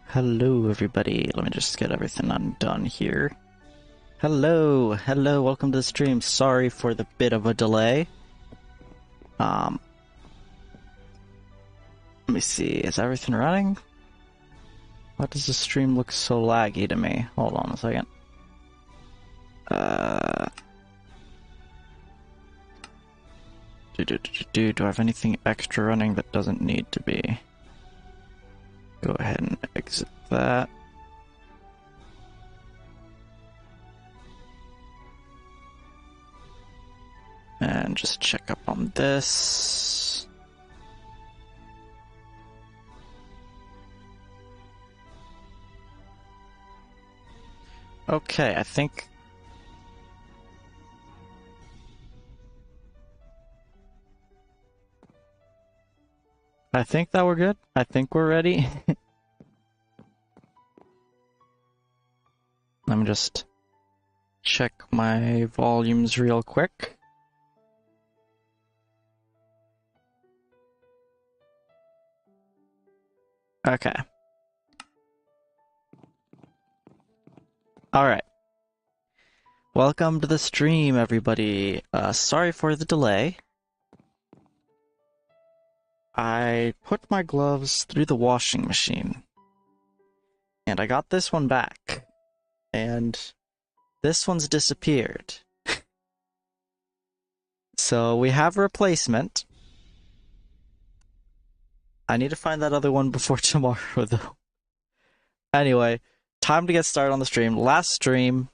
Hello, everybody. Let me just get everything undone here. Hello, welcome to the stream. Sorry for the bit of a delay. Let me see, is everything running? Why does the stream look so laggy to me? Hold on a second. Do I have anything extra running that doesn't need to be? Go ahead and exit that. And just check up on this. Okay, I think that we're good. I think we're ready. Let me just check my volumes real quick. Okay. Alright. Welcome to the stream, everybody. Sorry for the delay. I put my gloves through the washing machine. And I got this one back. And this one's disappeared. So we have a replacement. I need to find that other one before tomorrow, though. Anyway, time to get started on the stream. Last stream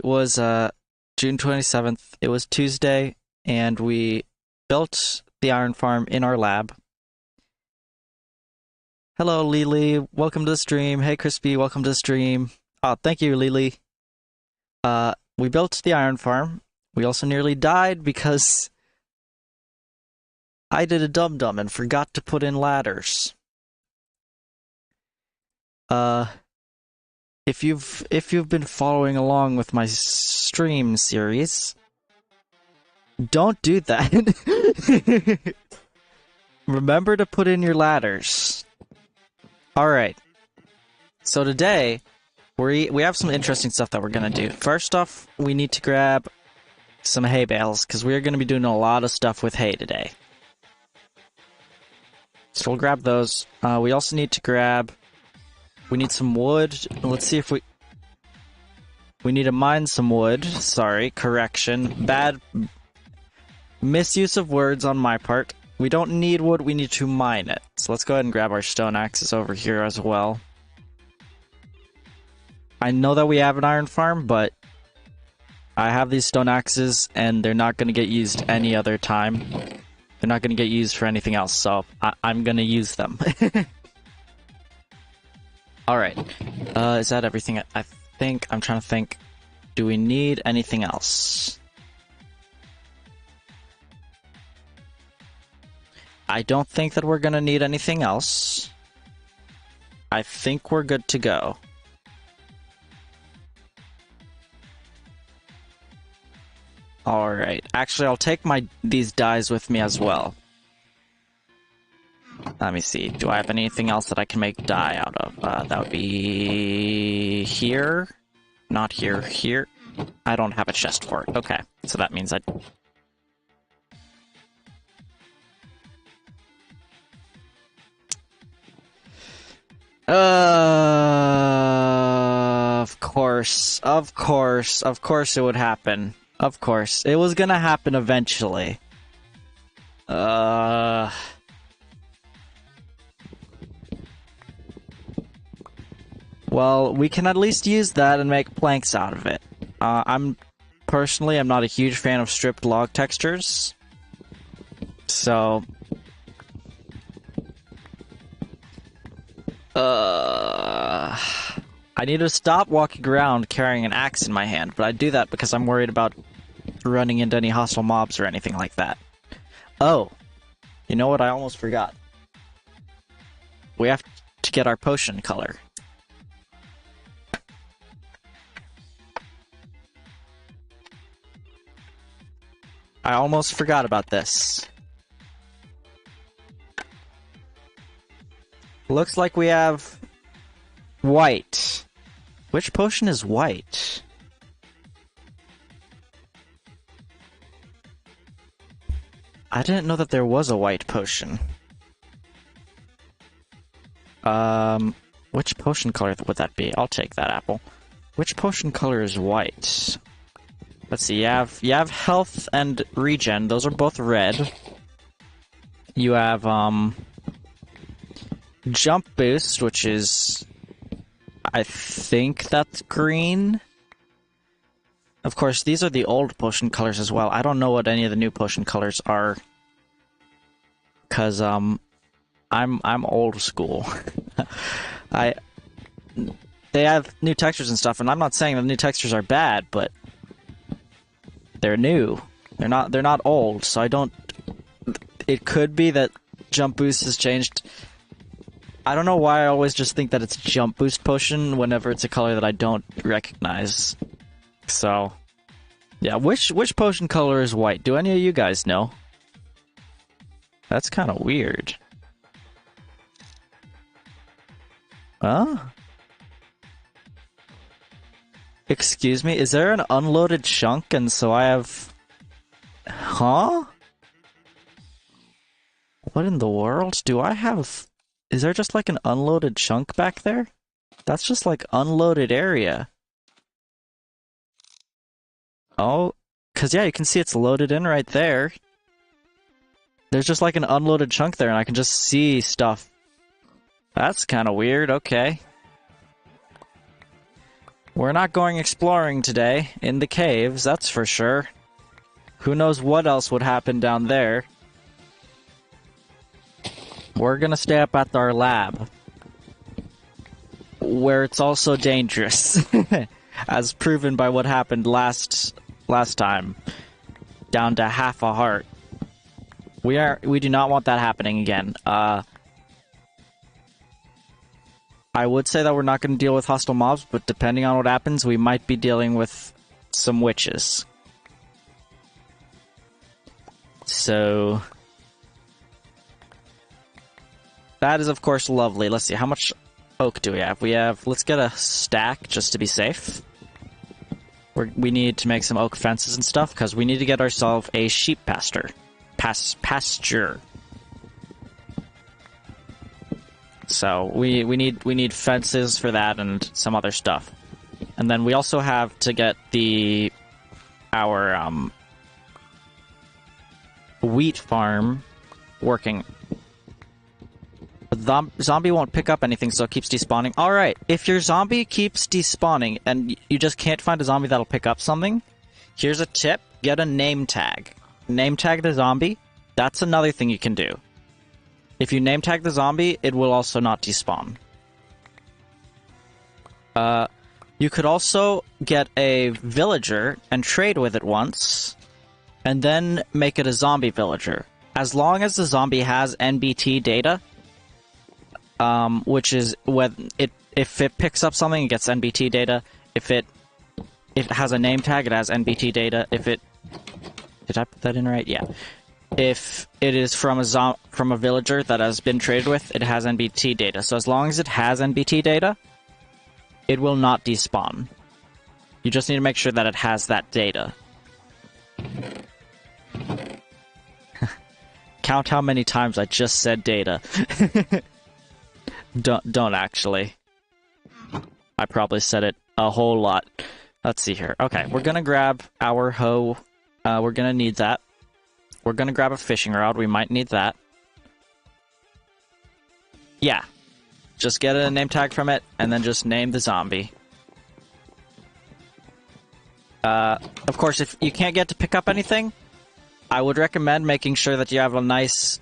was June 27th. It was Tuesday, and we built the iron farm in our lab. Hello, Lily. Welcome to the stream. Hey, Crispy. Welcome to the stream. Oh, thank you, Lily. We built the iron farm. We also nearly died because I did a dum-dum and forgot to put in ladders. If you've been following along with my stream series, don't do that. Remember to put in your ladders. Alright. So today, we have some interesting stuff that we're gonna do. First off, we need to grab some hay bales, because we're gonna be doing a lot of stuff with hay today. So we'll grab those. We also need to grab... We need some wood. Let's see if we need to mine some wood. Sorry, correction. Bad misuse of words on my part. We don't need wood, we need to mine it. So let's go ahead and grab our stone axes over here as well. I know that we have an iron farm, but I have these stone axes and they're not going to get used any other time. They're not going to get used for anything else, so I'm going to use them. Alright. Is that everything? I'm trying to think. Do we need anything else? I don't think that we're gonna need anything else. I think we're good to go. Alright. Actually, I'll take these dyes with me as well. Let me see. Do I have anything else that I can make dye out of? That would be... here? Not here. Here? I don't have a chest for it. Okay. So that means of course it would happen. Of course. It was gonna happen eventually. Well, we can at least use that and make planks out of it. I'm not a huge fan of stripped log textures. So... I need to stop walking around carrying an axe in my hand, but I do that because I'm worried about running into any hostile mobs or anything like that. Oh, you know what? I almost forgot. We have to get our potion color. I almost forgot about this. Looks like we have white. Which potion is white? I didn't know that there was a white potion. Which potion color would that be? I'll take that apple. Which potion color is white? Let's see, you have health and regen. Those are both red. You have, jump boost, which is... I think that's green. Of course, these are the old potion colors as well. I don't know what any of the new potion colors are. Cause, I'm old school. They have new textures and stuff, and I'm not saying the new textures are bad, but they're new. They're not old, so I don't... It could be that jump boost has changed. I don't know why I always just think that it's jump boost potion whenever it's a color that I don't recognize. So, yeah, which potion color is white? Do any of you guys know? That's kind of weird. Huh? Excuse me, is there an unloaded chunk and so I have... Huh? What in the world? Do I have... Is there just like an unloaded chunk back there? That's just like unloaded area. Oh, cause yeah, you can see it's loaded in right there. There's just like an unloaded chunk there and I can just see stuff. That's kind of weird, okay. We're not going exploring today in the caves, that's for sure. Who knows what else would happen down there. We're gonna stay up at our lab. Where it's also dangerous. As proven by what happened last time. Down to half a heart. We do not want that happening again. I would say that we're not going to deal with hostile mobs, but depending on what happens, we might be dealing with some witches. So... that is, of course, lovely. Let's see, how much oak do we have? Let's get a stack, just to be safe. We need to make some oak fences and stuff, because we need to get ourselves a sheep pasture. So we need fences for that and some other stuff. And then we also have to get our wheat farm working. The zombie won't pick up anything, so it keeps despawning. Alright, if your zombie keeps despawning and you just can't find a zombie that'll pick up something, here's a tip. Get a name tag. Name tag the zombie. That's another thing you can do. If you name tag the zombie, it will also not despawn. You could also get a villager and trade with it once, and then make it a zombie villager. As long as the zombie has NBT data, which is when if it picks up something, it gets NBT data. If it has a name tag, it has NBT data. If it... Did I put that in right? Yeah. If it is from a villager that has been traded with, it has NBT data. So as long as it has NBT data, it will not despawn. You just need to make sure that it has that data. Count how many times I just said data. Don't actually. I probably said it a whole lot. Let's see here. Okay, we're gonna grab our hoe. We're gonna need that. We're gonna grab a fishing rod. We might need that. Yeah. Just get a name tag from it, and then just name the zombie. Of course, if you can't get to pick up anything, I would recommend making sure that you have a nice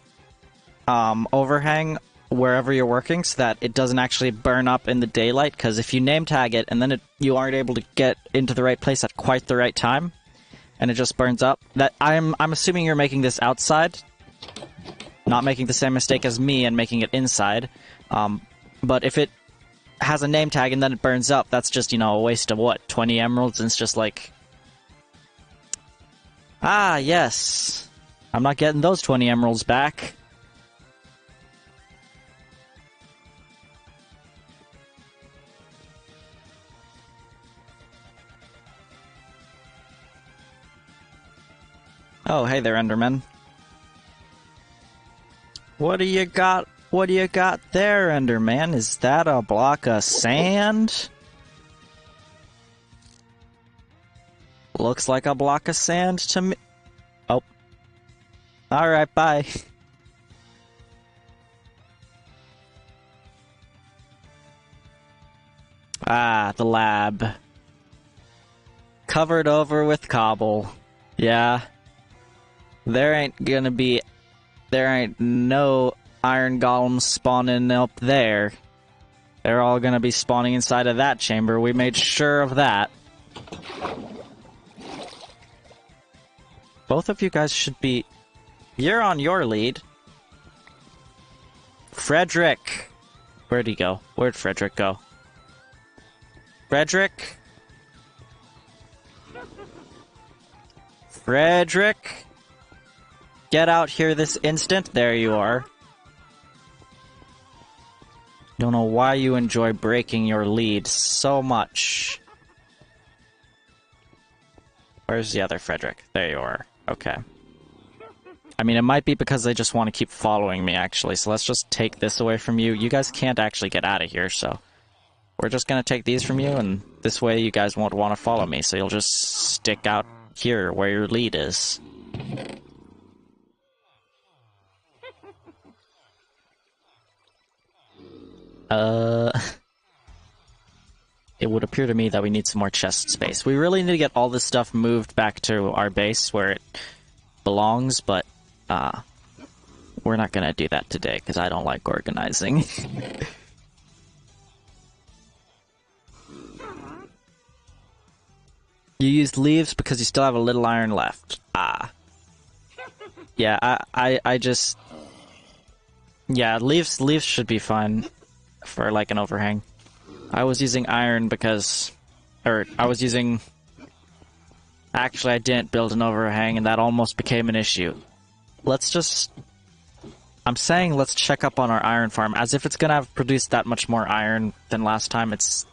overhang wherever you're working so that it doesn't actually burn up in the daylight, because if you name tag it and then you aren't able to get into the right place at quite the right time, and it just burns up. That I'm assuming you're making this outside, not making the same mistake as me and making it inside. But if it has a name tag and then it burns up, that's just, you know, a waste of what, 20 emeralds, and it's just like, ah, yes, I'm not getting those 20 emeralds back. Oh, hey there, Enderman. What do you got? What do you got there, Enderman? Is that a block of sand? Looks like a block of sand to me. Oh. Alright, bye. Ah, the lab. Covered over with cobble. Yeah. There ain't no iron golems spawning up there. They're all gonna be spawning inside of that chamber. We made sure of that. Both of you guys should be... You're on your lead. Frederick! Where'd he go? Where'd Frederick go? Frederick? Frederick? Get out here this instant. There you are. Don't know why you enjoy breaking your lead so much. Where's the other Frederick? There you are. Okay. I mean, it might be because they just want to keep following me, actually, so let's just take this away from you. You guys can't actually get out of here, so... We're just gonna take these from you, and this way you guys won't want to follow me, so you'll just stick out here where your lead is. It would appear to me that we need some more chest space. We really need to get all this stuff moved back to our base where it belongs, but, we're not gonna do that today, because I don't like organizing. You used leaves because you still have a little iron left. Ah. Yeah, I just... Yeah, leaves should be fine for, like, an overhang. I was using iron because... Or, I was using... Actually, I didn't build an overhang, and that almost became an issue. Let's just... I'm saying let's check up on our iron farm, as if it's gonna have produced that much more iron than last time. It's...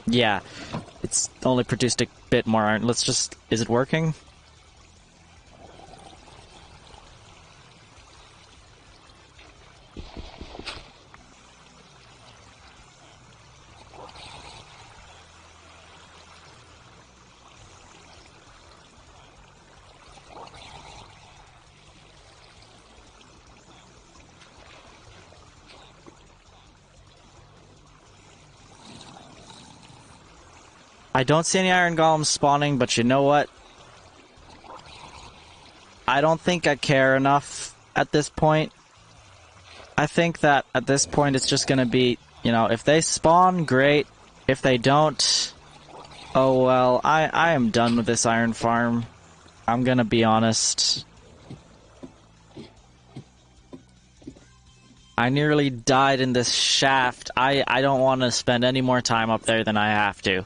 Yeah. It's only produced a bit more iron. Let's just... Is it working? I don't see any iron golems spawning, but you know what? I don't think I care enough at this point. I think that at this point it's just gonna be, you know, if they spawn, great. If they don't, oh well, I am done with this iron farm. I'm gonna be honest. I nearly died in this shaft. I don't want to spend any more time up there than I have to.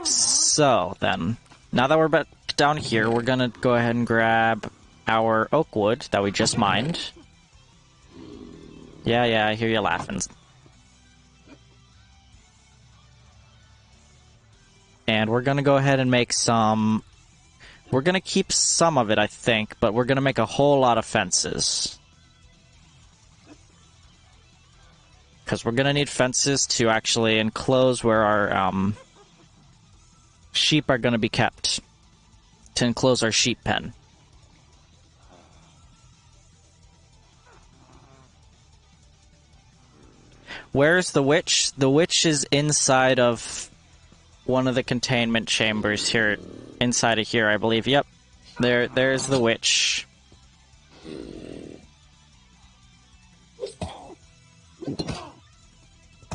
So, then, now that we're back down here, we're gonna go ahead and grab our oak wood that we just mined. Yeah, I hear you laughing. And we're gonna go ahead and make some... We're gonna keep some of it, I think, but we're gonna make a whole lot of fences. Because we're gonna need fences to actually enclose where our, sheep are going to be kept, to enclose our sheep pen. Where's the witch? The witch is inside of one of the containment chambers here, inside of here, I believe. Yep, there's the witch.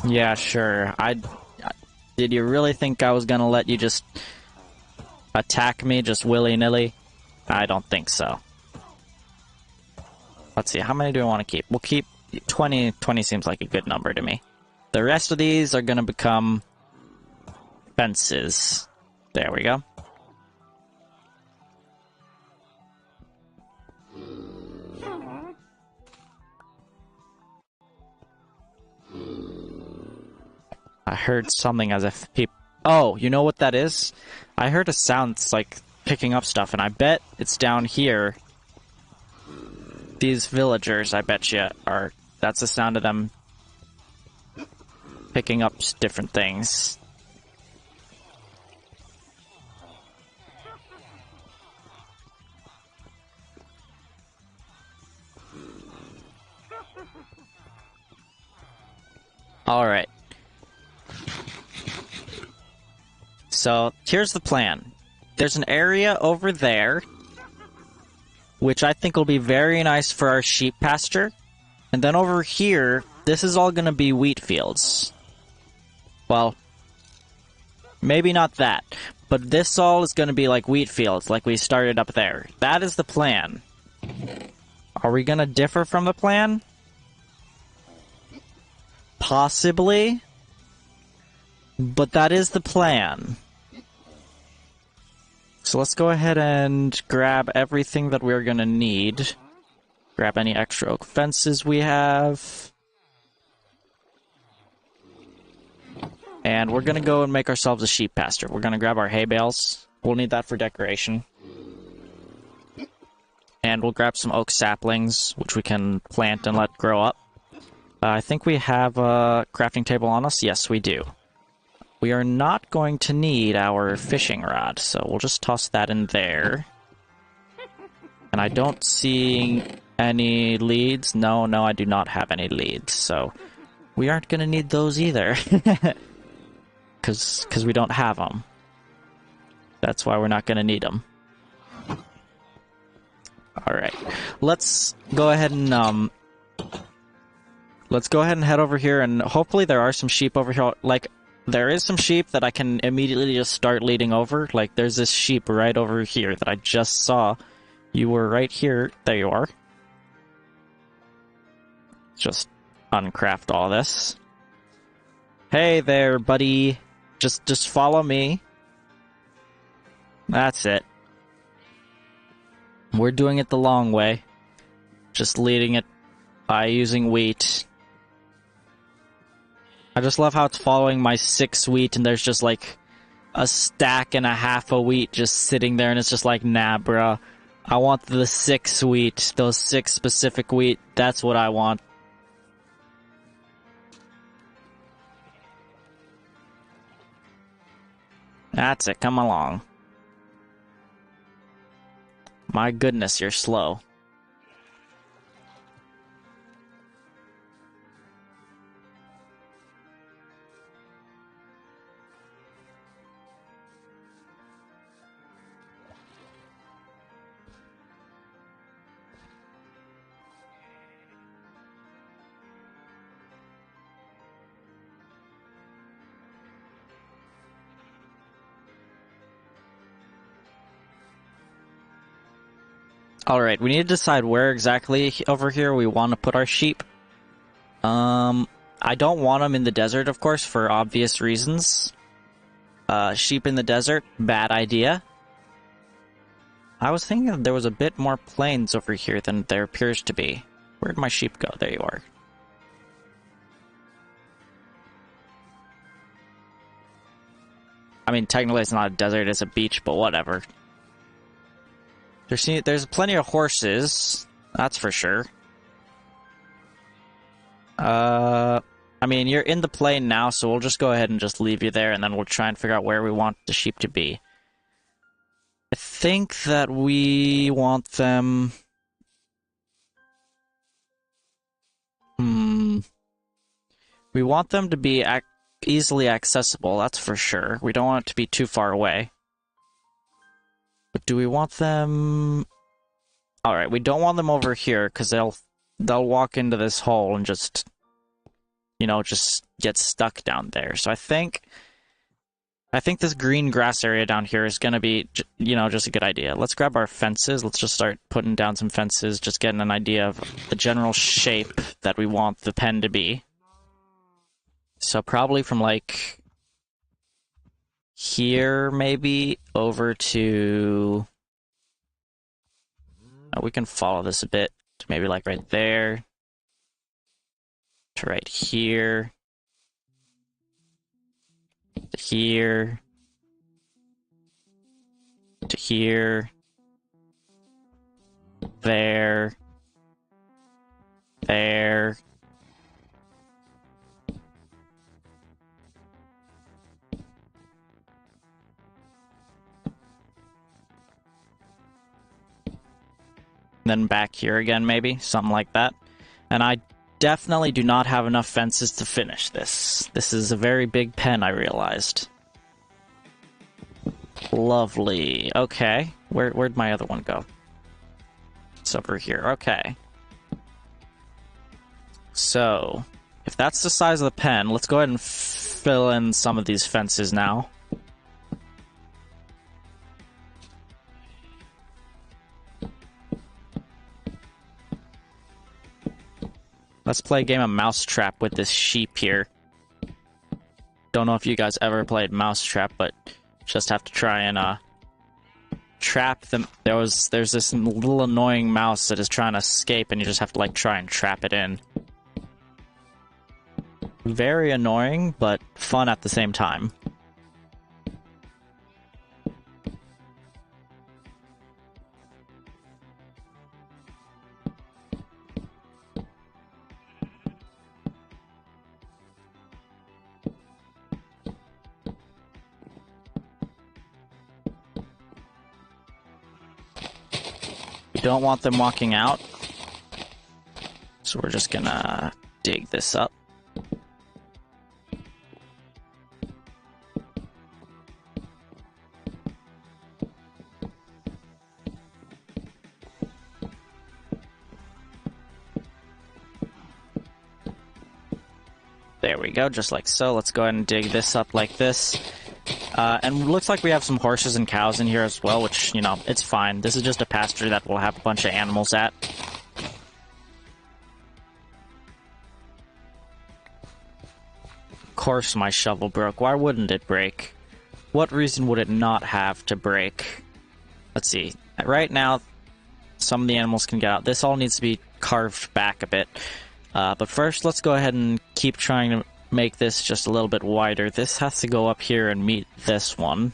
Yeah, sure. Did you really think I was gonna let you just attack me just willy-nilly? I don't think so. Let's see, how many do I want to keep? We'll keep 20. 20 seems like a good number to me. The rest of these are gonna become fences. There we go. I heard something as if people... Oh, you know what that is? I heard a sound. It's like picking up stuff, and I bet it's down here. These villagers, I bet you, are... That's the sound of them picking up different things. Alright. So, here's the plan. There's an area over there, which I think will be very nice for our sheep pasture. And then over here, this is all going to be wheat fields. Well, maybe not that, but this all is going to be like wheat fields, like we started up there. That is the plan. Are we going to differ from the plan? Possibly. But that is the plan. So let's go ahead and grab everything that we're going to need. Grab any extra oak fences we have. And we're going to go and make ourselves a sheep pasture. We're going to grab our hay bales. We'll need that for decoration. And we'll grab some oak saplings, which we can plant and let grow up. I think we have a crafting table on us. Yes, we do. We are not going to need our fishing rod, so we'll just toss that in there. And I don't see any leads. No, I do not have any leads, so we aren't going to need those either. Because we don't have them. That's why we're not going to need them. Alright, let's go ahead and head over here, and hopefully there are some sheep over here. Like, there is some sheep that I can immediately just start leading over. Like, there's this sheep right over here that I just saw. You were right here. There you are. Just uncraft all this. Hey there, buddy. Just follow me. That's it. We're doing it the long way. Just leading it by using wheat. I just love how it's following my 6 wheat, and there's just like a stack and a half of wheat just sitting there, and it's just like, nah, bruh. I want the 6 wheat. Those 6 specific wheat. That's what I want. That's it. Come along. My goodness, you're slow. Alright, we need to decide where exactly over here we want to put our sheep. I don't want them in the desert, of course, for obvious reasons. Sheep in the desert, bad idea. I was thinking that there was a bit more plains over here than there appears to be. Where'd my sheep go? There you are. I mean, technically it's not a desert, it's a beach, but whatever. There's plenty of horses, that's for sure. I mean, you're in the plain now, so we'll just go ahead and just leave you there, and then we'll try and figure out where we want the sheep to be. I think that we want them... We want them to be easily accessible, that's for sure. We don't want it to be too far away. But do we want them... Alright, we don't want them over here, because they'll walk into this hole and just... You know, just get stuck down there. So I think this green grass area down here is going to be, you know, just a good idea. Let's grab our fences. Let's just start putting down some fences, just getting an idea of the general shape that we want the pen to be. So probably from, like, here, maybe, over to... we can follow this a bit. To maybe, like, right there. To right here. To here. to here. There. There. Then back here again, maybe. Something like that. And I definitely do not have enough fences to finish this. This is a very big pen, I realized. Lovely. Okay. Where'd my other one go? It's over here. Okay. So, if that's the size of the pen, let's go ahead and fill in some of these fences now. Let's play a game of Mousetrap with this sheep here. Don't know if you guys ever played Mousetrap, but just have to try and trap them. There's this little annoying mouse that is trying to escape, and you just have to like try and trap it in. Very annoying, but fun at the same time. We don't want them walking out, so we're just gonna dig this up. There we go, just like so. Let's go ahead and dig this up like this. And it looks like we have some horses and cows in here as well, which, you know, it's fine. This is just a pasture that we'll have a bunch of animals at. Of course my shovel broke. Why wouldn't it break? What reason would it not have to break? Let's see. Right now, some of the animals can get out. This all needs to be carved back a bit. But first, let's go ahead and keep trying to make this just a little bit wider. This has to go up here and meet this one.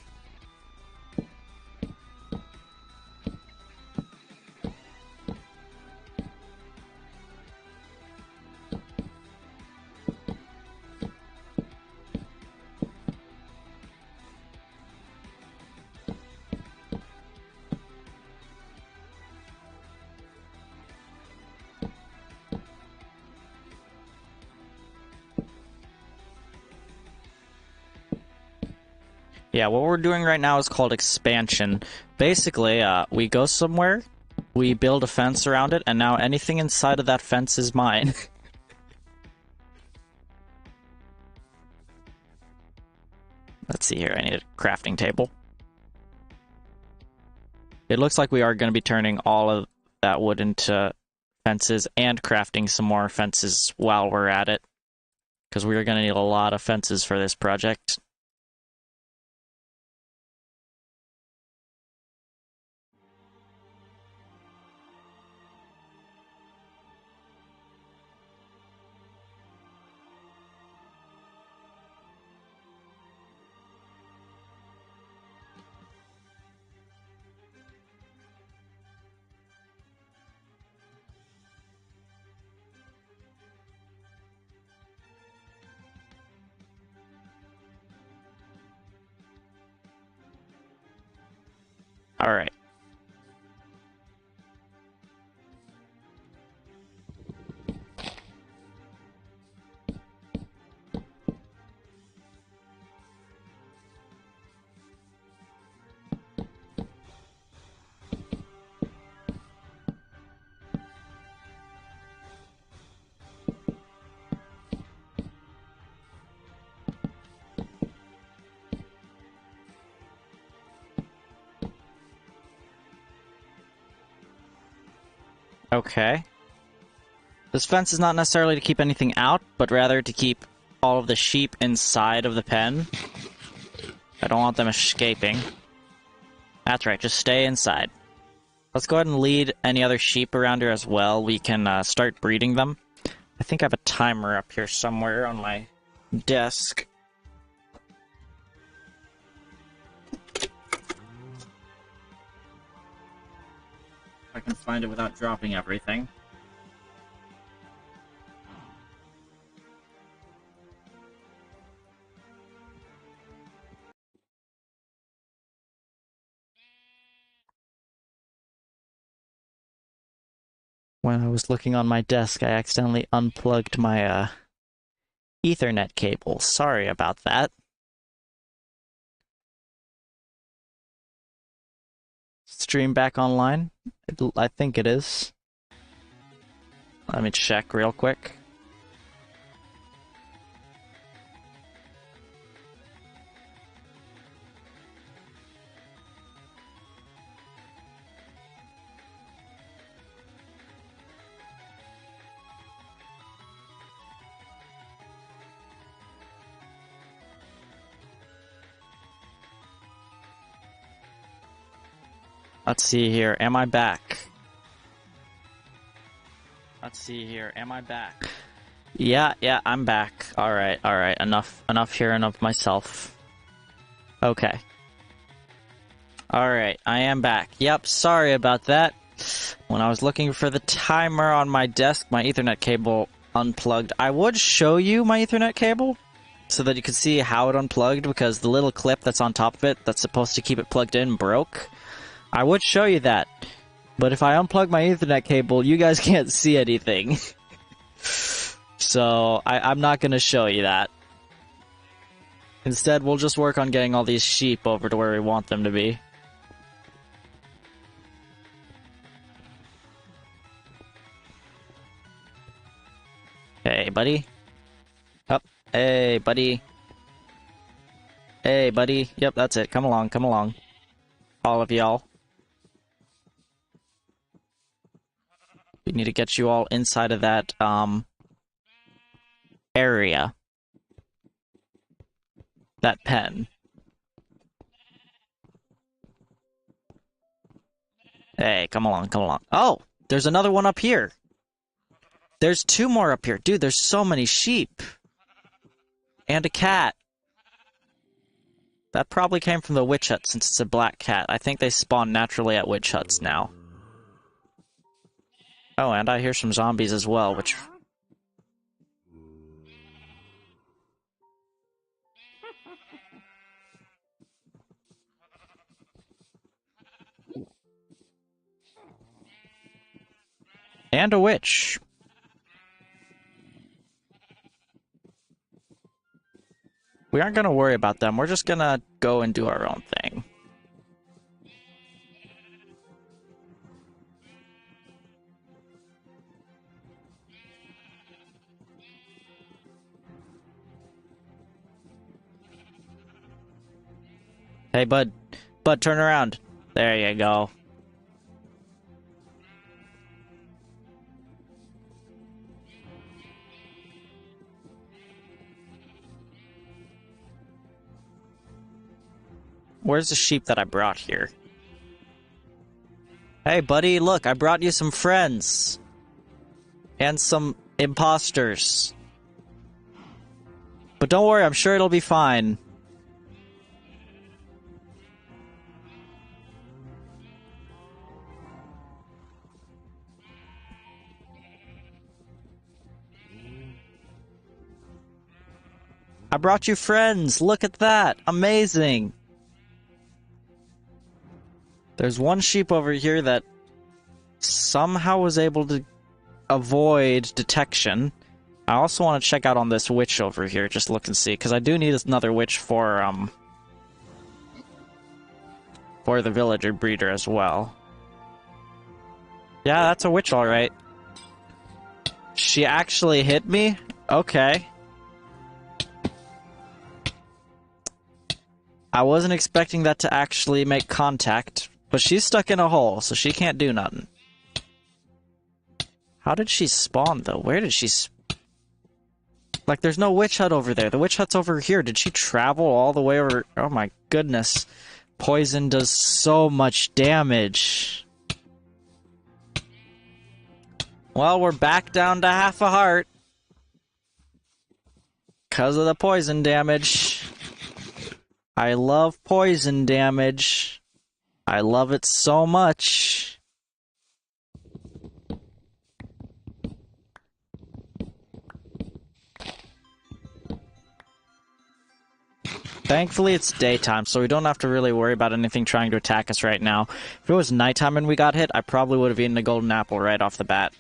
Yeah, what we're doing right now is called expansion. Basically, we go somewhere, we build a fence around it, and now anything inside of that fence is mine. Let's see here, I need a crafting table. It looks like we are going to be turning all of that wood into fences and crafting some more fences while we're at it, because we are going to need a lot of fences for this project. All right. Okay. This fence is not necessarily to keep anything out, but rather to keep all of the sheep inside of the pen. I don't want them escaping. That's right, just stay inside. Let's go ahead and lead any other sheep around here as well. We can start breeding them. I think I have a timer up here somewhere on my desk. I can find it without dropping everything. When I was looking on my desk, I accidentally unplugged my Ethernet cable. Sorry about that. Stream back online? I think it is. Let me check real quick. Let's see here. Am I back? Let's see here. Am I back? Yeah, I'm back. Alright. Enough hearing of myself. Okay. Alright, I am back. Yep, sorry about that. When I was looking for the timer on my desk, my Ethernet cable unplugged. I would show you my Ethernet cable so that you could see how it unplugged, because the little clip that's on top of it that's supposed to keep it plugged in broke. I would show you that, but if I unplug my Ethernet cable, you guys can't see anything. So, I'm not going to show you that. Instead, we'll just work on getting all these sheep over to where we want them to be. Hey, buddy. Up. Hey, buddy. Hey, buddy. Yep, that's it. Come along, come along. All of y'all. We need to get you all inside of that, area. That pen. Hey, come along, come along. Oh! There's another one up here! There's 2 more up here. Dude, there's so many sheep! And a cat! That probably came from the witch hut, since it's a black cat. I think they spawn naturally at witch huts now. Oh, and I hear some zombies as well, which... And a witch. We aren't gonna worry about them. We're just gonna go and do our own thing. Hey, bud. Bud, turn around. There you go. Where's the sheep that I brought here? Hey, buddy, look, I brought you some friends. And some imposters. But don't worry, I'm sure it'll be fine. I brought you friends! Look at that! Amazing! There's one sheep over here that somehow was able to avoid detection. I also want to check out on this witch over here, just look and see, because I do need another witch for the villager breeder as well. Yeah, that's a witch, alright. She actually hit me? Okay. I wasn't expecting that to actually make contact, but she's stuck in a hole, so she can't do nothing. How did she spawn, though? Where did she Like, there's no witch hut over there. The witch hut's over here. Did she travel all the way over? Oh my goodness. Poison does so much damage. Well, we're back down to half a heart. 'Cause of the poison damage. I love poison damage. I love it so much. Thankfully, it's daytime, so we don't have to really worry about anything trying to attack us right now. If it was nighttime and we got hit, I probably would have eaten a golden apple right off the bat.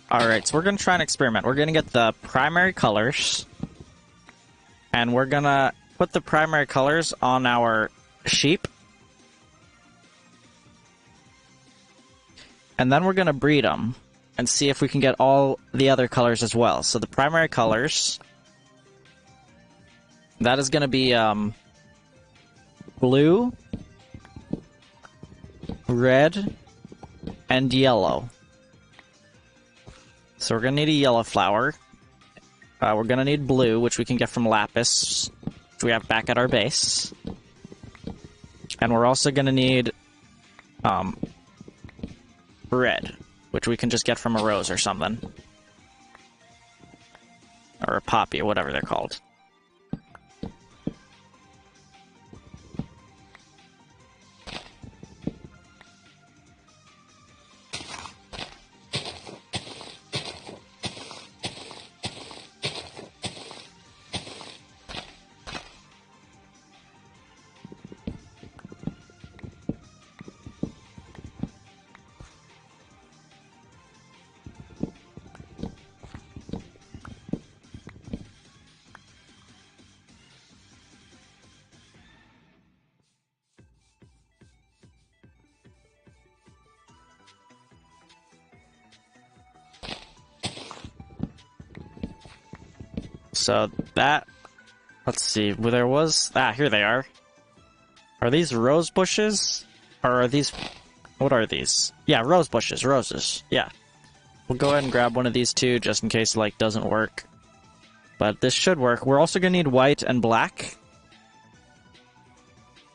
Alright, so we're going to try an experiment. We're going to get the primary colors, and we're going to put the primary colors on our sheep. And then we're going to breed them and see if we can get all the other colors as well. So the primary colors, that is going to be blue, red, and yellow. So we're going to need a yellow flower. We're going to need blue, which we can get from lapis, which we have back at our base. And we're also going to need red, which we can just get from a rose or something. Or a poppy, or whatever they're called. So that, let's see, well, there was, here they are. Are these rose bushes? Or are these, what are these? Yeah, rose bushes, roses, yeah. We'll go ahead and grab one of these two, just in case, like, doesn't work. But this should work. We're also gonna need white and black.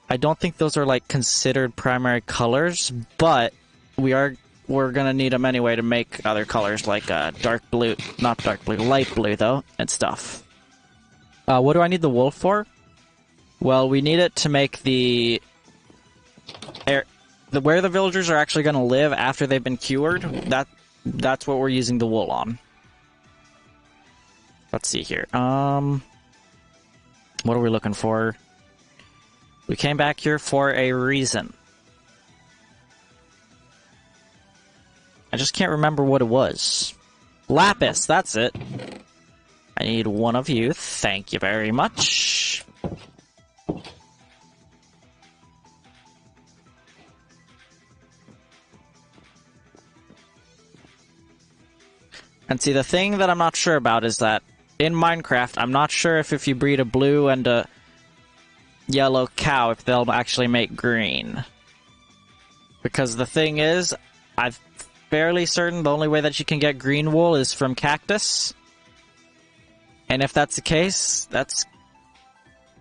I don't think those are, like, considered primary colors, but we're gonna need them anyway to make other colors, like dark blue, not dark blue, light blue though, and stuff. What do I need the wool for? Well, we need it to make the where the villagers are actually gonna live after they've been cured. That's what we're using the wool on. Let's see here. What are we looking for? We came back here for a reason. I just can't remember what it was. Lapis, that's it. I need one of you. Thank you very much. And see, the thing that I'm not sure about is that in Minecraft, I'm not sure if you breed a blue and a yellow cow, if they'll actually make green. Because the thing is, I'm fairly certain the only way that you can get green wool is from cactus. And if that's the case, that's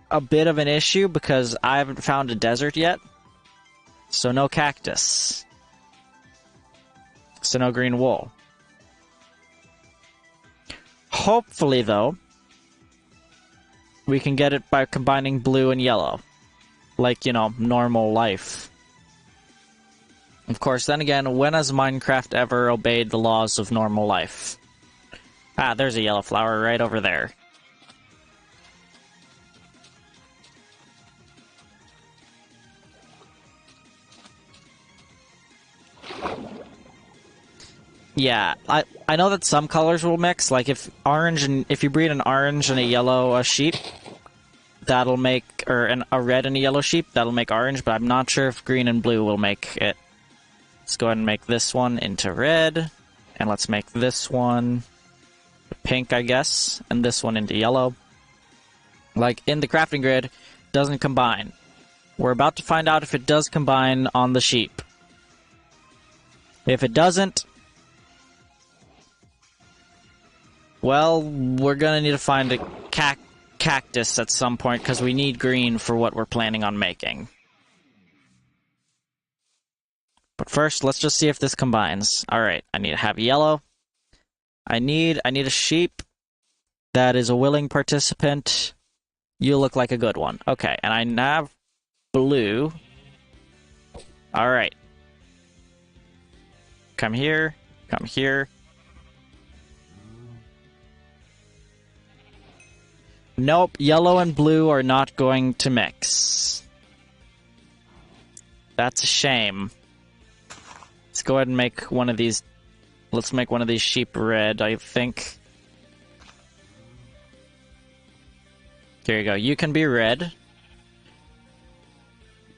a bit of an issue because I haven't found a desert yet. So no cactus. So no green wool. Hopefully, though, we can get it by combining blue and yellow. Like, you know, normal life. Of course, then again, when has Minecraft ever obeyed the laws of normal life? Ah, there's a yellow flower right over there. Yeah, I know that some colors will mix. Like if you breed an orange and a yellow sheep, that'll make, or a red and a yellow sheep, that'll make orange. But I'm not sure if green and blue will make it. Let's go ahead and make this one into red, and let's make this one pink, I guess, and this one into yellow. Like in the crafting grid, doesn't combine. We're about to find out if it does combine on the sheep. If it doesn't, Well, we're gonna need to find a cactus at some point, because we need green for what we're planning on making. But first, let's just see if this combines. Alright, I need to have yellow. I need a sheep that is a willing participant. You look like a good one. Okay, and I have blue. Alright. Come here. Come here. Nope, yellow and blue are not going to mix. That's a shame. Let's go ahead and make one of these. Let's make one of these sheep red, I think. Here you go. You can be red.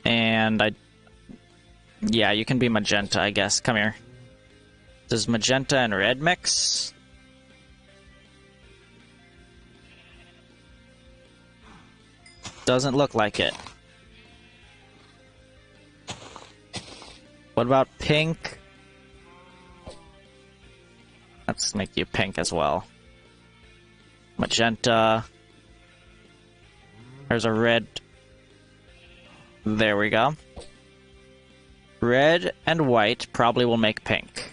And yeah, you can be magenta, I guess. Come here. Does magenta and red mix? Doesn't look like it. What about pink? Let's make you pink as well. Magenta. There's a red. There we go. Red and white probably will make pink.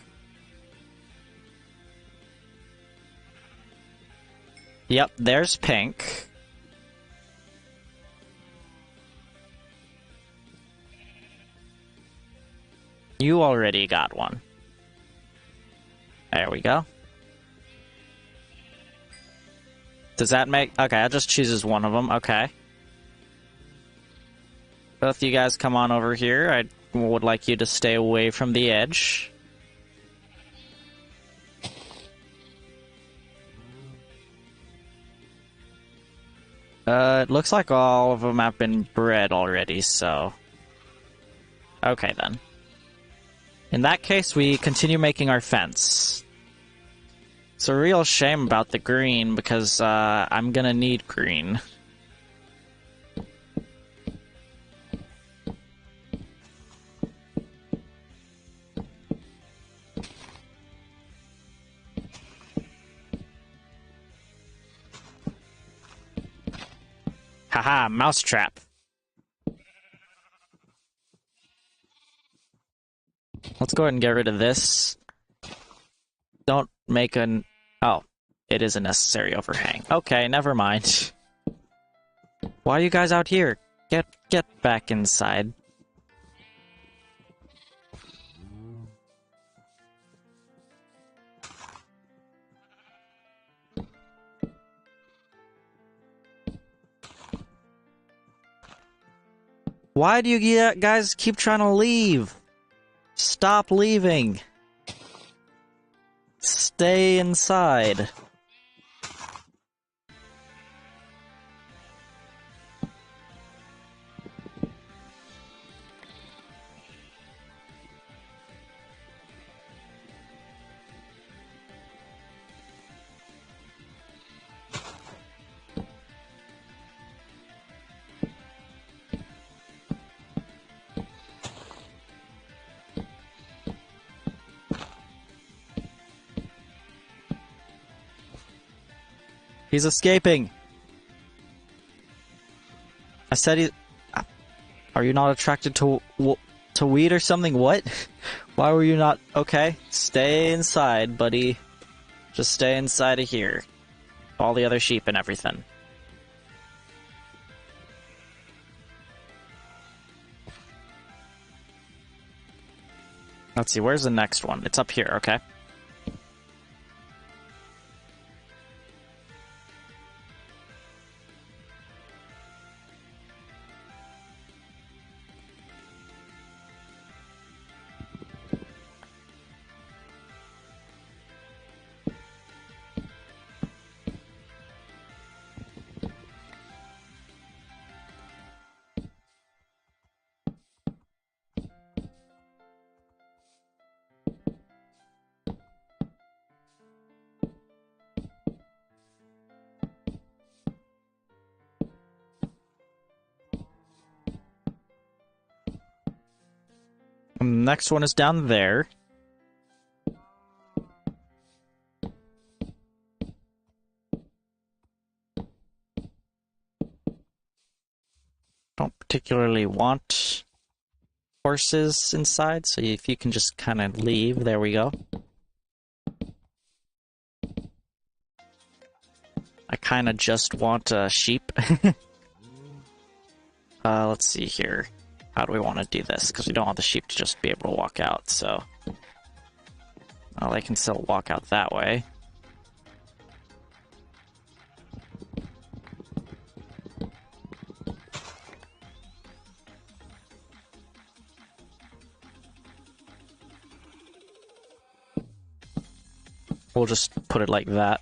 Yep, there's pink. You already got one. There we go. Does that make... Okay, that just chooses one of them. Okay. Both you guys come on over here. I would like you to stay away from the edge. It looks like all of them have been bred already, so... Okay, then. In that case, we continue making our fence. It's a real shame about the green, because I'm gonna need green. Haha, mousetrap. Let's go ahead and get rid of this. Don't make an... Oh, it is a necessary overhang. Okay, never mind. Why are you guys out here? Get back inside. Why do you guys keep trying to leave? Stop leaving. Stay inside. He's escaping. I said he... Are you not attracted to weed or something? What? Why were you not... Okay, stay inside, buddy. Just stay inside of here. All the other sheep and everything. Let's see, where's the next one? It's up here, okay. And the next one is down there. particularly want horses inside, so if you can just kind of leave, there we go. I kind of just want sheep. Let's see here. How do we want to do this? Because we don't want the sheep to just be able to walk out, so... Well, they can still walk out that way. We'll just put it like that.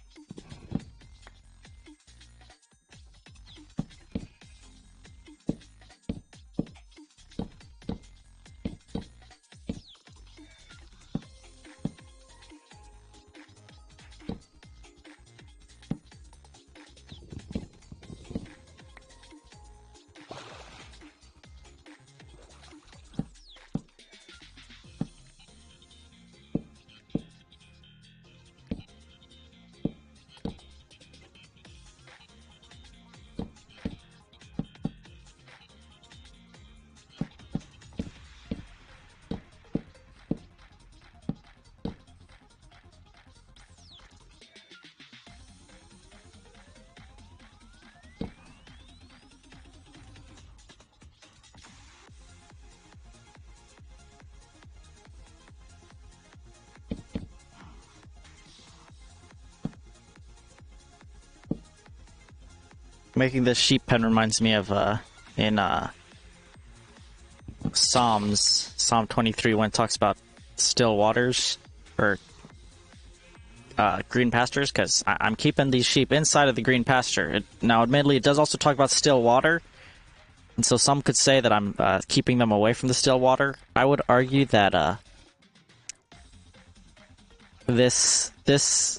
Making this sheep pen reminds me of in Psalm 23 when it talks about still waters or green pastures, because I'm keeping these sheep inside of the green pasture. Now, admittedly, it does also talk about still water, and so some could say that I'm keeping them away from the still water. I would argue that this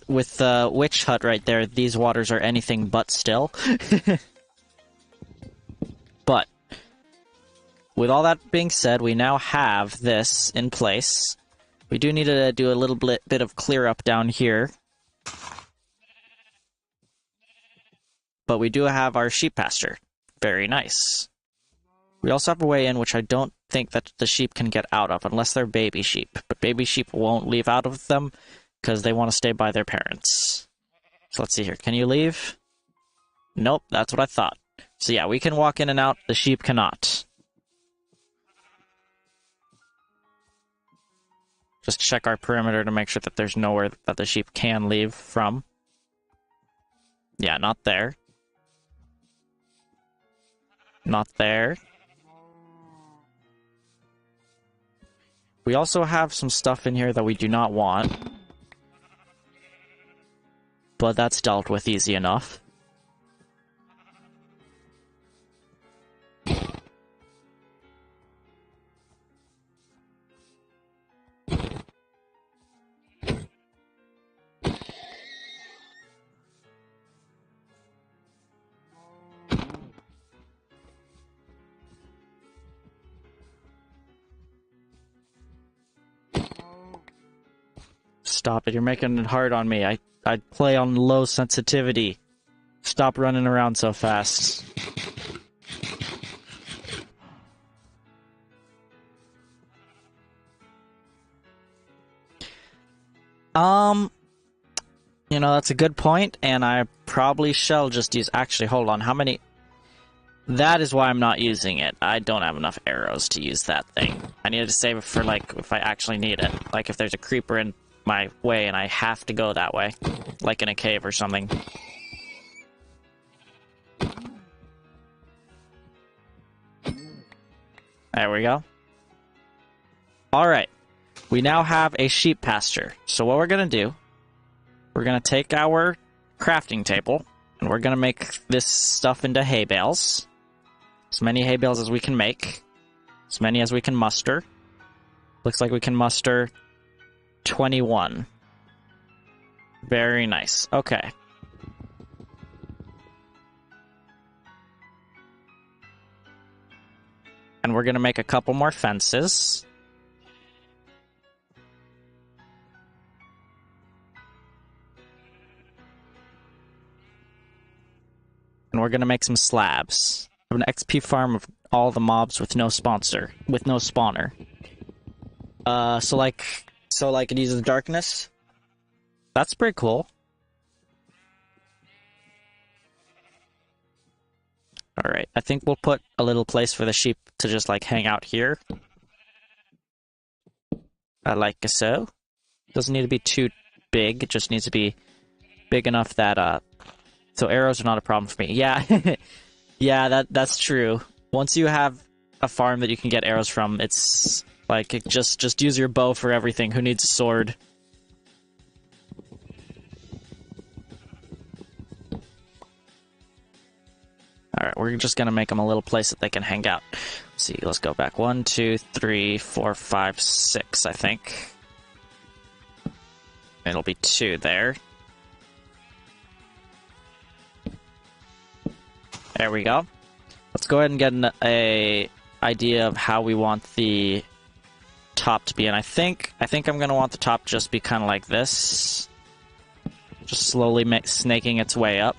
with the witch hut right there, these waters are anything but still. But with all that being said, we now have this in place. We do need to do a little bit of clear up down here. But we do have our sheep pasture. Very nice. We also have a way in which I don't think that the sheep can get out of, unless they're baby sheep. But baby sheep won't leave out of them, because they want to stay by their parents. So let's see here. Can you leave? Nope, that's what I thought. So yeah, we can walk in and out. The sheep cannot. Just check our perimeter to make sure that there's nowhere that the sheep can leave from. Yeah, not there. Not there. We also have some stuff in here that we do not want. But that's dealt with easy enough. Stop it, you're making it hard on me. I play on low sensitivity. Stop running around so fast. You know, that's a good point, and I probably shall just use... Actually, hold on, how many... That is why I'm not using it. I don't have enough arrows to use that thing. I needed to save it for, like, if I actually need it. Like, if there's a creeper in my way and I have to go that way. Like in a cave or something. There we go. Alright. We now have a sheep pasture. So what we're going to do... We're going to take our crafting table, and we're going to make this stuff into hay bales. As many hay bales as we can make. As many as we can muster. Looks like we can muster 21. Very nice. Okay. And we're going to make a couple more fences. And we're going to make some slabs. I have an XP farm all the mobs with no sponsor, with no spawner. So like it uses darkness. That's pretty cool. Alright, I think we'll put a little place for the sheep to just, like, hang out here. I like so. Doesn't need to be too big, it just needs to be big enough that, so arrows are not a problem for me. Yeah, yeah, that's true. Once you have a farm that you can get arrows from, it's, like, just use your bow for everything. Who needs a sword? Alright, we're just gonna make them a little place that they can hang out. Let's see, let's go back. 1, 2, 3, 4, 5, 6, I think. It'll be 2 there. There we go. Let's go ahead and get a idea of how we want the top to be. And I think I'm gonna want the top to just be kind of like this. Just slowly snaking its way up.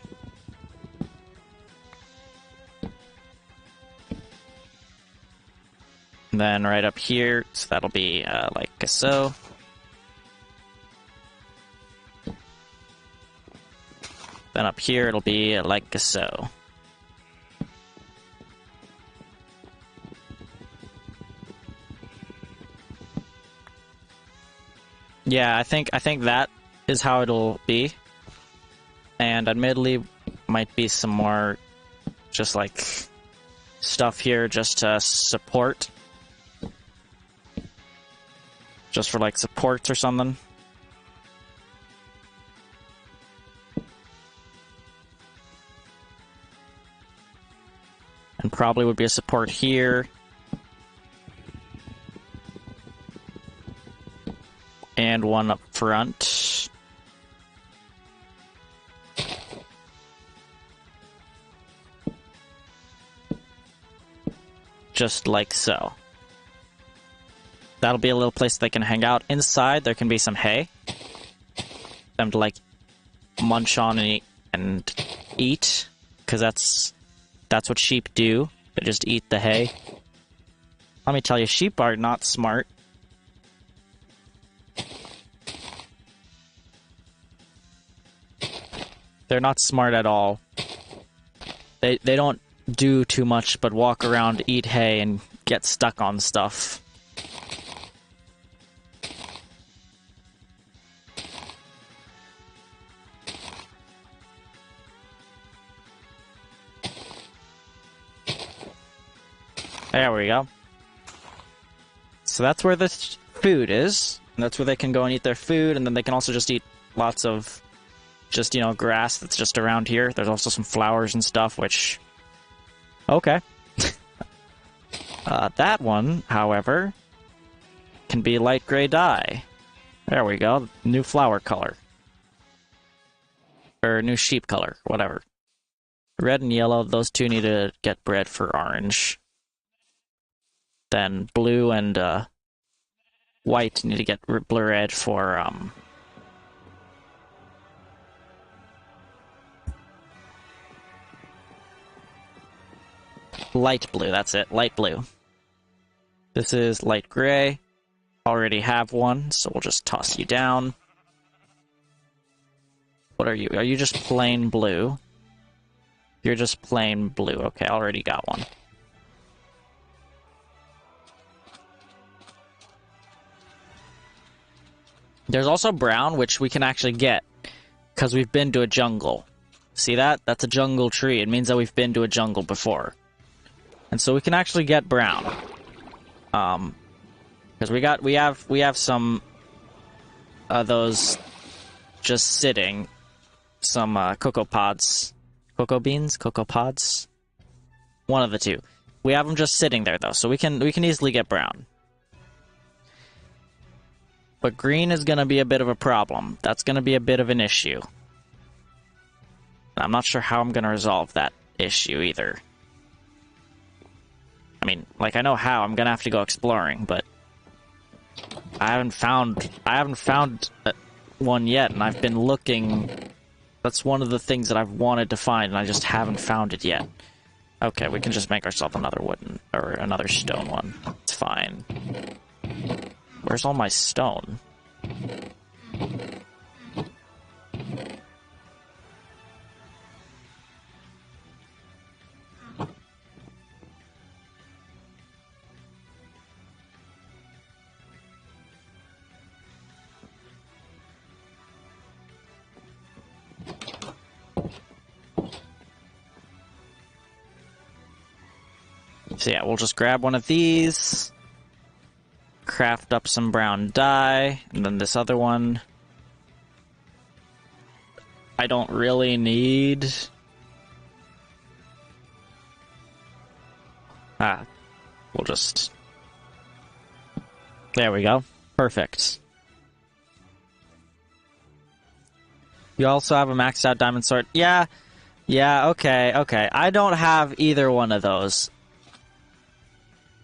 And then right up here, so that'll be like so. Then up here, it'll be like so. Yeah, I think that is how it'll be. And admittedly, might be some more just like stuff here just to support. Just for like supports or something. And probably would be a support here. And one up front. Just like so. That'll be a little place they can hang out. Inside, there can be some hay. Them to, like, munch on and eat. Because that's what sheep do. They just eat the hay. Let me tell you, sheep are not smart. They're not smart at all. They don't do too much but walk around, eat hay, and get stuck on stuff. There we go. So that's where the food is. And that's where they can go and eat their food, and then they can also just eat lots of just, you know, grass that's just around here. There's also some flowers and stuff, which... Okay. That one, however, can be light gray dye. There we go. New flower color. Or new sheep color, whatever. Red and yellow, those two need to get bred for orange. Then blue and white need to get bred for light blue. That's it, light blue. This is light gray. Already have one, so we'll just toss you down. What are you? Are you just plain blue? You're just plain blue. Okay, I already got one. There's also brown, which we can actually get, because we've been to a jungle. See that? That's a jungle tree. It means that we've been to a jungle before. And so we can actually get brown. Because we have some those just sitting, some cocoa pods. Cocoa beans? Cocoa pods? One of the two. We have them just sitting there, though, so we can easily get brown. But green is going to be a bit of a problem. That's going to be a bit of an issue. I'm not sure how I'm going to resolve that issue, either. I mean, like, I know how. I'm going to have to go exploring, but... I haven't found one yet, and I've been looking... That's one of the things that I've wanted to find, and I just haven't found it yet. Okay, we can just make ourselves another wooden, or another stone one. It's fine. Where's all my stone? So yeah, we'll just grab one of these, craft up some brown dye, and then this other one I don't really need. We'll just... There we go. Perfect. You also have a maxed out diamond sword. Yeah, okay. I don't have either one of those.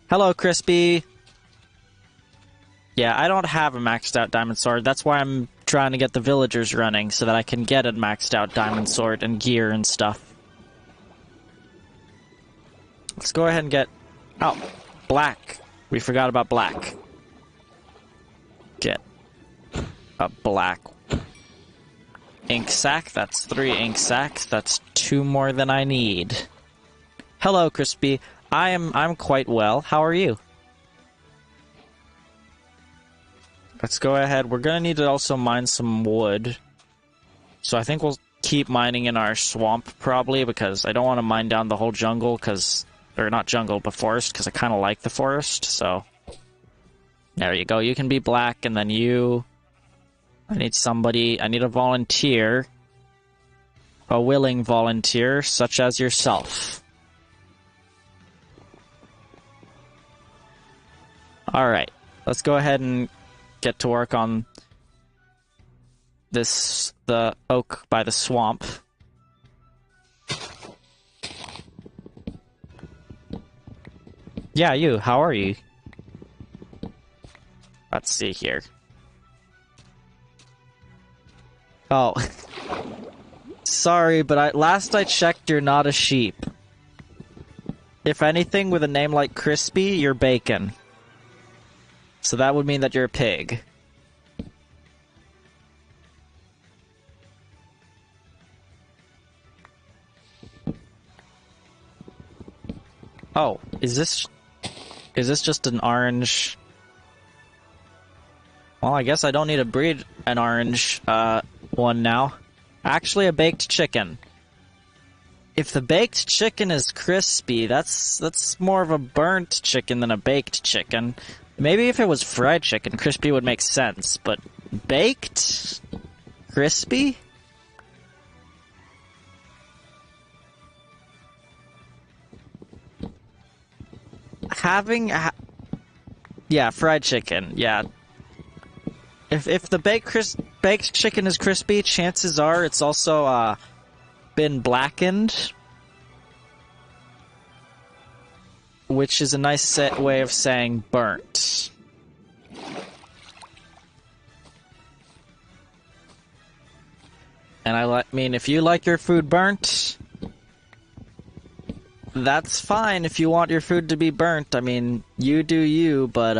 Hello, Crispy. Yeah, I don't have a maxed out diamond sword. That's why I'm trying to get the villagers running, so that I can get a maxed out diamond sword and gear and stuff. Let's go ahead and get... Oh, black. We forgot about black. Get a black ink sac. That's 3 ink sacs. That's 2 more than I need. Hello, Crispy. I'm quite well. How are you? Let's go ahead. We're gonna need to also mine some wood. So I think we'll keep mining in our swamp, probably, because I don't want to mine down the whole jungle, because... Or not jungle, but forest, because I kind of like the forest, so... There you go. You can be black, and then you... I need somebody... I need a volunteer. A willing volunteer, such as yourself. Alright. Let's go ahead and get to work on this... the oak by the swamp. Yeah, you. How are you? Let's see here. Oh. Sorry, but last I checked, you're not a sheep. If anything, with a name like Crispy, you're bacon. So that would mean that you're a pig. Oh, is this just an orange? Well, I guess I don't need to breed an orange one now. Actually, a baked chicken. If the baked chicken is crispy, that's more of a burnt chicken than a baked chicken. Maybe if it was fried chicken, crispy would make sense, but baked? Crispy? Yeah, fried chicken, yeah. If the baked chicken is crispy, chances are it's also been blackened, which is a nice way of saying burnt. And I mean, if you like your food burnt, that's fine. If you want your food to be burnt, I mean, you do you, but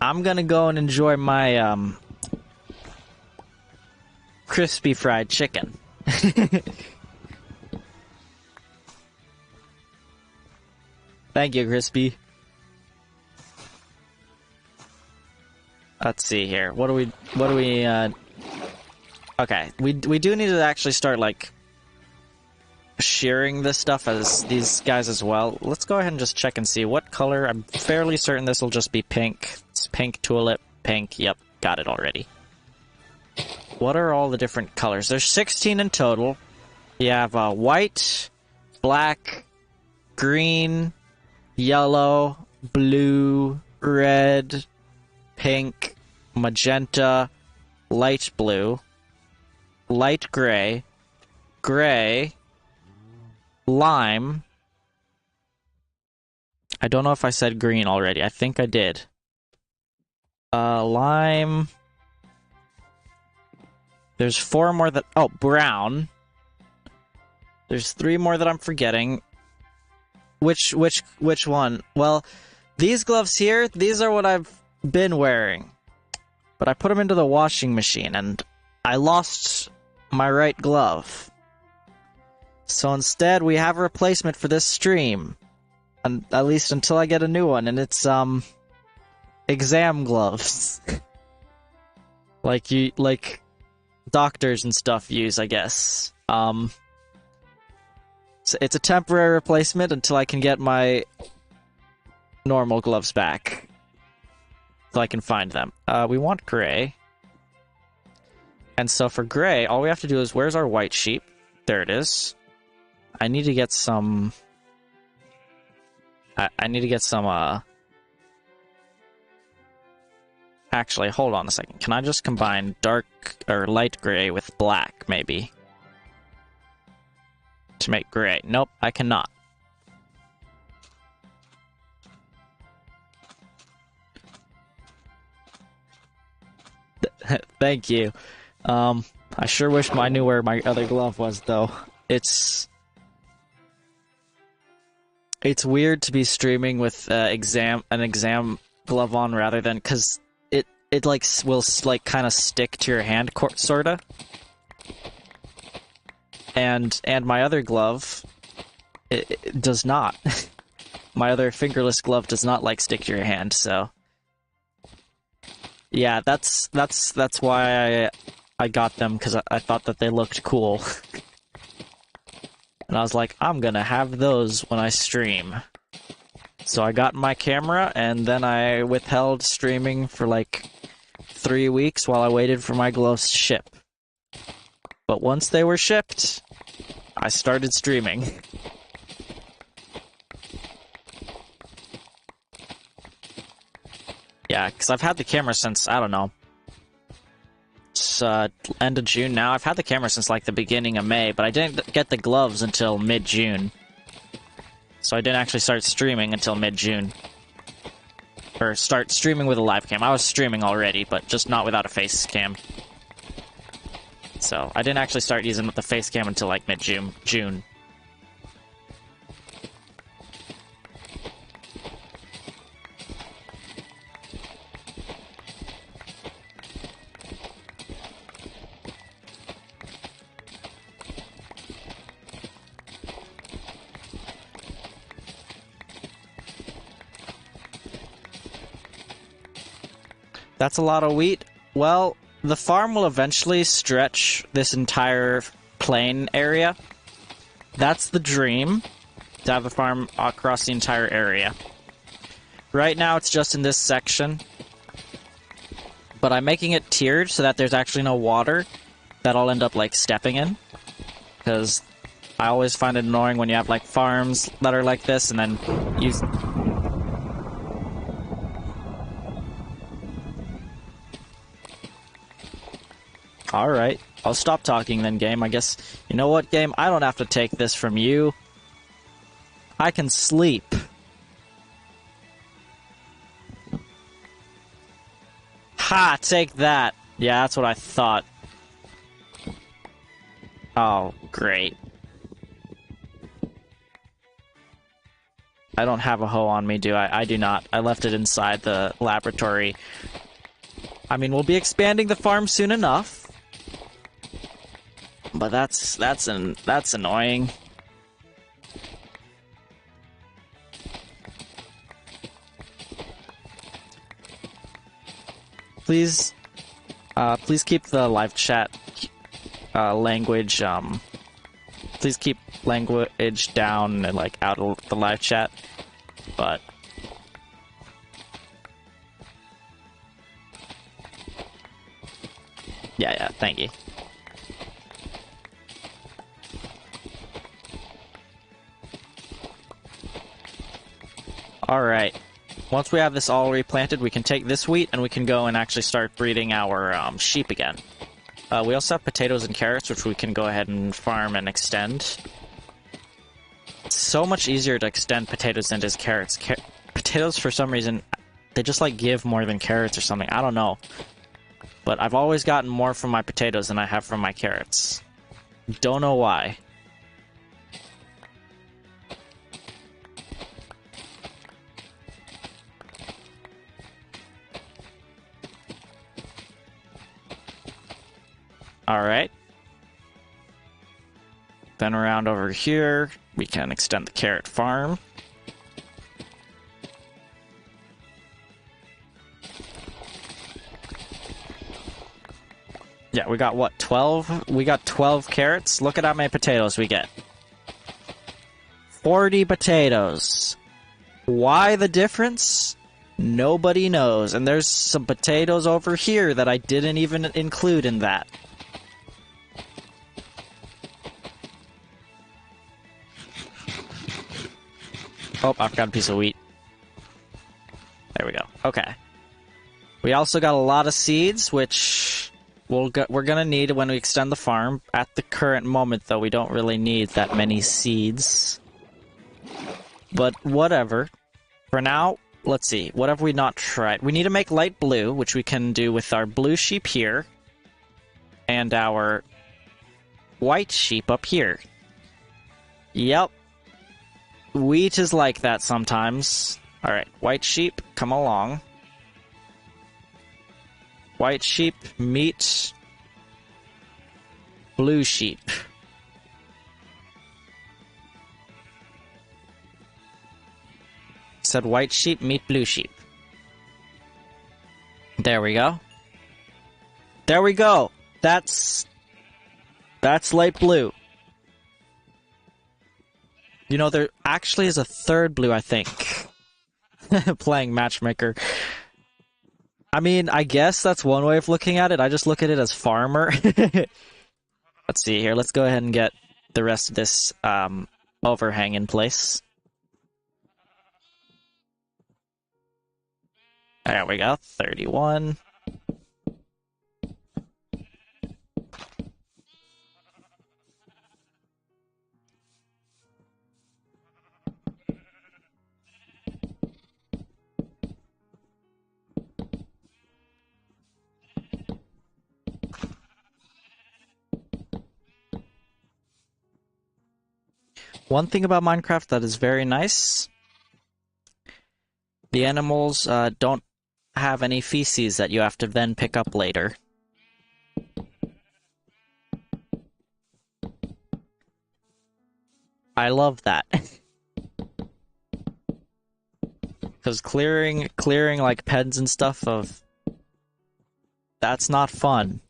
I'm gonna go and enjoy my crispy fried chicken. Thank you, Crispy. Let's see here. What do we okay, we do need to actually start, like, shearing this stuff as these guys as well. Let's go ahead and just check and see what color. I'm fairly certain this will just be pink. It's pink, tulip, pink. Yep, got it already. What are all the different colors? There's 16 in total. You have white, black, green, yellow, blue, red, pink, magenta, light blue, light gray, gray, lime. I don't know if I said green already. I think I did. Lime. There's 4 more that... Oh, brown. There's 3 more that I'm forgetting. Which one? Well, these gloves here, these are what I've been wearing. But I put them into the washing machine, and I lost my right glove. So instead, we have a replacement for this stream. And at least until I get a new one, and it's, exam gloves. like doctors and stuff use, I guess. It's a temporary replacement until I can get my normal gloves back. So I can find them. We want gray. And so for gray, all we have to do is, where's our white sheep? There it is. I need to get some... I need to get some, Actually, hold on a second. Can I just combine dark, or light gray with black, maybe? To make gray. Nope, I cannot. Thank you. I sure wish I knew where my other glove was, though. It's weird to be streaming with an exam glove on rather than, because it like will like kind of stick to your hand, sorta. And my other glove, it does not. My other fingerless glove does not like stick to your hand, so yeah, that's why I got them, because I thought that they looked cool. And I was like, I'm gonna have those when I stream. So I got my camera, and then I withheld streaming for like 3 weeks while I waited for my gloves to ship. But once they were shipped, I started streaming. Yeah, because I've had the camera since, I don't know, it's end of June now. I've had the camera since like the beginning of May, but I didn't get the gloves until mid-June. So I didn't actually start streaming until mid-June. Or start streaming with a live cam. I was streaming already, but just not without a face cam. So I didn't actually start using the face cam until like mid-June. That's a lot of wheat. Well, the farm will eventually stretch this entire plain area. That's the dream, to have a farm across the entire area. Right now it's just in this section, but I'm making it tiered so that there's actually no water that I'll end up like stepping in, because I always find it annoying when you have like farms that are like this and then you... Alright, I'll stop talking then, game. I guess, you know what, game? I don't have to take this from you. I can sleep. Ha! Take that! Yeah, that's what I thought. Oh, great. I don't have a hoe on me, do I? I do not. I left it inside the laboratory. I mean, we'll be expanding the farm soon enough. But that's annoying. Please keep the live chat language. Please keep language down and like out of the live chat. But yeah, thank you. Alright, once we have this all replanted, we can take this wheat and we can go and actually start breeding our sheep again. We also have potatoes and carrots, which we can go ahead and farm and extend. It's so much easier to extend potatoes than it is carrots. Potatoes, for some reason, they just like give more than carrots or something. I don't know. But I've always gotten more from my potatoes than I have from my carrots. Don't know why. Alright. Then around over here, we can extend the carrot farm. Yeah, we got what, 12? We got 12 carrots. Look at how many potatoes we get. 40 potatoes. Why the difference? Nobody knows. And there's some potatoes over here that I didn't even include in that. Oh, I've got a piece of wheat. There we go. Okay. We also got a lot of seeds, which we're gonna need when we extend the farm. At the current moment, though, we don't really need that many seeds. But whatever. For now, let's see. What have we not tried? We need to make light blue, which we can do with our blue sheep here. And our white sheep up here. Yep. Wheat is like that sometimes. Alright, white sheep, come along. White sheep, meet blue sheep. Said white sheep, meet blue sheep. There we go. There we go. That's light blue. You know, there actually is a third blue, I think. Playing matchmaker. I mean, I guess that's one way of looking at it. I just look at it as farmer. Let's see here. Let's go ahead and get the rest of this overhang in place. There we go. 31. One thing about Minecraft that is very nice, the animals don't have any feces that you have to then pick up later. I love that. Because clearing like pens and stuff that's not fun.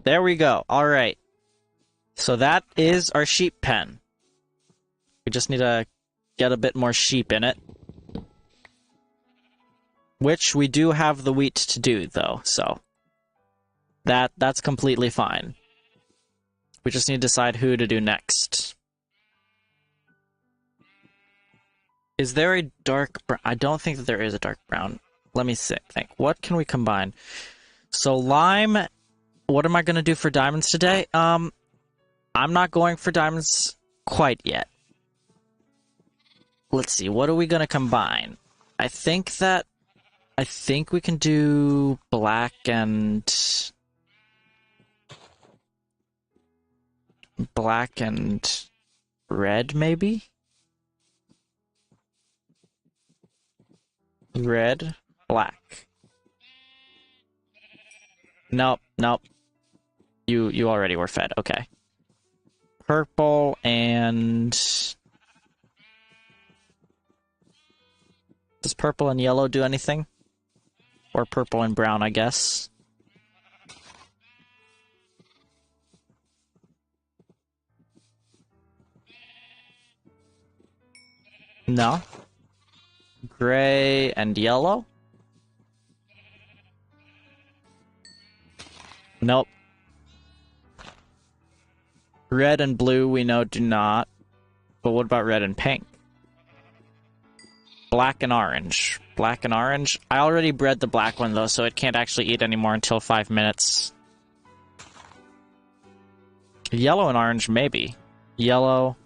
There we go. Alright. So that is our sheep pen. We just need to get a bit more sheep in it. Which we do have the wheat to do, though, so that's completely fine. We just need to decide who to do next. Is there a dark brown? I don't think that there is a dark brown. Let me think. What can we combine? So lime... What am I going to do for diamonds today? I'm not going for diamonds quite yet. Let's see, what are we going to combine? I think we can do black and red, maybe? Red, black. Nope. You already were fed. Okay. Purple and... Does purple and yellow do anything? Or purple and brown, I guess. No. Gray and yellow? Nope. Red and blue, we know, do not. But what about red and pink? Black and orange. Black and orange. I already bred the black one, though, so it can't actually eat anymore until 5 minutes. Yellow and orange, maybe. Yellow.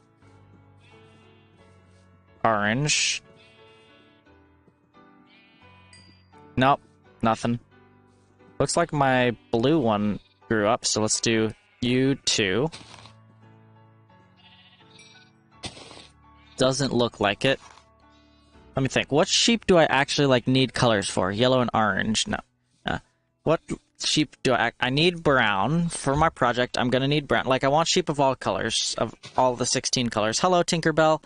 orange. Nope, nothing. Looks like my blue one grew up, so let's do U2. Doesn't look like it. Let me think. What sheep do I actually like need colors for? Yellow and orange. No. What sheep do I need brown for my project. I'm gonna need brown. Like, I want sheep of all colors, of all the 16 colors. Hello, Tinkerbell.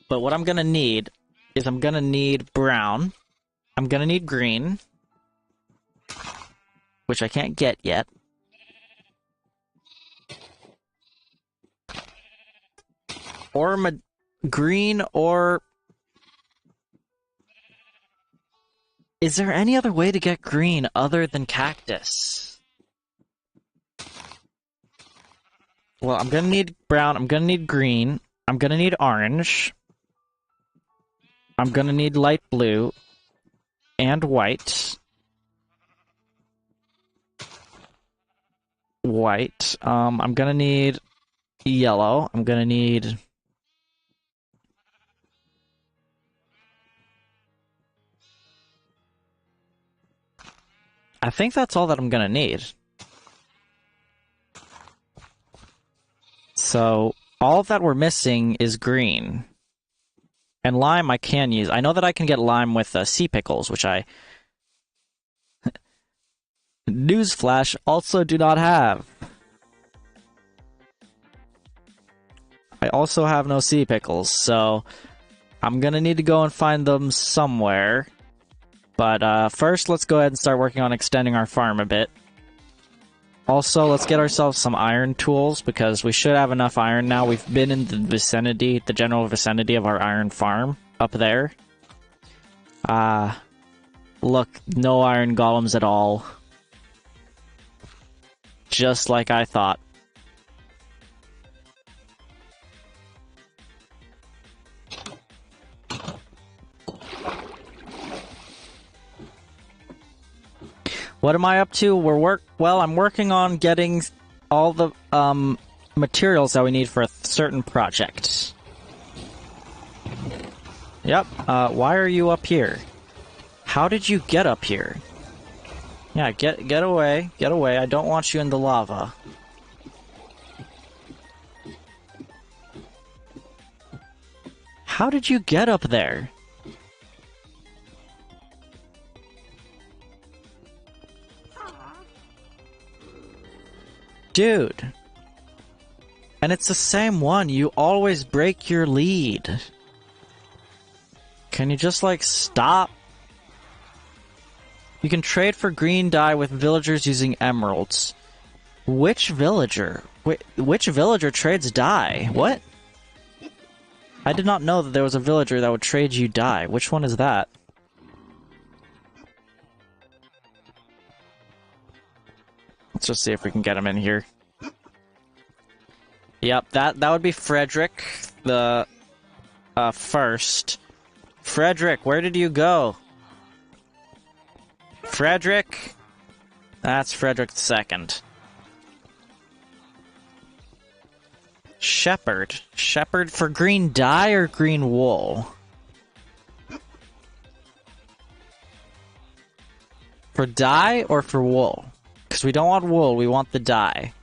But what I'm gonna need is I'm gonna need brown. I'm gonna need green, which I can't get yet. Or green, or... Is there any other way to get green other than cactus? Well, I'm gonna need brown, I'm gonna need green, I'm gonna need orange, I'm gonna need light blue, and white. I'm gonna need yellow, I'm gonna need... I think that's all that I'm gonna need. So, all that we're missing is green. And lime I can use. I know that I can get lime with sea pickles, which I... Newsflash, also do not have. I also have no sea pickles, so... I'm gonna need to go and find them somewhere. But first, let's go ahead and start working on extending our farm a bit. Also, let's get ourselves some iron tools, because we should have enough iron now. We've been in the vicinity, the general vicinity of our iron farm, up there. Look, no iron golems at all. Just like I thought. What am I up to? Well, I'm working on getting all the materials that we need for a certain project. Yep. Why are you up here? How did you get up here? Yeah, get away. Get away. I don't want you in the lava. How did you get up there? Dude. And it's the same one. You always break your lead. Can you just, like, stop? You can trade for green dye with villagers using emeralds. Which villager? Which villager trades dye? What? I did not know that there was a villager that would trade you dye. Which one is that? Let's just see if we can get him in here. Yep, that would be Frederick, the first. Frederick, where did you go? Frederick? That's Frederick the second. Shepherd. Shepherd for green dye or green wool? For dye or for wool? Because we don't want wool, we want the dye.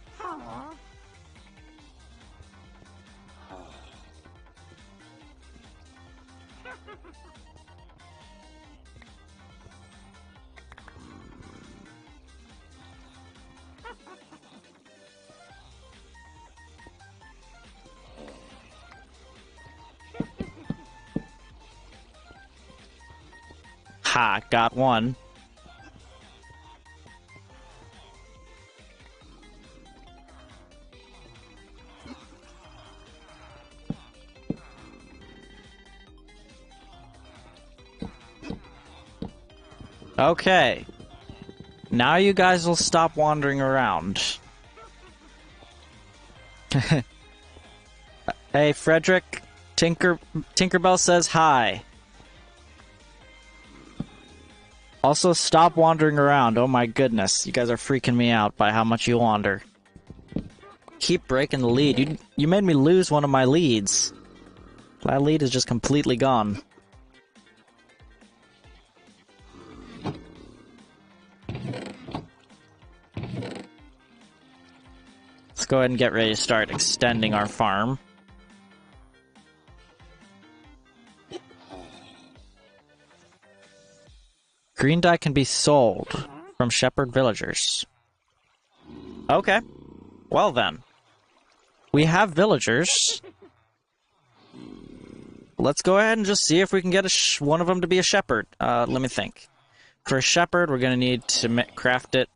Ha, got one. Okay. Now you guys will stop wandering around. Hey, Frederick. Tinkerbell says hi. Also, stop wandering around. Oh my goodness. You guys are freaking me out by how much you wander. Keep breaking the lead. You made me lose one of my leads. That lead is just completely gone. Let's go ahead and get ready to start extending our farm. Green dye can be sold from shepherd villagers. Okay. Well then. We have villagers. Let's go ahead and just see if we can get one of them to be a shepherd. Let me think. For a shepherd, we're going to need to craft it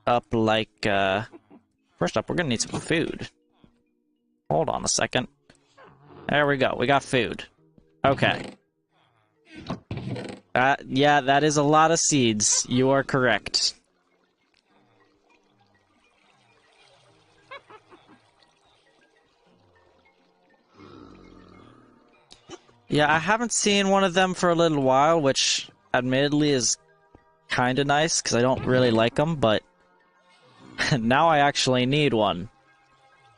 up like... First up, we're going to need some food. Hold on a second. There we go. We got food. Okay. Yeah, that is a lot of seeds. You are correct. Yeah, I haven't seen one of them for a little while, which admittedly is kind of nice, because I don't really like them, but now I actually need one.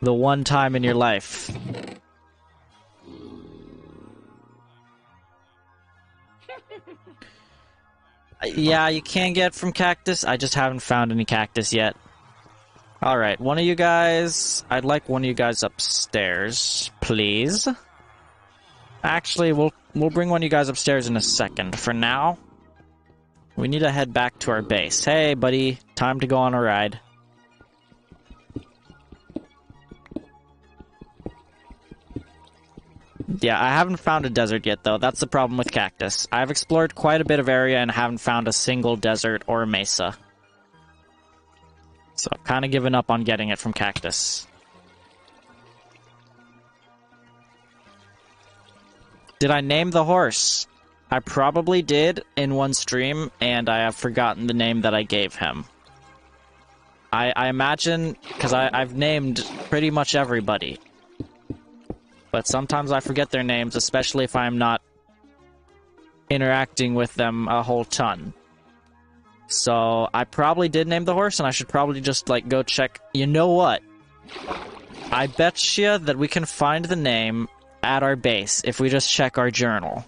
The one time in your life. Yeah, you can get from cactus. I just haven't found any cactus yet. Alright, one of you guys... I'd like one of you guys upstairs, please. Actually, we'll bring one of you guys upstairs in a second. For now, we need to head back to our base. Hey, buddy. Time to go on a ride. Yeah, I haven't found a desert yet, though. That's the problem with cactus. I've explored quite a bit of area and haven't found a single desert or a mesa. So I've kind of given up on getting it from cactus. Did I name the horse? I probably did in one stream, and I have forgotten the name that I gave him. I imagine, because I've named pretty much everybody. But sometimes I forget their names, especially if I'm not interacting with them a whole ton. So I probably did name the horse, and I should probably just, like, go check. You know what? I bet you that we can find the name at our base if we just check our journal.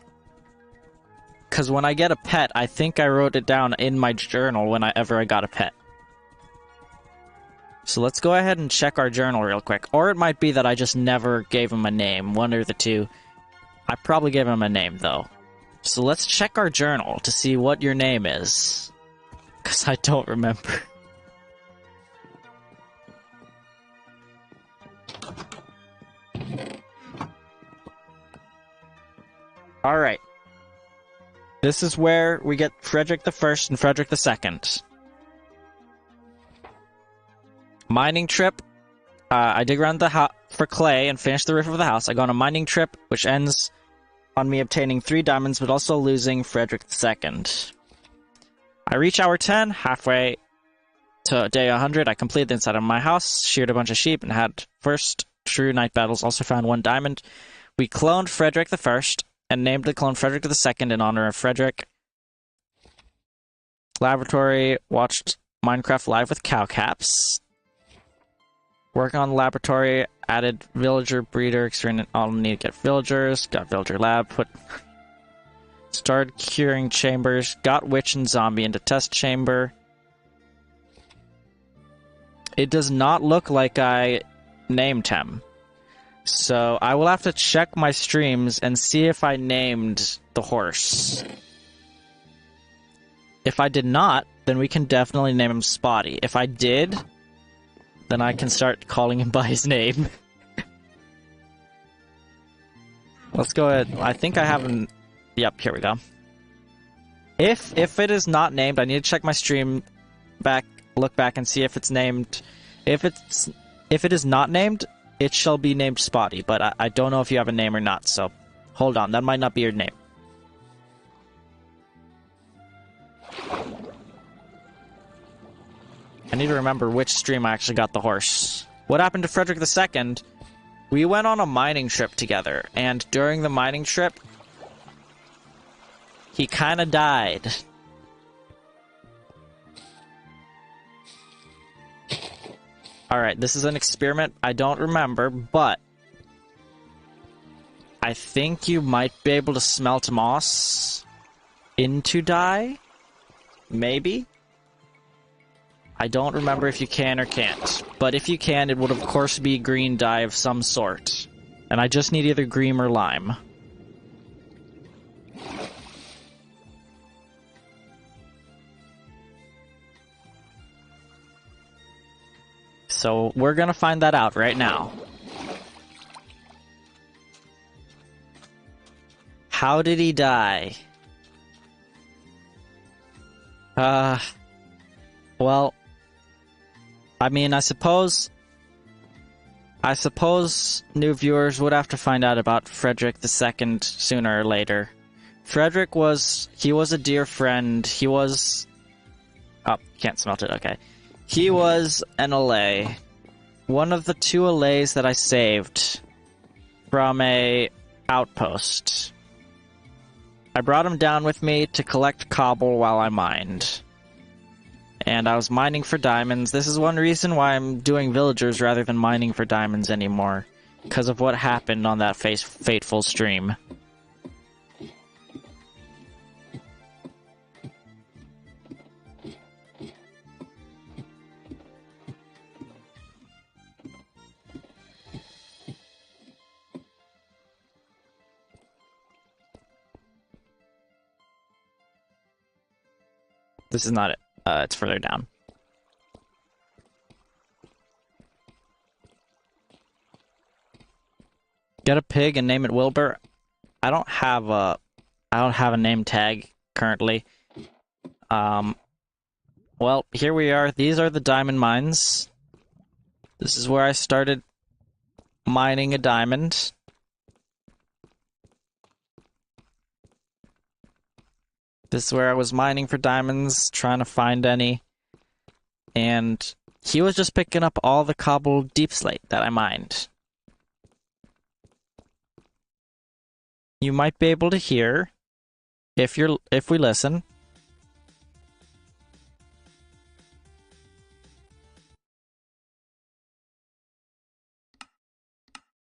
Because when I get a pet, I think I wrote it down in my journal whenever I got a pet. So let's go ahead and check our journal real quick. Or it might be that I just never gave him a name, one or the two. I probably gave him a name, though. So let's check our journal to see what your name is. Because I don't remember. Alright. This is where we get Frederick the First and Frederick the Second. Mining trip. I dig around the house for clay and finish the roof of the house. I go on a mining trip, which ends on me obtaining 3 diamonds, but also losing Frederick II. I reach hour 10, halfway to day 100. I complete the inside of my house, sheared a bunch of sheep, and had first true night battles. Also found 1 diamond. We cloned Frederick I and named the clone Frederick II in honor of Frederick. Laboratory, watched Minecraft Live with cowcaps. Working on the laboratory, added villager breeder, experience. I'll need to get villagers, got villager lab, started curing chambers, got witch and zombie into test chamber. It does not look like I named him. So I will have to check my streams and see if I named the horse. If I did not, then we can definitely name him Spotty. If I did, then I can start calling him by his name. Let's go ahead. I think I have an... Yep, here we go. If it is not named, I need to check my stream back, look back and see if it's named. If it is not named, it shall be named Spotty, but I don't know if you have a name or not, so hold on, that might not be your name. I need to remember which stream I actually got the horse. What happened to Frederick II? We went on a mining trip together, and during the mining trip, he kinda died. Alright, this is an experiment I don't remember, but I think you might be able to smelt moss into dye? Maybe? I don't remember if you can or can't. But if you can, it would of course be green dye of some sort. And I just need either green or lime. So we're gonna find that out right now. How did he die? Well, I mean, I suppose new viewers would have to find out about Frederick II sooner or later. Frederick was a dear friend. He was... Oh, can't smelt it, okay. He was an allay. One of the 2 allays that I saved from a outpost. I brought him down with me to collect cobble while I mined. And I was mining for diamonds. This is one reason why I'm doing villagers rather than mining for diamonds anymore. Because of what happened on that fateful stream. This is not it. It's further down. Get a pig and name it Wilbur. I don't have a name tag currently. Well, here we are. These are the diamond mines. This is where I started mining a diamond. This is where I was mining for diamonds, trying to find any. And he was just picking up all the cobbled deep slate that I mined. You might be able to hear if we listen.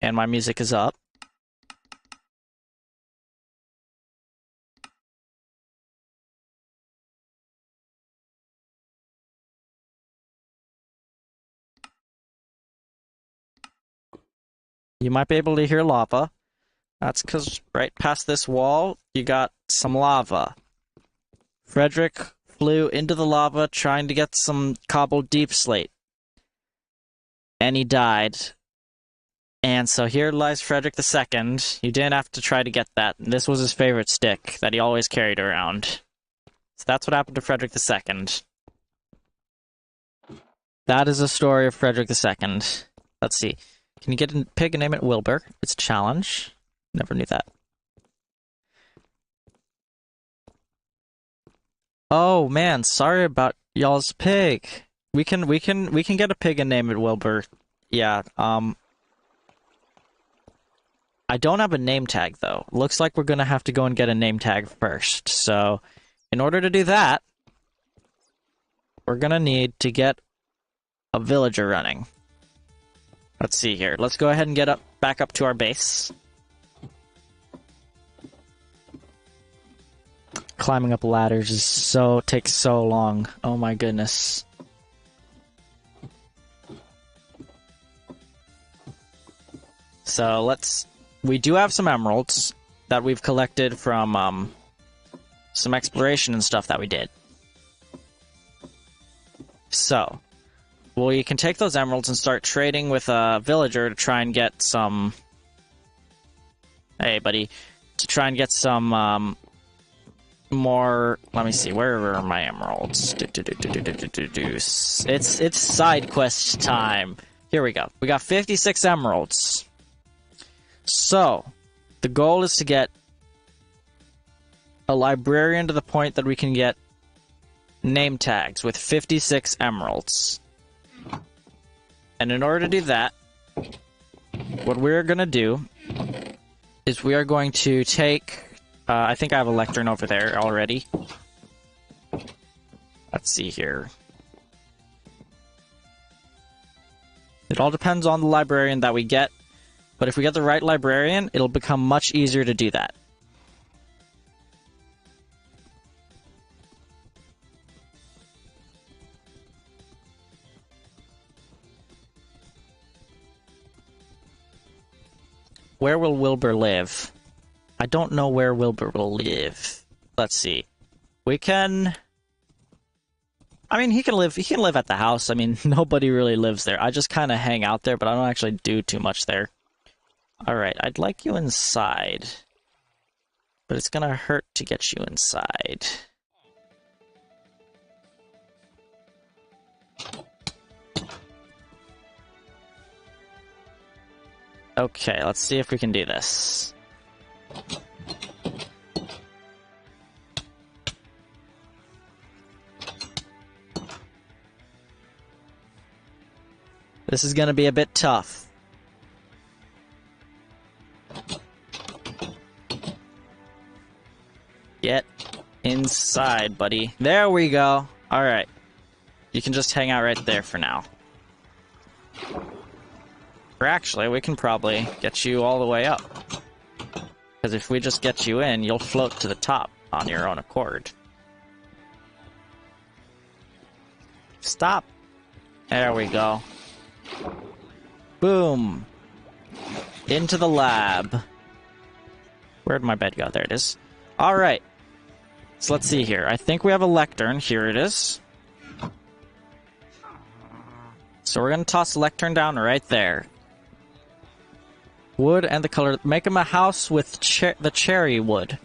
And my music is up. You might be able to hear lava. That's because right past this wall, you got some lava. Frederick flew into the lava trying to get some cobbled deep slate. And he died. And so here lies Frederick II. You didn't have to try to get that. This was his favorite stick that he always carried around. So that's what happened to Frederick II. That is the story of Frederick II. Let's see. Can you get a pig and name it Wilbur? It's a challenge. Never knew that. Oh man, sorry about y'all's pig. We can get a pig and name it Wilbur. Yeah, I don't have a name tag though. Looks like we're gonna have to go and get a name tag first. So, in order to do that, we're gonna need to get a villager running. Let's see here. Let's go ahead and get back up to our base. Climbing up ladders takes so long. Oh my goodness. So we do have some emeralds that we've collected from some exploration and stuff that we did. So, well, you can take those emeralds and start trading with a villager to try and get some... Hey, buddy. To try and get some, more... Let me see, where are my emeralds? It's side quest time. Here we go. We got 56 emeralds. So, the goal is to get a librarian to the point that we can get name tags with 56 emeralds. And in order to do that, what we're going to do is we are going to take... I think I have a lectern over there already. Let's see here. It all depends on the librarian that we get. But if we get the right librarian, it'll become much easier to do that. Where will Wilbur live? I don't know where Wilbur will live. Let's see. We can... I mean, he can live at the house. I mean, nobody really lives there. I just kind of hang out there, but I don't actually do too much there. Alright, I'd like you inside. But it's gonna hurt to get you inside. Okay, let's see if we can do this. This is gonna be a bit tough. Get inside, buddy. There we go. Alright. You can just hang out right there for now. Or actually, we can probably get you all the way up. Because if we just get you in, you'll float to the top on your own accord. Stop! There we go. Boom! Into the lab. Where'd my bed go? There it is. Alright. So let's see here. I think we have a lectern. Here it is. So we're gonna toss the lectern down right there. Wood and the color. Make him a house with the cherry wood.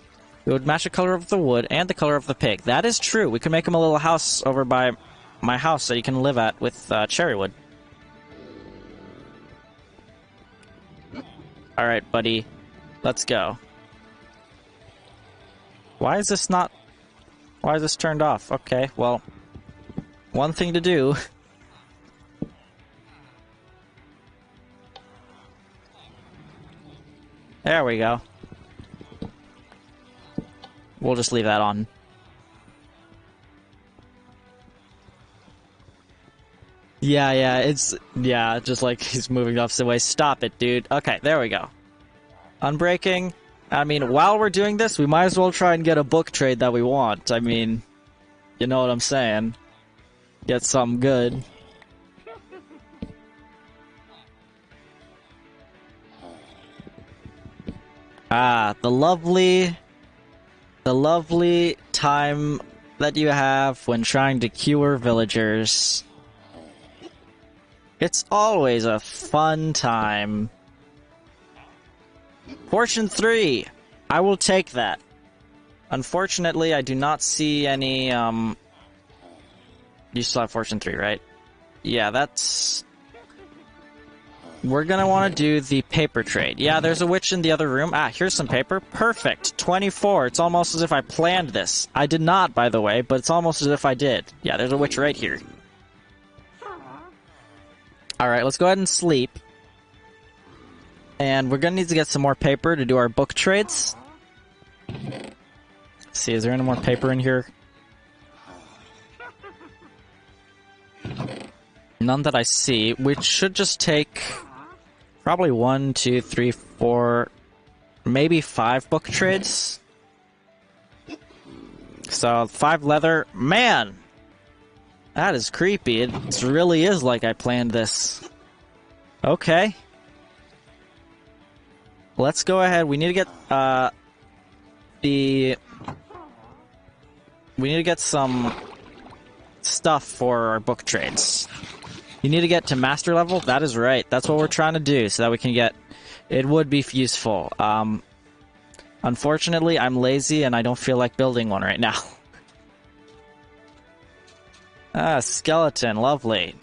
It would match the color of the wood and the color of the pig. That is true. We can make him a little house over by my house that he can live at with cherry wood. Alright, buddy. Let's go. Why is this not... Why is this turned off? Okay, well... One thing to do... There we go. We'll just leave that on. Yeah, it's... Yeah, just like he's moving off the way. Stop it, dude. Okay, there we go. Unbreaking. I mean, while we're doing this, we might as well try and get a book trade that we want. I mean, you know what I'm saying. Get something good. Ah, the lovely time that you have when trying to cure villagers. It's always a fun time. Fortune 3! I will take that. Unfortunately, I do not see any, You still have Fortune 3, right? Yeah, that's... We're gonna want to do the paper trade. Yeah, there's a witch in the other room. Ah, here's some paper. Perfect! 24. It's almost as if I planned this. I did not, by the way, but it's almost as if I did. Yeah, there's a witch right here. Alright, let's go ahead and sleep. And we're gonna need to get some more paper to do our book trades. Let's see, is there any more paper in here? None that I see. We should just take probably 1, 2, 3, 4, maybe 5 book trades. So 5 leather. Man! That is creepy. It really is like I planned this. Okay. Let's go ahead. We need to get we need to get some stuff for our book trades. You need to get to master level? That is right. That's what we're trying to do so that we can get... It would be useful. Unfortunately, I'm lazy and I don't feel like building one right now. Ah, skeleton. Lovely.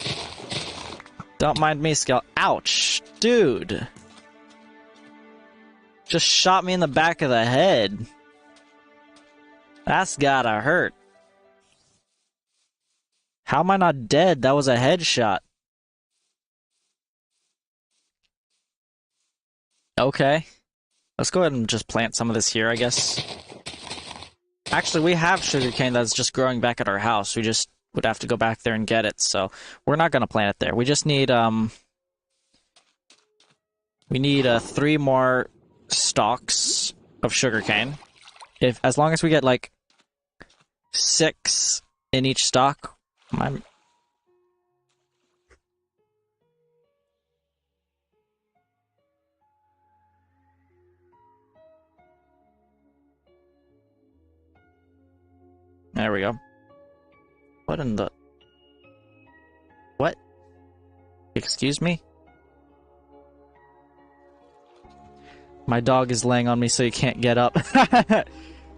Don't mind me, Ouch! Dude! Just shot me in the back of the head. That's gotta hurt. How am I not dead? That was a headshot. Okay. Let's go ahead and just plant some of this here, I guess. Actually, we have sugarcane that's just growing back at our house. We just would have to go back there and get it, so we're not gonna plant it there. We just need, We need 3 more stalks of sugarcane. As long as we get like 6 in each stalk, there we go. What in the... What? Excuse me? My dog is laying on me so you can't get up.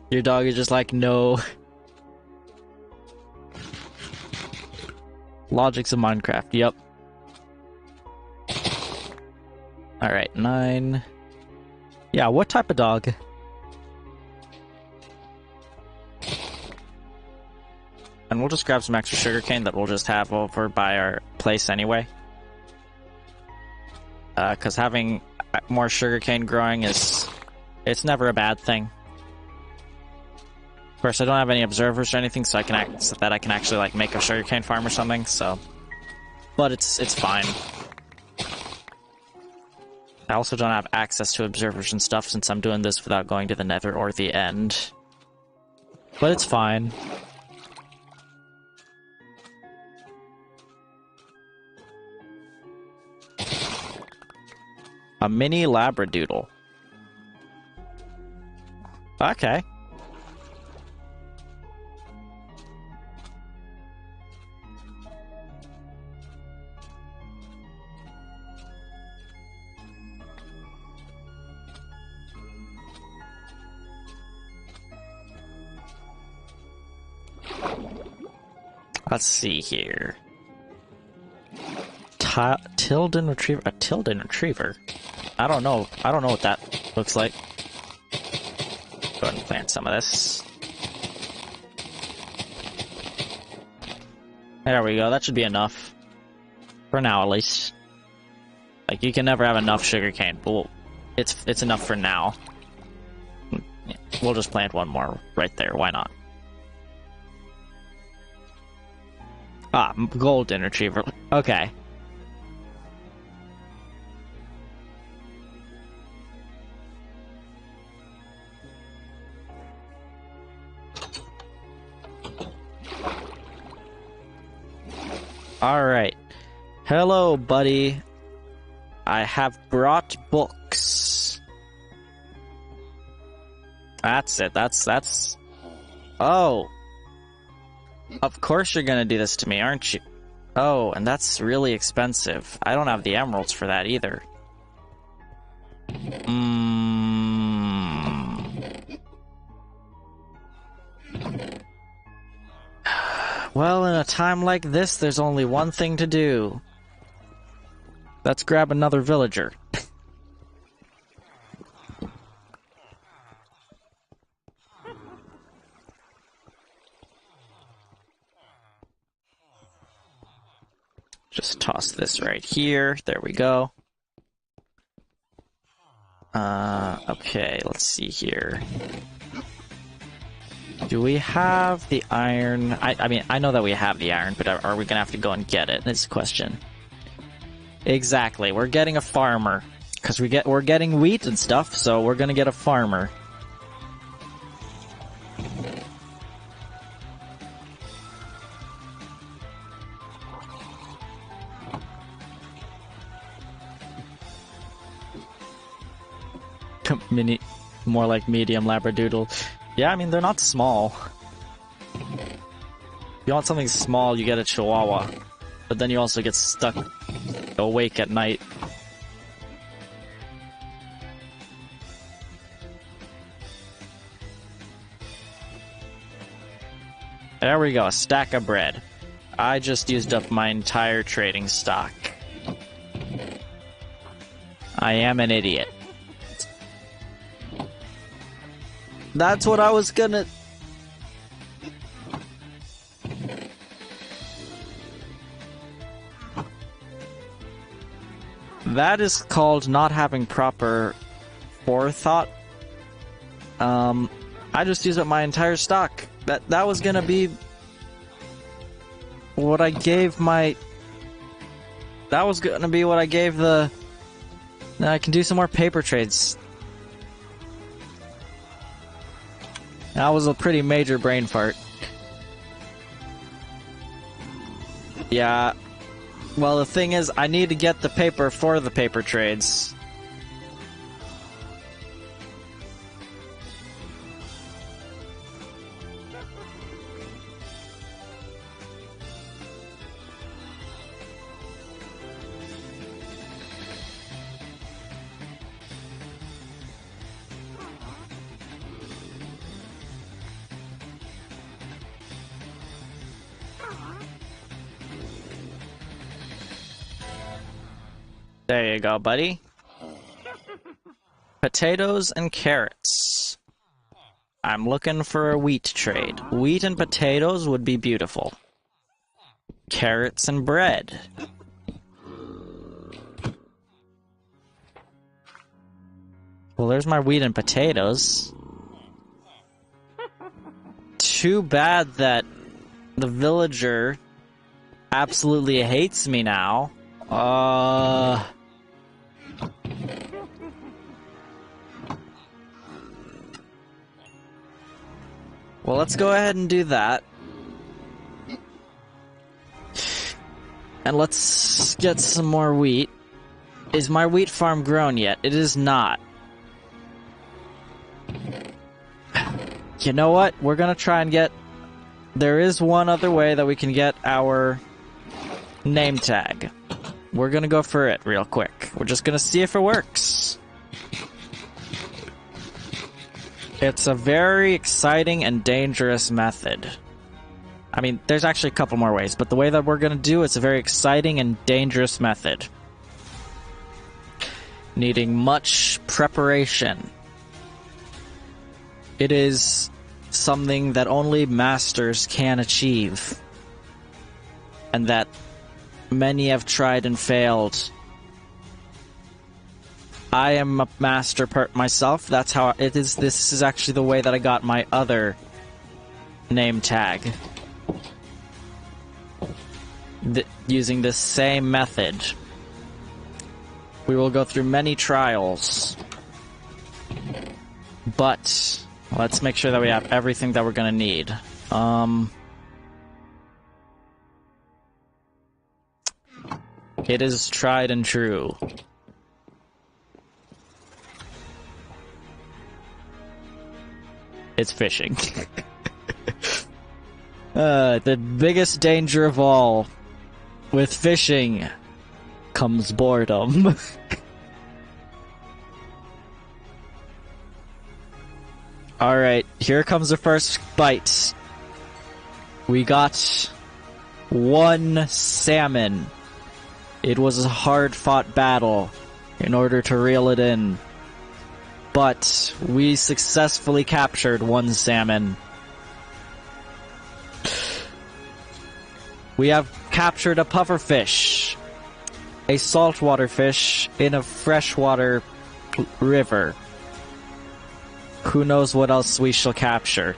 Your dog is just like, no. Logics of Minecraft, yep. Alright, 9. Yeah, what type of dog? And we'll just grab some extra sugarcane that we'll just have over by our place anyway. Because having more sugarcane growing it's never a bad thing. Of course, I don't have any observers or anything, so I can actually like make a sugarcane farm or something. So, but it's fine. I also don't have access to observers and stuff since I'm doing this without going to the Nether or the End. But it's fine. A mini labradoodle. Okay. Let's see here. Tilden retriever. A Tilden retriever. I don't know what that looks like. Go ahead and plant some of this. There we go. That should be enough. For now, at least. Like, you can never have enough sugarcane, but it's enough for now. We'll just plant one more right there. Why not? Ah, golden retriever. Okay. Alright. Hello, buddy. I have brought books. That's it. That's... Oh. Of course you're gonna do this to me, aren't you? Oh, and that's really expensive. I don't have the emeralds for that either. Well, in a time like this, there's only one thing to do. Let's grab another villager. Just toss this right here. There we go. Okay, let's see here. Do we have the iron? I mean, I know that we have the iron, but are we gonna have to go and get it? That's the question. Exactly, we're getting a farmer. Because we're getting wheat and stuff, so we're gonna get a farmer. More like medium labradoodle. Yeah, I mean, they're not small. If you want something small, you get a chihuahua. But then you also get stuck awake at night. There we go, a stack of bread. I just used up my entire trading stock. I am an idiot. That's what I was gonna... That is called not having proper forethought. I just used up my entire stock. That was gonna be what I gave my... That was gonna be what I gave the Now I can do some more paper trades. That was a pretty major brain fart. Yeah. Well, the thing is, I need to get the paper for the paper trades. There you go, buddy. Potatoes and carrots. I'm looking for a wheat trade. Wheat and potatoes would be beautiful. Carrots and bread. Well, there's my wheat and potatoes. Too bad that the villager absolutely hates me now. Well, let's go ahead and do that. And let's get some more wheat. Is my wheat farm grown yet? It is not. You know what? We're gonna try and get... There is one other way that we can get our name tag. We're gonna go for it real quick. We're just gonna see if it works. It's a very exciting and dangerous method. I mean, there's actually a couple more ways, but the way that we're gonna do it's a very exciting and dangerous method. Needing much preparation. It is something that only masters can achieve. And that many have tried and failed. I am a master myself. That's how it is. This is actually the way that I got my other name tag. Using this same method. We will go through many trials. But let's make sure that we have everything that we're gonna need. It is tried and true. It's fishing. The biggest danger of all with fishing comes boredom. Alright, here comes the first bite. We got one salmon. It was a hard-fought battle in order to reel it in. But we successfully captured one salmon. We have captured a pufferfish, a saltwater fish in a freshwater river. Who knows what else we shall capture?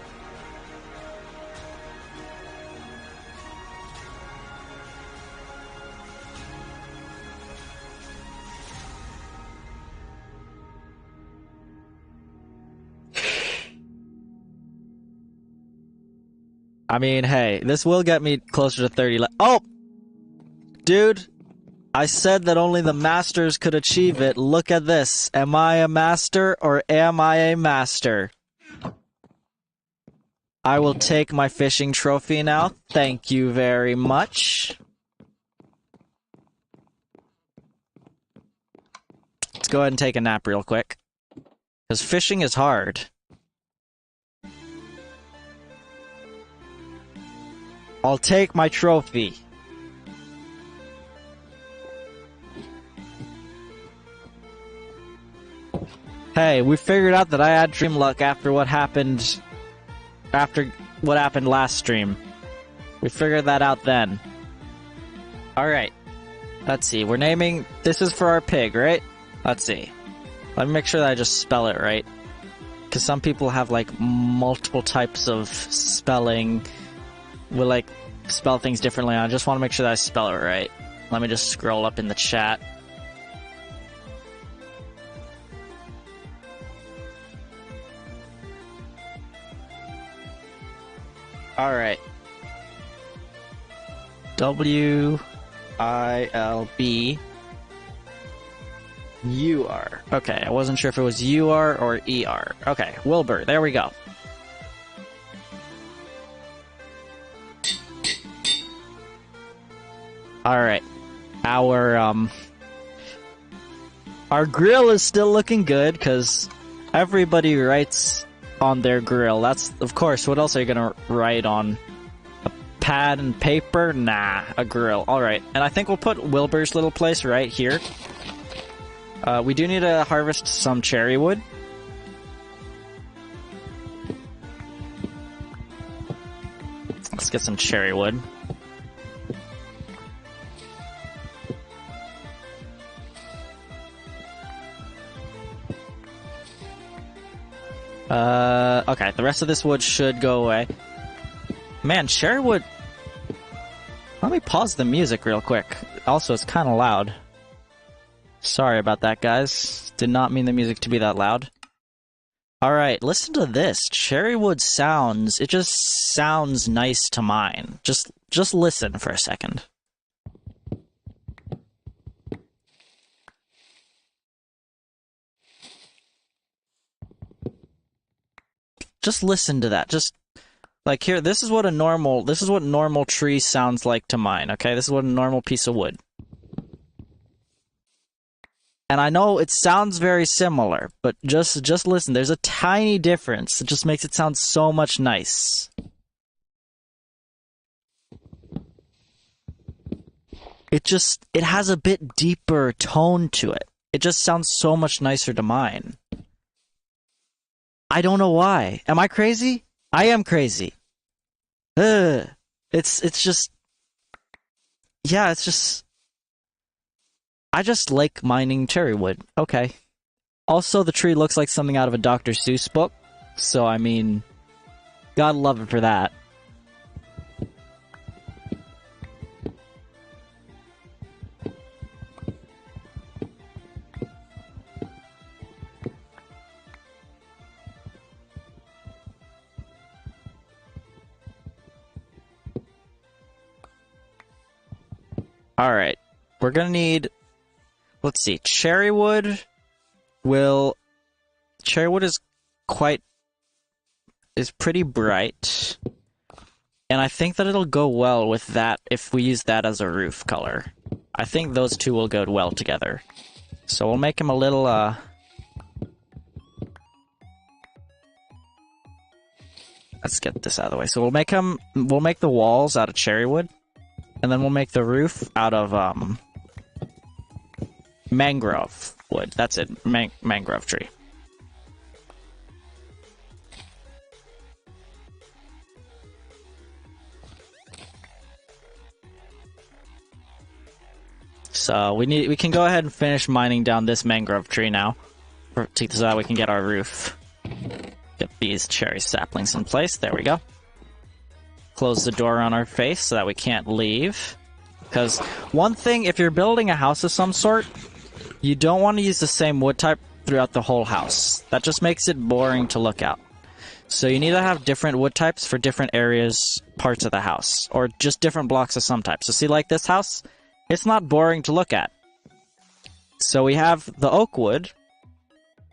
I mean, hey, this will get me closer to 30 Oh! Dude, I said that only the masters could achieve it. Look at this. Am I a master or am I a master? I will take my fishing trophy now. Thank you very much. Let's go ahead and take a nap real quick. Because fishing is hard. I'll take my trophy. Hey, we figured out that I had dream luck after what happened last stream. We figured that out then. Alright. Let's see, we're naming... This is for our pig, right? Let's see. Let me make sure that I just spell it right. Because some people have, like, multiple types of spelling. Will, like, spell things differently. I just want to make sure that I spell it right. Let me just scroll up in the chat. Alright. W-I-L-B-U-R. Okay, I wasn't sure if it was U-R or E-R. Okay, Wilbur, there we go. Alright. Our grill is still looking good, because everybody writes on their grill. That's, of course, what else are you gonna write on? A pad and paper? Nah, a grill. Alright, and I think we'll put Wilbur's little place right here. We do need to harvest some cherry wood. Let's get some cherry wood. Okay, the rest of this wood should go away. Man, cherry wood... Let me pause the music real quick. Also, it's kind of loud. Sorry about that, guys. Did not mean the music to be that loud. Alright, listen to this. Cherry wood sounds... It just sounds nice to mine. Just listen for a second. Just listen to that. Just like here, this is what normal tree sounds like to mine, okay? This is what a normal piece of wood. And I know it sounds very similar, but just listen. There's a tiny difference. It just makes it sound so much nice. It has a bit deeper tone to it. It just sounds so much nicer to mine. I don't know why. Am I crazy? I am crazy. It's just... Yeah, it's just... I just like mining cherry wood. Okay. Also, the tree looks like something out of a Dr. Seuss book. So, I mean... Gotta love it for that. Alright, we're gonna need, let's see, cherry wood is pretty bright, and I think that it'll go well with that if we use that as a roof color. I think those two will go well together. So we'll make him a little, let's get this out of the way. So we'll make the walls out of cherry wood. And then we'll make the roof out of, mangrove wood. That's it. Mangrove tree. So we can go ahead and finish mining down this mangrove tree now. So that we can get our roof. Get these cherry saplings in place. There we go. Close the door on our face so that we can't leave. Because one thing, if you're building a house of some sort, you don't want to use the same wood type throughout the whole house. That just makes it boring to look at. So you need to have different wood types for different areas, parts of the house. Or just different blocks of some type. So see, like this house, it's not boring to look at. So we have the oak wood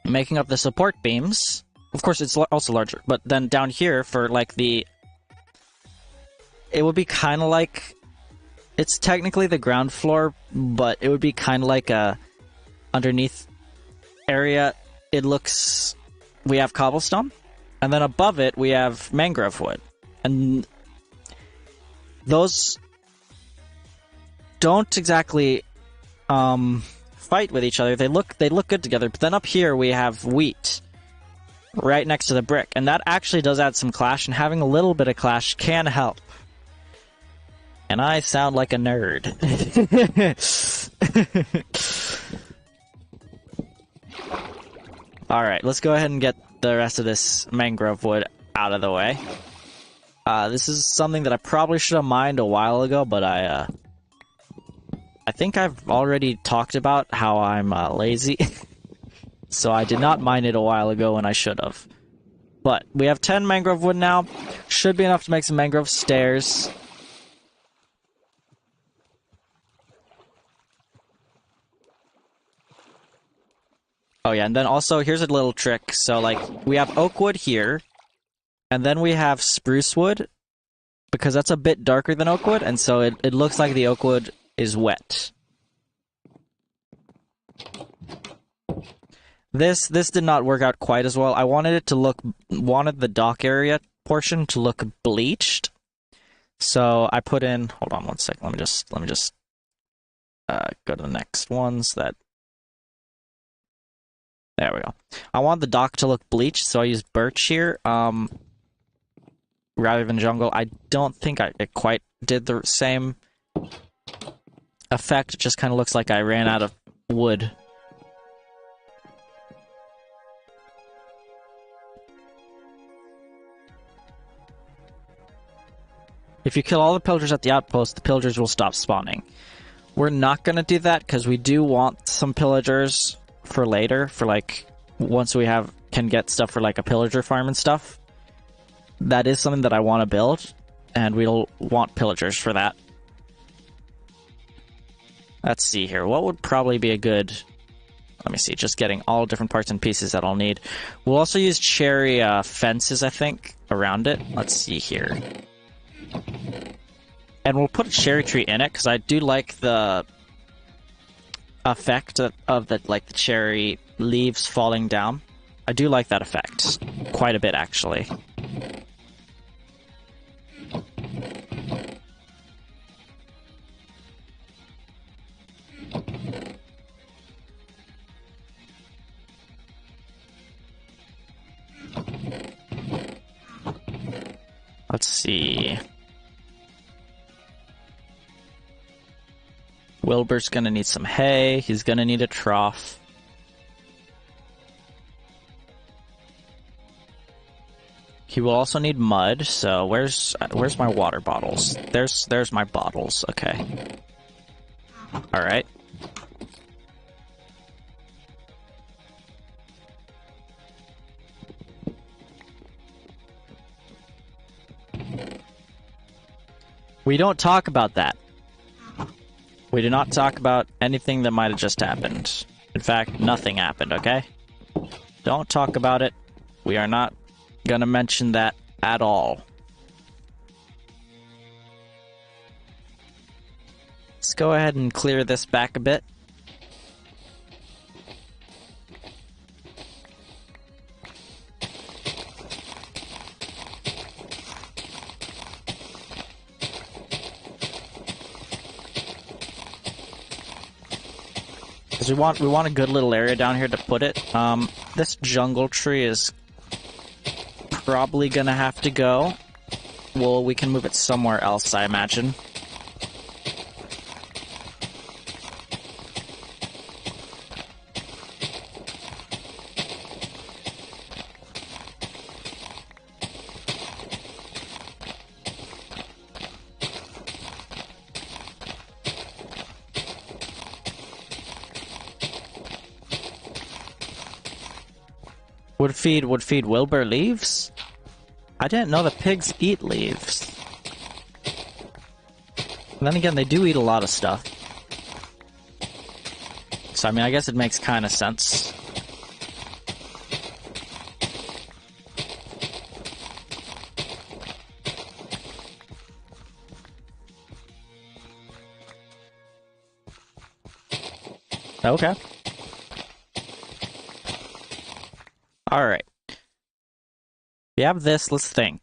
making up the support beams. Of course, it's also larger. But then down here for like the... It would be kind of like... It's technically the ground floor, but it would be kind of like a underneath area. It looks... We have cobblestone, and then above it we have mangrove wood. And those don't exactly fight with each other. They look good together, but then up here we have wheat right next to the brick, and that actually does add some clash, and having a little bit of clash can help. And I sound like a nerd. Alright, let's go ahead and get the rest of this mangrove wood out of the way. This is something that I probably should have mined a while ago, but I think I've already talked about how I'm lazy. So I did not mine it a while ago, and I should have. But we have 10 mangrove wood now. Should be enough to make some mangrove stairs. Oh yeah, and then also here's a little trick. So like we have oak wood here, and then we have spruce wood, because that's a bit darker than oak wood, and so it looks like the oak wood is wet. This did not work out quite as well. I wanted the dock area portion to look bleached. So I put in, hold on one second, let me just go to the next ones that, there we go. I want the dock to look bleached, so I used birch here, rather than jungle. I don't think it quite did the same effect. It just kind of looks like I ran out of wood. If you kill all the pillagers at the outpost, the pillagers will stop spawning. We're not going to do that because we do want some pillagers for later, for like once we can get stuff for like a pillager farm and stuff. That is something that I want to build, and we'll want pillagers for that. Let's see here. What would probably be a good... Let me see. Just getting all different parts and pieces that I'll need. We'll also use cherry fences, I think, around it. Let's see here. And we'll put a cherry tree in it, because I do like the effect of the cherry leaves falling down. I do like that effect. Quite a bit, actually. Let's see. Wilbur's gonna need some hay. He's gonna need a trough. He will also need mud. So where's my water bottles? There's my bottles. Okay. All right. We don't talk about that. We do not talk about anything that might have just happened. In fact, nothing happened, okay? Don't talk about it. We are not gonna mention that at all. Let's go ahead and clear this back a bit. We want a good little area down here to put it. This jungle tree is probably gonna have to go. Well, we can move it somewhere else, I imagine. Would feed Wilbur leaves? I didn't know the pigs eat leaves. And then again, they do eat a lot of stuff. So, I mean, I guess it makes kind of sense. Okay. Alright. We have this, let's think.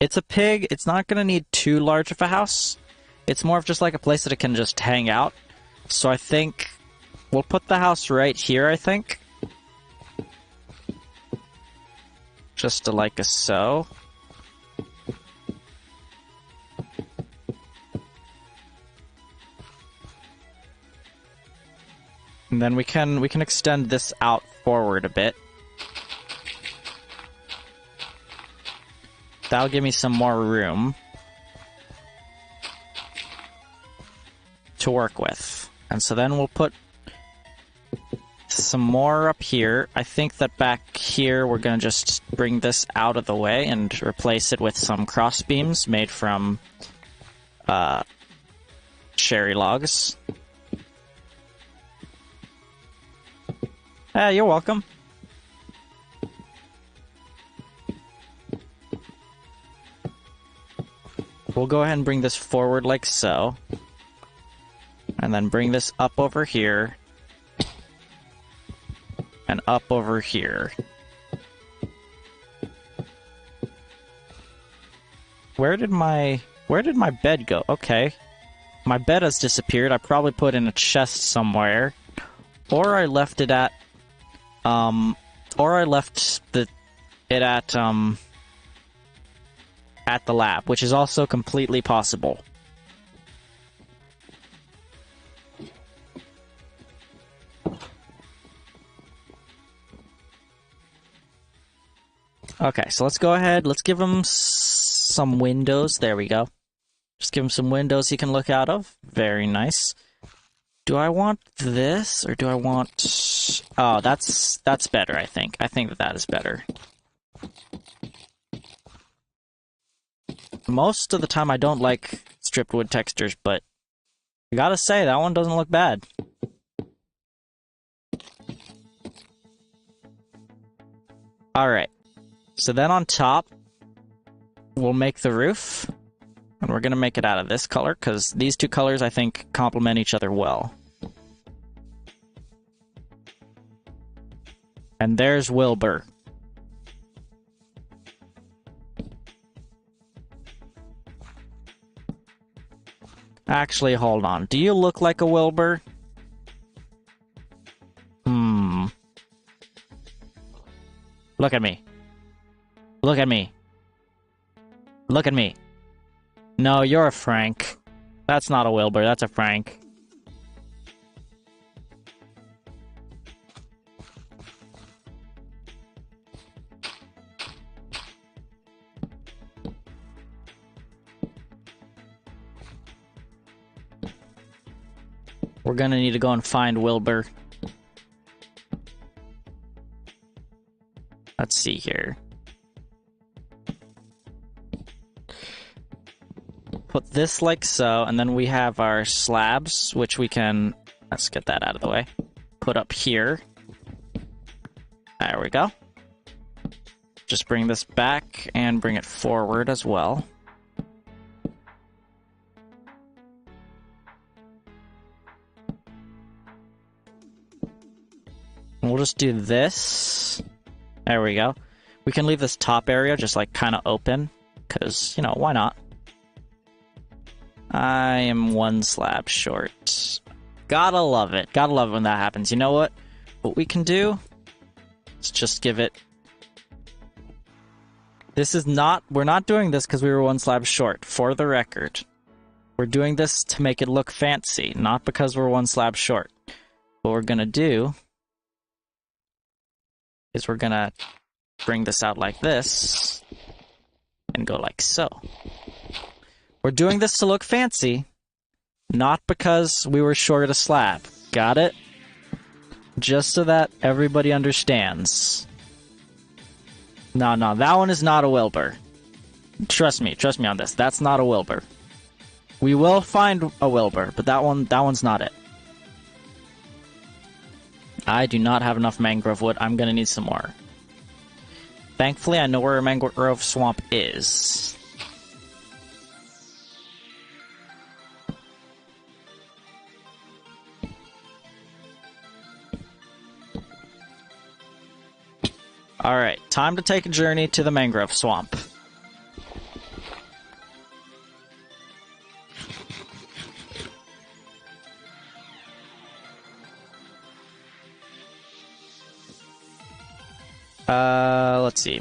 It's a pig, it's not gonna need too large of a house. It's more of just like a place that it can just hang out. So I think we'll put the house right here, I think. Just to like a so. And then we can extend this out forward a bit. That'll give me some more room to work with. And so then we'll put some more up here. I think that back here, we're going to just bring this out of the way and replace it with some cross beams made from cherry logs. You're welcome. We'll go ahead and bring this forward like so. And then bring this up over here. And up over here. Where did my bed go? Okay. My bed has disappeared. I probably put in a chest somewhere. Or I left it at or I left it at the lab, which is also completely possible. Okay, so let's go ahead. Let's give him some windows. There we go. Just give him some windows he can look out of. Very nice. Do I want this, or do I want... Oh, that's better, I think. I think that is better. Most of the time I don't like stripped wood textures, but I gotta say, that one doesn't look bad. Alright. So then on top, we'll make the roof. And we're gonna make it out of this color, because these two colors, I think, complement each other well. And there's Wilbur. Actually, hold on. Do you look like a Wilbur? Look at me. Look at me. Look at me. No, you're a Frank. That's not a Wilbur, that's a Frank. We're gonna need to go and find Wilbur. Let's see here. Put this like so, and then we have our slabs, which we can... Let's get that out of the way. Put up here. There we go. Just bring this back and bring it forward as well. And we'll just do this. There we go. We can leave this top area just like kind of open, because, you know, why not? I am one slab short. Gotta love it. Gotta love it when that happens. You know what? What we can do is just give it... This is not... We're not doing this because we were one slab short, for the record. We're doing this to make it look fancy, not because we're one slab short. What we're gonna do is we're gonna bring this out like this and go like so. We're doing this to look fancy, not because we were short a slab. Got it? Just so that everybody understands. No, that one is not a Wilbur. Trust me on this. That's not a Wilbur. We will find a Wilbur, but that one's not it. I do not have enough mangrove wood. I'm gonna need some more. Thankfully, I know where a mangrove swamp is. Alright, time to take a journey to the mangrove swamp. Let's see,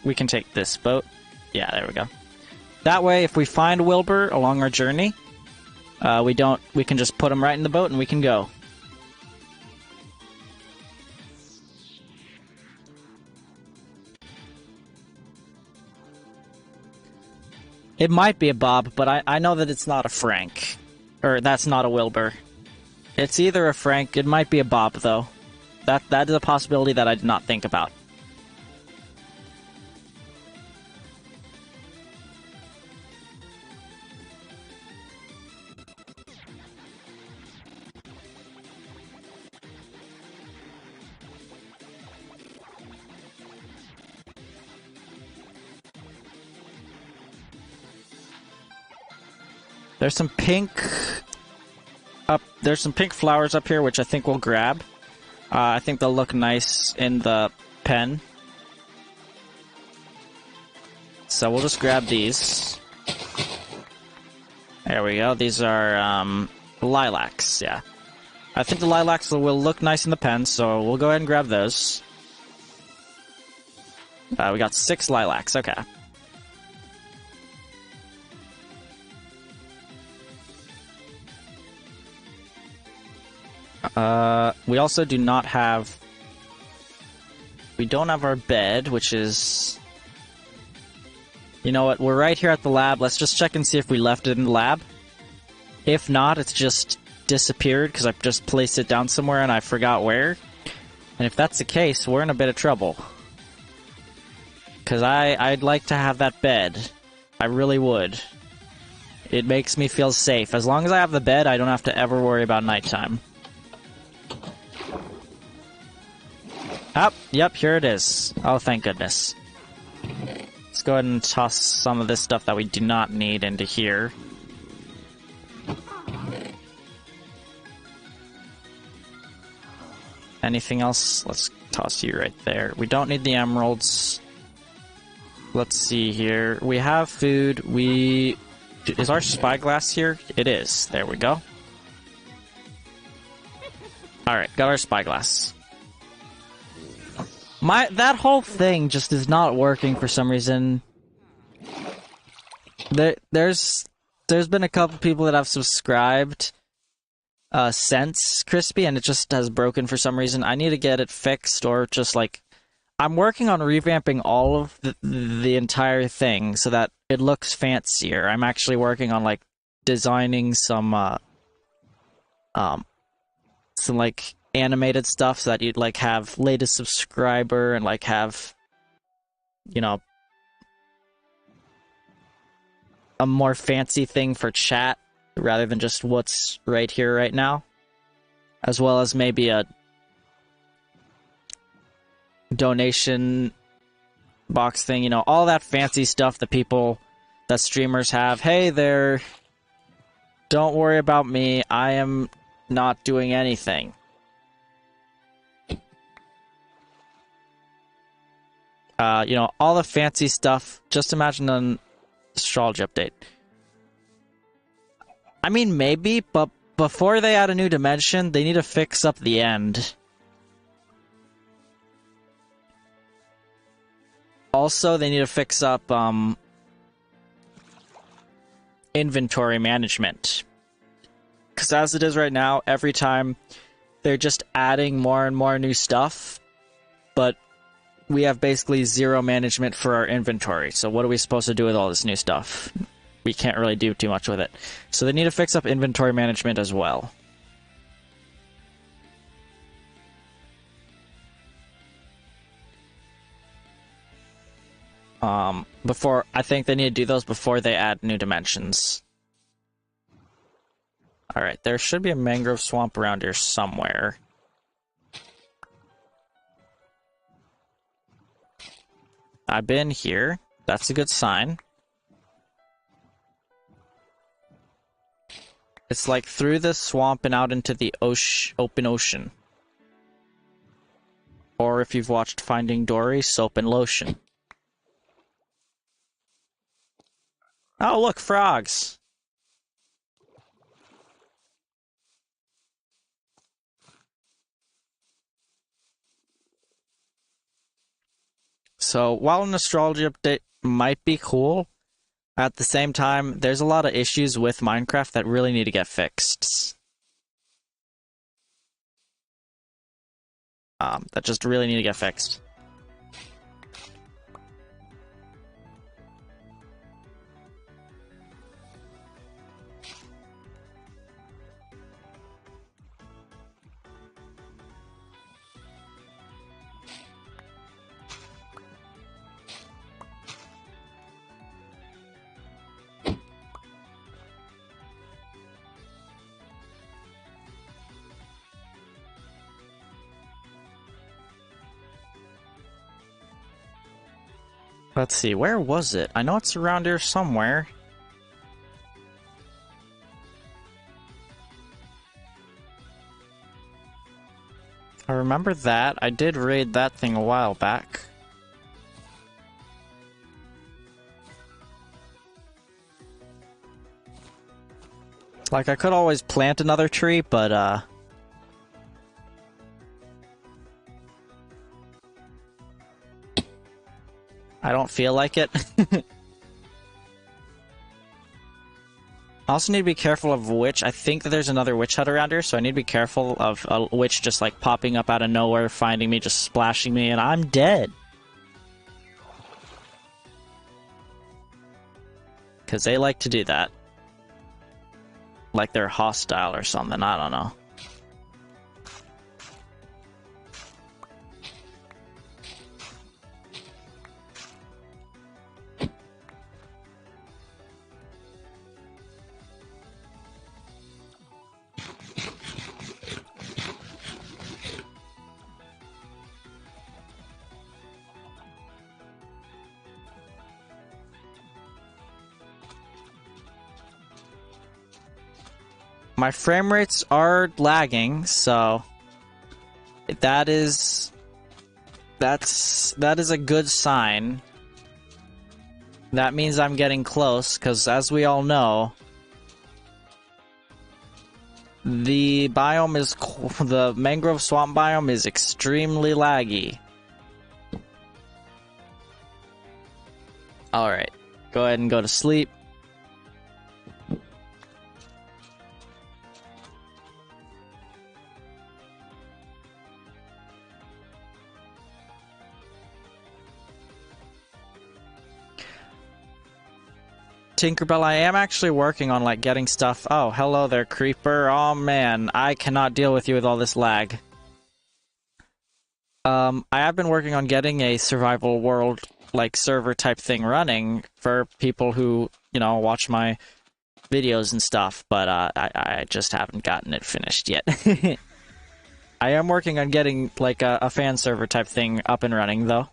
we can take this boat. Yeah, there we go. That way, if we find Wilbur along our journey, we can just put him right in the boat and we can go. It might be a Bob, but I know that it's not a Frank. Or, that's not a Wilbur. It's either a Frank, it might be a Bob, though. That is a possibility that I did not think about. There's some pink there's some pink flowers up here, which I think we'll grab. I think they'll look nice in the pen. So we'll just grab these. There we go. These are lilacs, yeah. I think the lilacs will look nice in the pen, so we'll go ahead and grab those. We got 6 lilacs, okay. We also do not have... We don't have our bed, which is... You know what, we're right here at the lab. Let's just check and see if we left it in the lab. If not, it's just disappeared because I just placed it down somewhere and I forgot where. And if that's the case, we're in a bit of trouble. Because I'd like to have that bed. I really would. It makes me feel safe. As long as I have the bed, I don't have to ever worry about nighttime. Oh, yep, here it is. Oh, thank goodness. Let's go ahead and toss some of this stuff that we do not need into here. Anything else? Let's toss you right there. We don't need the emeralds. Let's see here. We have food. Is our spyglass here? It is. There we go. Alright, got our spyglass. That whole thing just is not working for some reason. There's been a couple people that have subscribed since Crispy, and it just has broken for some reason. I need to get it fixed, or just like... I'm working on revamping all of the entire thing so that it looks fancier. I'm actually working on, like, designing some like, animated stuff so that you'd, like, have latest subscriber and, like, have, you know, a more fancy thing for chat rather than just what's right here right now. As well as maybe a donation box thing, you know, all that fancy stuff that streamers have. Hey there, don't worry about me, I am not doing anything. You know, all the fancy stuff. Just imagine an astrology update. I mean, maybe, but before they add a new dimension, they need to fix up the end. Also, they need to fix up inventory management. Because as it is right now, every time they're just adding more and more new stuff, but we have basically zero management for our inventory. So what are we supposed to do with all this new stuff? We can't really do too much with it. So they need to fix up inventory management as well. I think they need to do those before they add new dimensions. Alright, there should be a mangrove swamp around here somewhere. I've been here. That's a good sign. It's like through the swamp and out into the open ocean. Or if you've watched Finding Dory, soap and lotion. Oh, look, frogs! So, while an astrology update might be cool, at the same time, there's a lot of issues with Minecraft that really need to get fixed. That just really need to get fixed. Let's see, where was it? I know it's around here somewhere. remember that. I did raid that thing a while back. Like, I could always plant another tree, but, I don't feel like it. I also need to be careful of witch. I think that there's another witch hut around here, so I need to be careful of a witch just, like, popping up out of nowhere, finding me, just splashing me, and I'm dead. Because they like to do that. Like they're hostile or something, I don't know. My frame rates are lagging, so that is a good sign. That means I'm getting close, because as we all know, the mangrove swamp biome is extremely laggy. Alright, go ahead and go to sleep. Tinkerbell, I am actually working on, like, getting stuff. Oh, hello there, Creeper. Oh, man, I cannot deal with you with all this lag. I have been working on getting a survival world, like, server type thing running for people who, you know, watch my videos and stuff, but, I just haven't gotten it finished yet. I am working on getting, like, a fan server type thing up and running, though.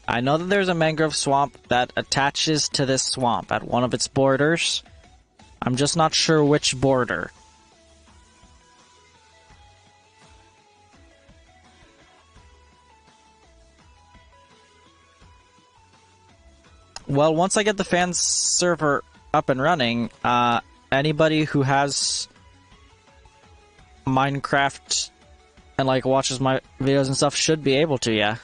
I know that there's a mangrove swamp that attaches to this swamp at one of its borders. I'm just not sure which border. Well, once I get the fan server up and running, anybody who has Minecraft and, like, watches my videos and stuff should be able to, yeah.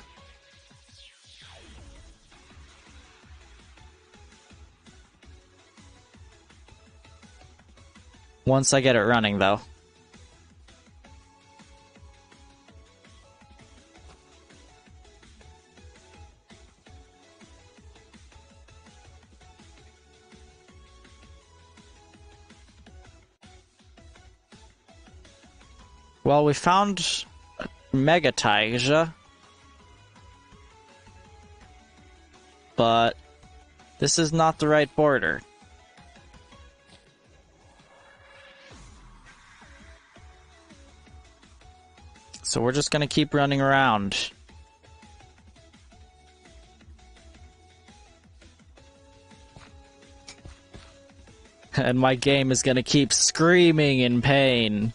Once I get it running, though. Well, we found Megatasia, but this is not the right border. So we're just gonna keep running around. And my game is gonna keep screaming in pain.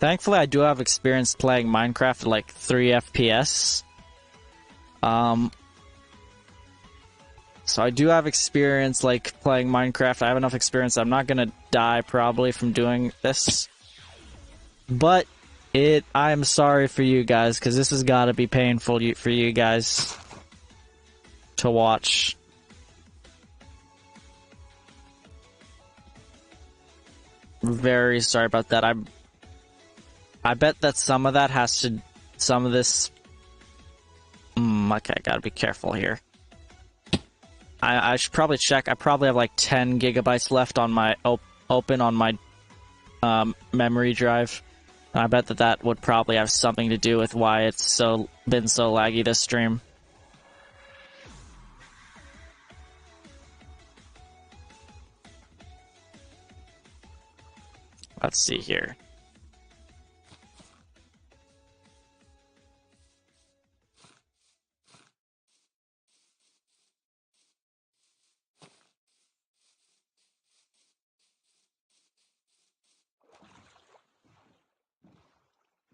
Thankfully, I do have experience playing Minecraft at like 3 FPS. So I do have experience like playing Minecraft. I have enough experience. I'm not gonna die probably from doing this. But I'm sorry for you guys, because this has got to be painful for you guys to watch. Very sorry about that. I bet that some of that has to... Some of this... okay, gotta be careful here. I should probably check. I probably have like 10 gigabytes left on my... open on my memory drive. I bet that would probably have something to do with why it's been so laggy this stream. Let's see here.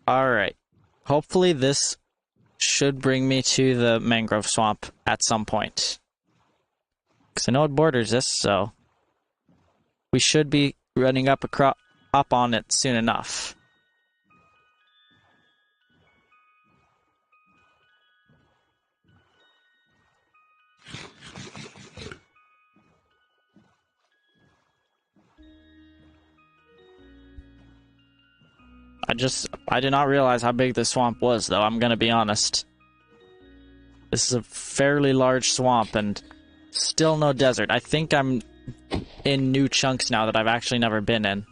Alright. Hopefully this should bring me to the mangrove swamp at some point. Because I know it borders this, so we should be running up on it soon enough. I did not realize how big this swamp was, though, I'm gonna be honest. This is a fairly large swamp, and still no desert. I think I'm in new chunks now that I've actually never been in.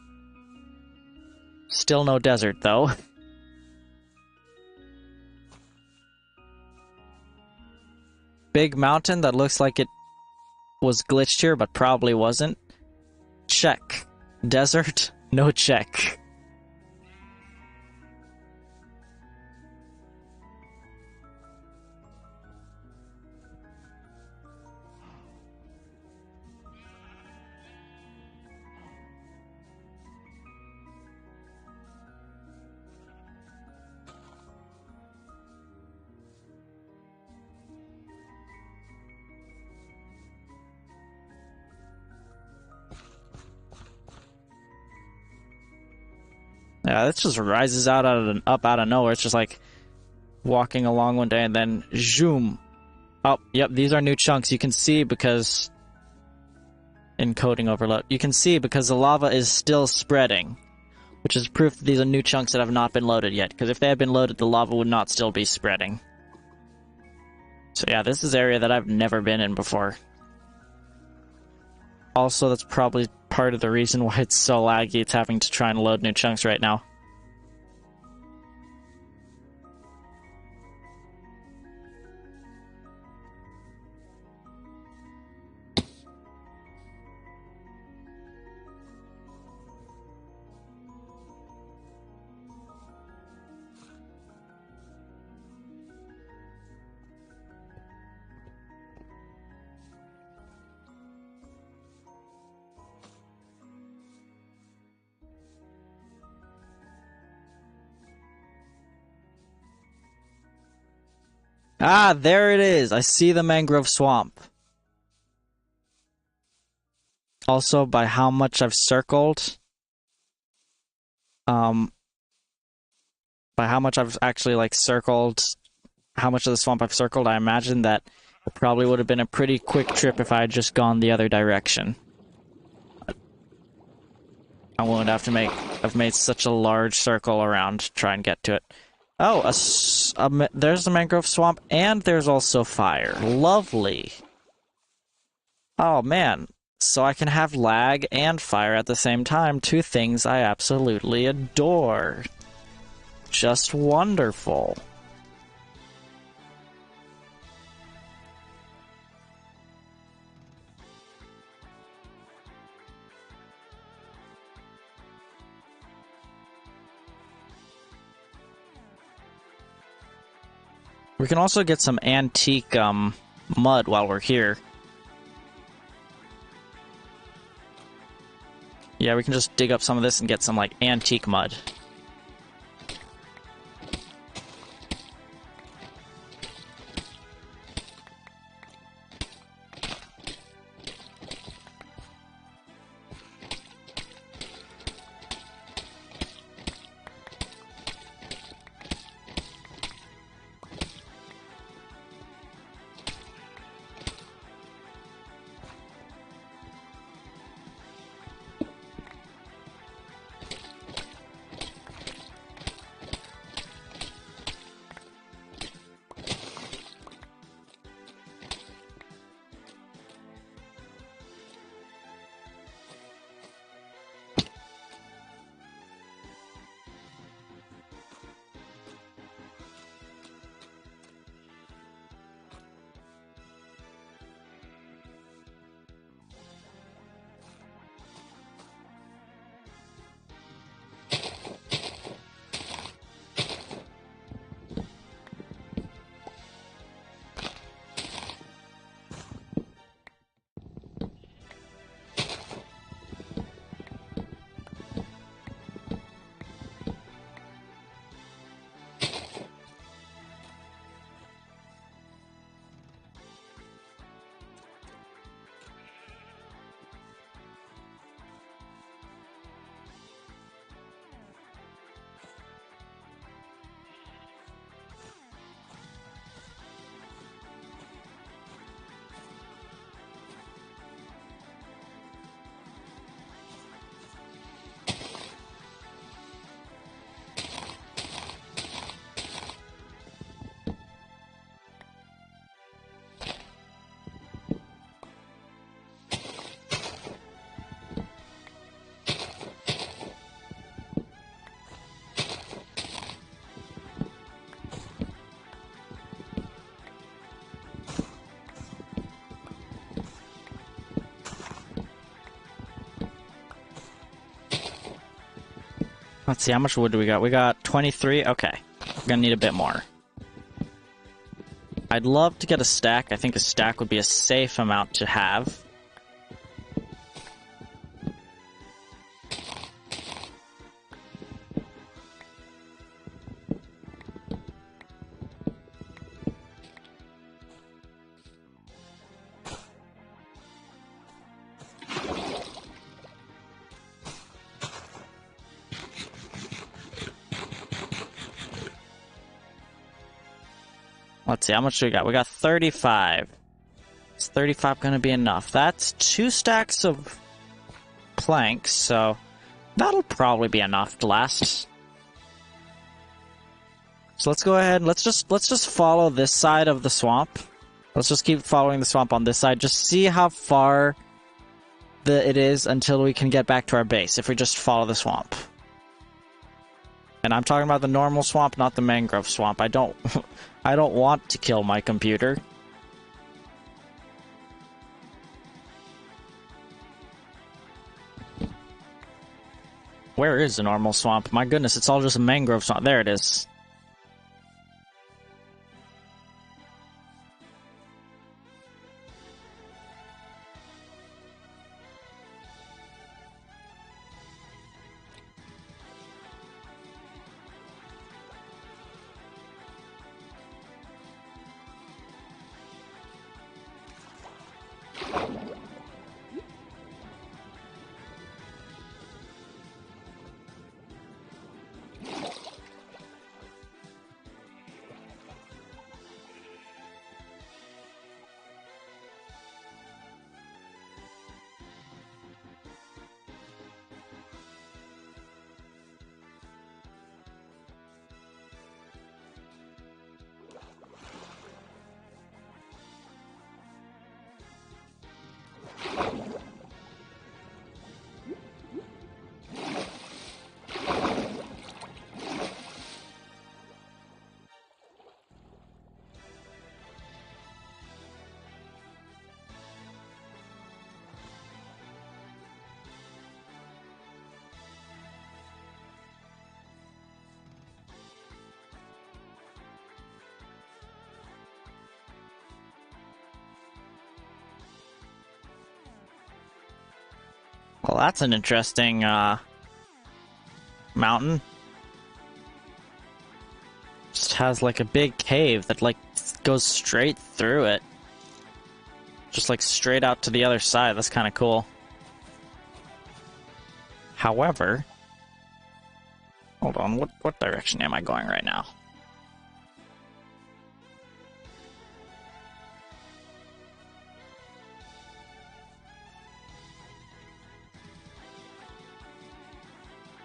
Still no desert, though. Big mountain that looks like it was glitched here, but probably wasn't. Check. Desert? No check. Yeah, this just rises up out of nowhere. It's just like walking along one day and then zoom. Oh, yep, these are new chunks. You can see because encoding overload. You can see because the lava is still spreading, which is proof that these are new chunks that have not been loaded yet. Because if they had been loaded, the lava would not still be spreading. So yeah, this is an area that I've never been in before. Also, that's probably part of the reason why it's so laggy. It's having to try and load new chunks right now. Ah, there it is. I see the mangrove swamp. Also, by how much I've circled, by how much I've actually like circled, how much of the swamp I've circled, I imagine that it probably would have been a pretty quick trip if I had just gone the other direction. I wouldn't have to I've made such a large circle around to try and get to it. Oh, there's the mangrove swamp, and there's also fire. Lovely. Oh, man. So I can have lag and fire at the same time, two things I absolutely adore. Just wonderful. We can also get some antique mud while we're here. Yeah, we can just dig up some of this and get some like antique mud. Let's see, how much wood do we got? We got 23. Okay. We're gonna need a bit more. I'd love to get a stack. I think a stack would be a safe amount to have. Let's see, how much do we got? We got 35. Is 35 gonna be enough? That's 2 stacks of planks, so that'll probably be enough to last. So let's go ahead and let's just follow this side of the swamp. Let's just keep following the swamp on this side. Just see how far it is until we can get back to our base, if we just follow the swamp. And I'm talking about the normal swamp, not the mangrove swamp. I don't I don't want to kill my computer. Where is the normal swamp? My goodness, it's all just a mangrove swamp. There it is. Well, that's an interesting, mountain. Just has, like, a big cave that, like, goes straight through it. Just, like, straight out to the other side. That's kind of cool. However... Hold on, what direction am I going right now?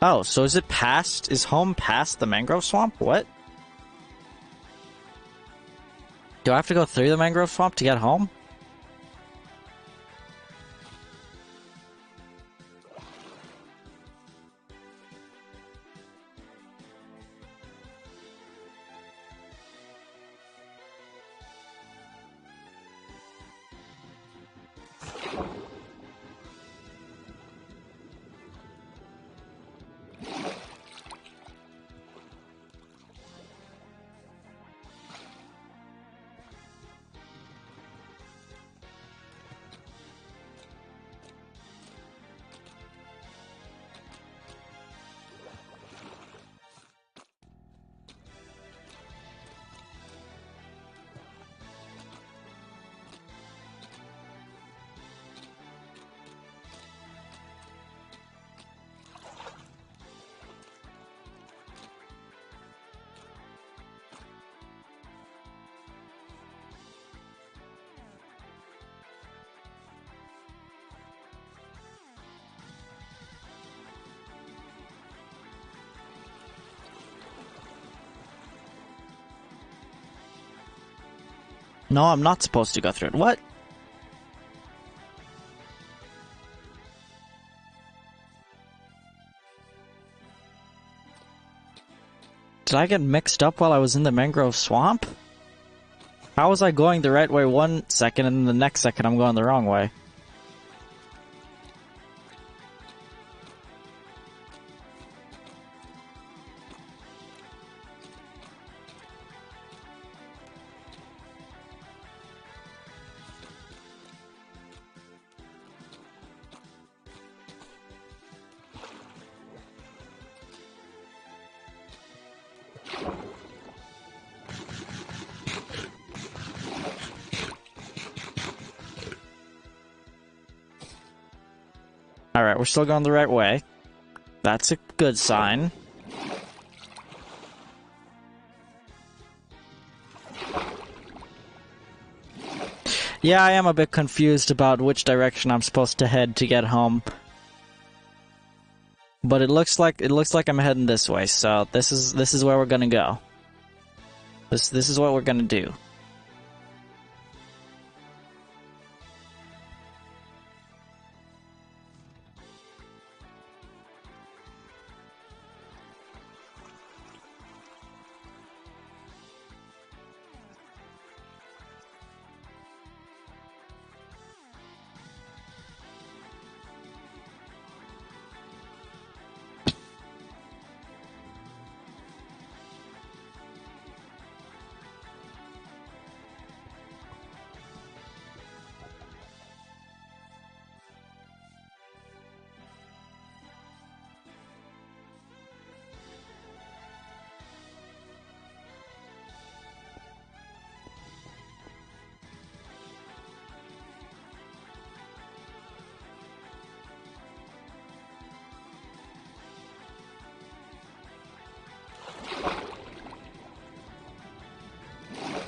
Oh, so is it past? Is home past the mangrove swamp? What? Do I have to go through the mangrove swamp to get home? No, I'm not supposed to go through it. What? Did I get mixed up while I was in the mangrove swamp? How was I going the right way 1 second and then the next second I'm going the wrong way? Alright, we're still going the right way. That's a good sign. Yeah, I am a bit confused about which direction I'm supposed to head to get home. But it looks like I'm heading this way, so this is where we're gonna go. This is what we're gonna do.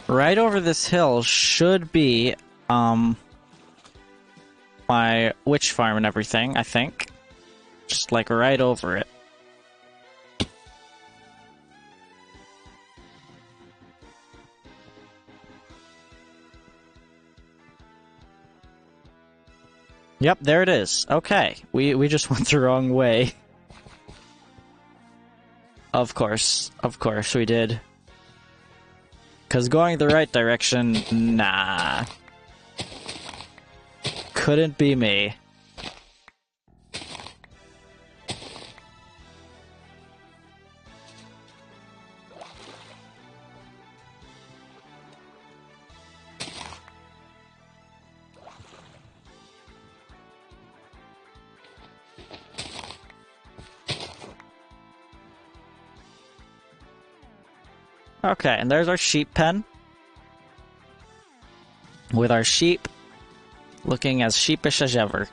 Right over this hill should be, my witch farm and everything, I think. Just, like, right over it. Yep, there it is. Okay, we just went the wrong way. Of course we did. Because going the right direction, nah. Couldn't be me. Okay, and there's our sheep pen. With our sheep looking as sheepish as ever.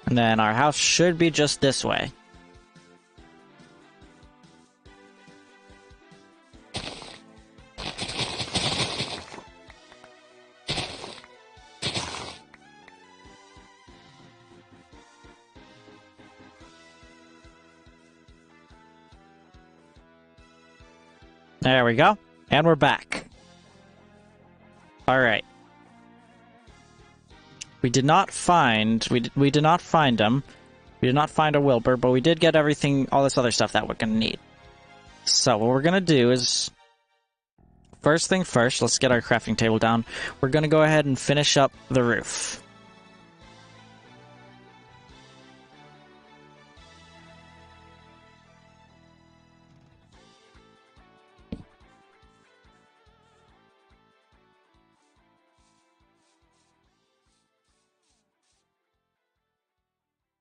And then our house should be just this way. There we go. And we're back. Alright. We did not find... We did not find him. We did not find a Wilbur, but we did get everything, all this other stuff that we're gonna need. So, what we're gonna do is... First thing first, let's get our crafting table down. We're gonna go ahead and finish up the roof.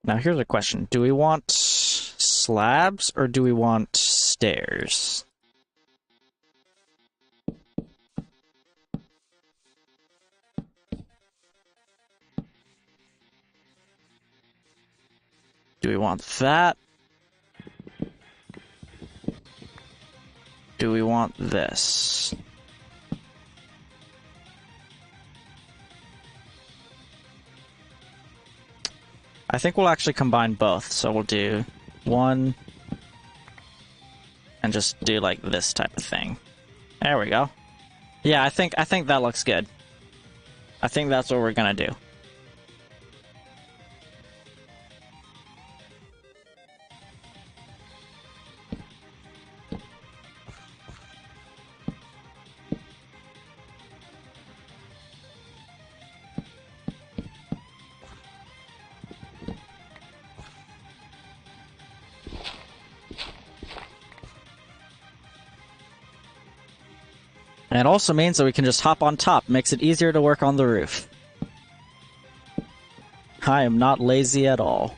Now here's a question. Do we want slabs or do we want stairs? Do we want that? Do we want this? I think we'll actually combine both, so we'll do one and just do like this type of thing. There we go. Yeah, I think that looks good. I think that's what we're gonna do. And it also means that we can just hop on top. Makes it easier to work on the roof. I am not lazy at all.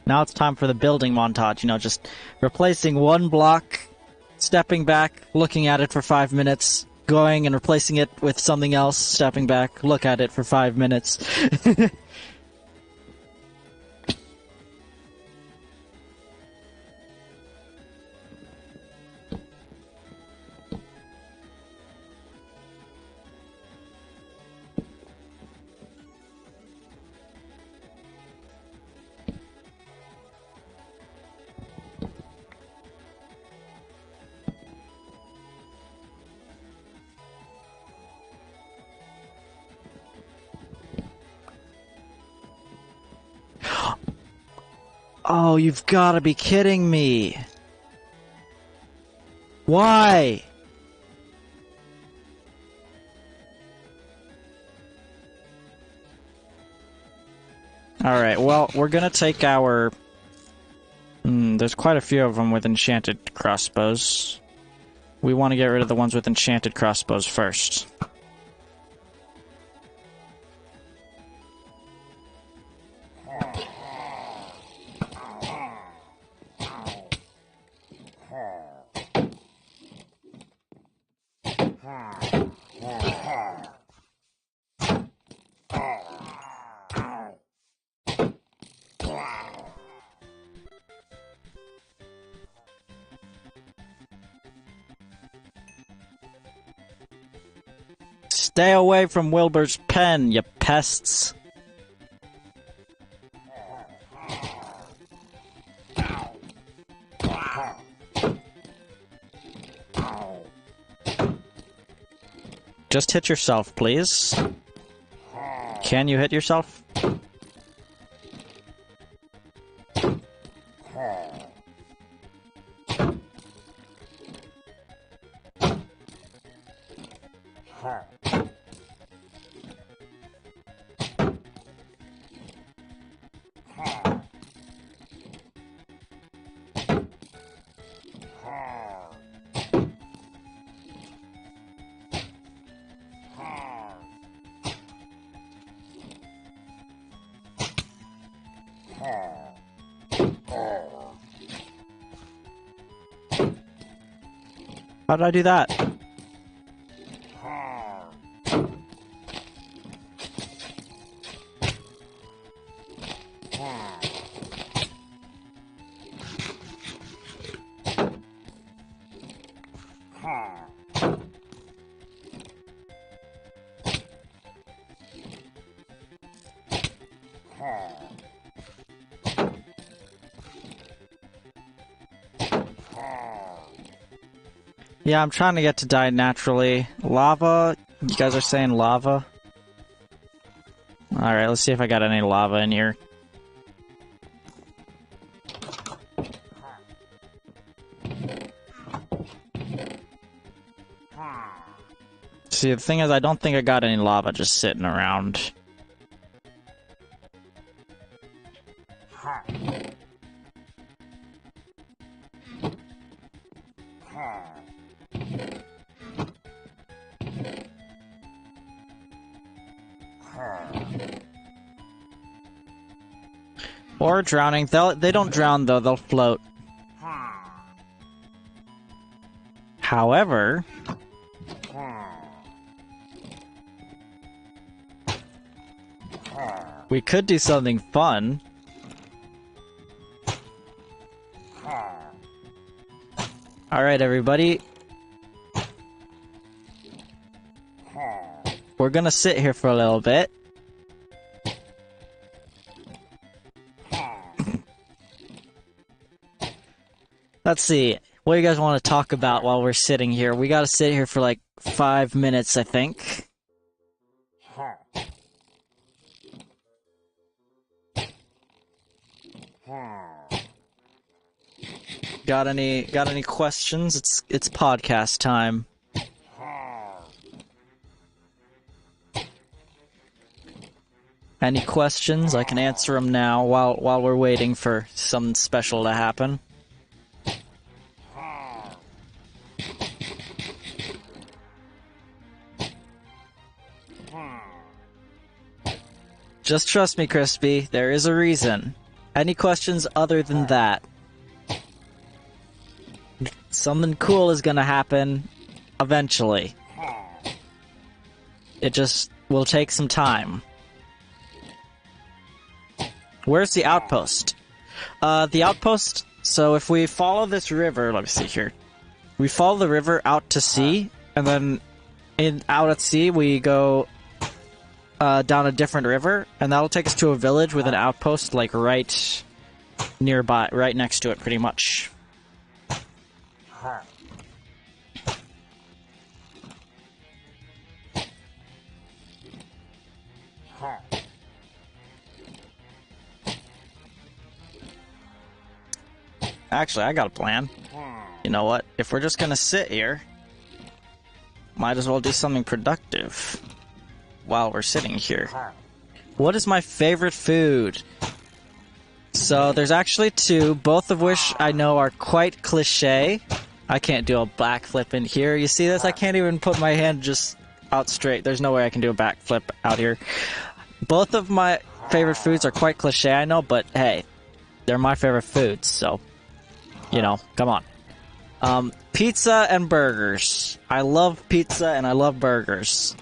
Now it's time for the building montage, just replacing one block, stepping back, looking at it for 5 minutes, going and replacing it with something else, stepping back, look at it for 5 minutes. Oh, you've got to be kidding me. Why? Alright, well, we're gonna take our... there's quite a few of them with enchanted crossbows. We want to get rid of the ones with enchanted crossbows first. Stay away from Wilbur's pen, you pests! Just hit yourself, please. Can you hit yourself? How did I do that? Yeah, I'm trying to get to die naturally. Lava? You guys are saying lava? Alright, let's see if I got any lava in here. See, the thing is, I don't think I got any lava just sitting around. Or drowning. They don't drown though, they'll float. However, we could do something fun. Alright, everybody. We're gonna sit here for a little bit. Let's see. What do you guys want to talk about while we're sitting here? We gotta sit here for like 5 minutes, I think. Got any questions? It's podcast time. Any questions? I can answer them now while we're waiting for something special to happen. Just trust me, Crispy. There is a reason. Any questions other than that? Something cool is gonna happen eventually. It just will take some time. Where's the outpost? The outpost, so if we follow this river, let me see here. We follow the river out to sea, and then out at sea we go down a different river, and that'll take us to a village with an outpost, like, right nearby, right next to it, pretty much. Actually, I got a plan. You know what? If we're just gonna sit here, might as well do something productive while we're sitting here. What is my favorite food? So, there's actually two, both of which I know are quite cliche. I can't do a backflip in here. You see this? I can't even put my hand just out straight. There's no way I can do a backflip out here. Both of my favorite foods are quite cliche, I know, but hey, they're my favorite foods, so, you know, come on. Pizza and burgers. I love pizza and I love burgers.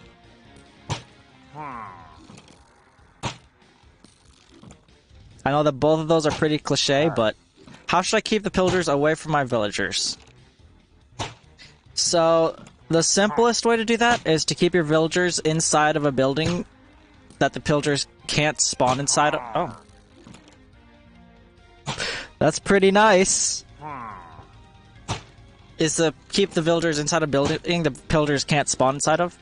I know that both of those are pretty cliche, but how should I keep the pillagers away from my villagers? So, the simplest way to do that is to keep your villagers inside of a building that the pillagers can't spawn inside of. Oh. That's pretty nice. Is to keep the villagers inside a building the pillagers can't spawn inside of.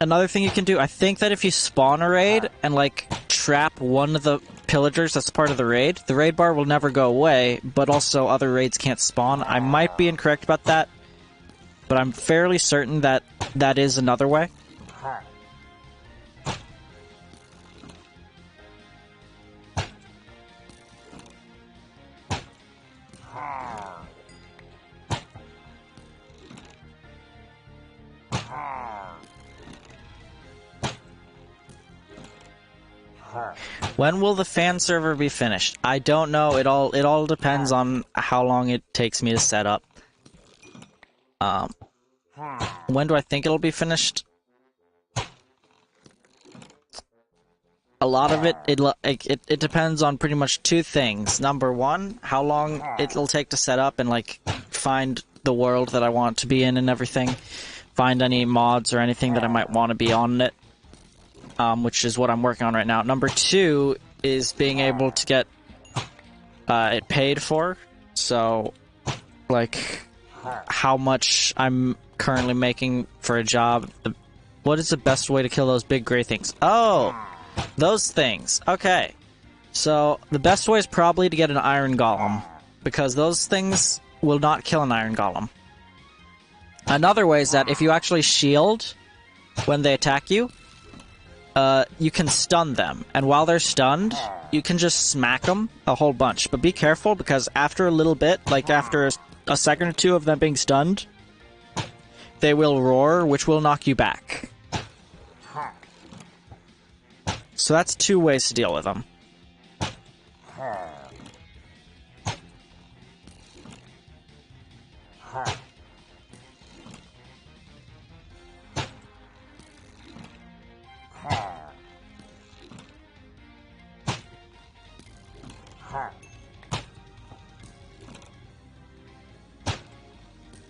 Another thing you can do, I think that if you spawn a raid and, like, trap one of the pillagers that's part of the raid bar will never go away, but also other raids can't spawn. I might be incorrect about that, but I'm fairly certain that that is another way. When will the fan server be finished? I don't know. It all depends on how long it takes me to set up. When do I think it'll be finished? A lot of it depends on pretty much two things. Number one, how long it'll take to set up and, like, find the world that I want to be in and everything. Find any mods or anything that I might want to be on it. Which is what I'm working on right now. Number two is being able to get it paid for. So, like, how much I'm currently making for a job. What is the best way to kill those big gray things? Oh, those things. Okay. So, the best way is probably to get an iron golem, because those things will not kill an iron golem. Another way is that if you actually shield when they attack you, you can stun them, and while they're stunned, you can just smack them a whole bunch. But be careful, because after a little bit, like after a second or two of them being stunned, they will roar, which will knock you back. So that's two ways to deal with them.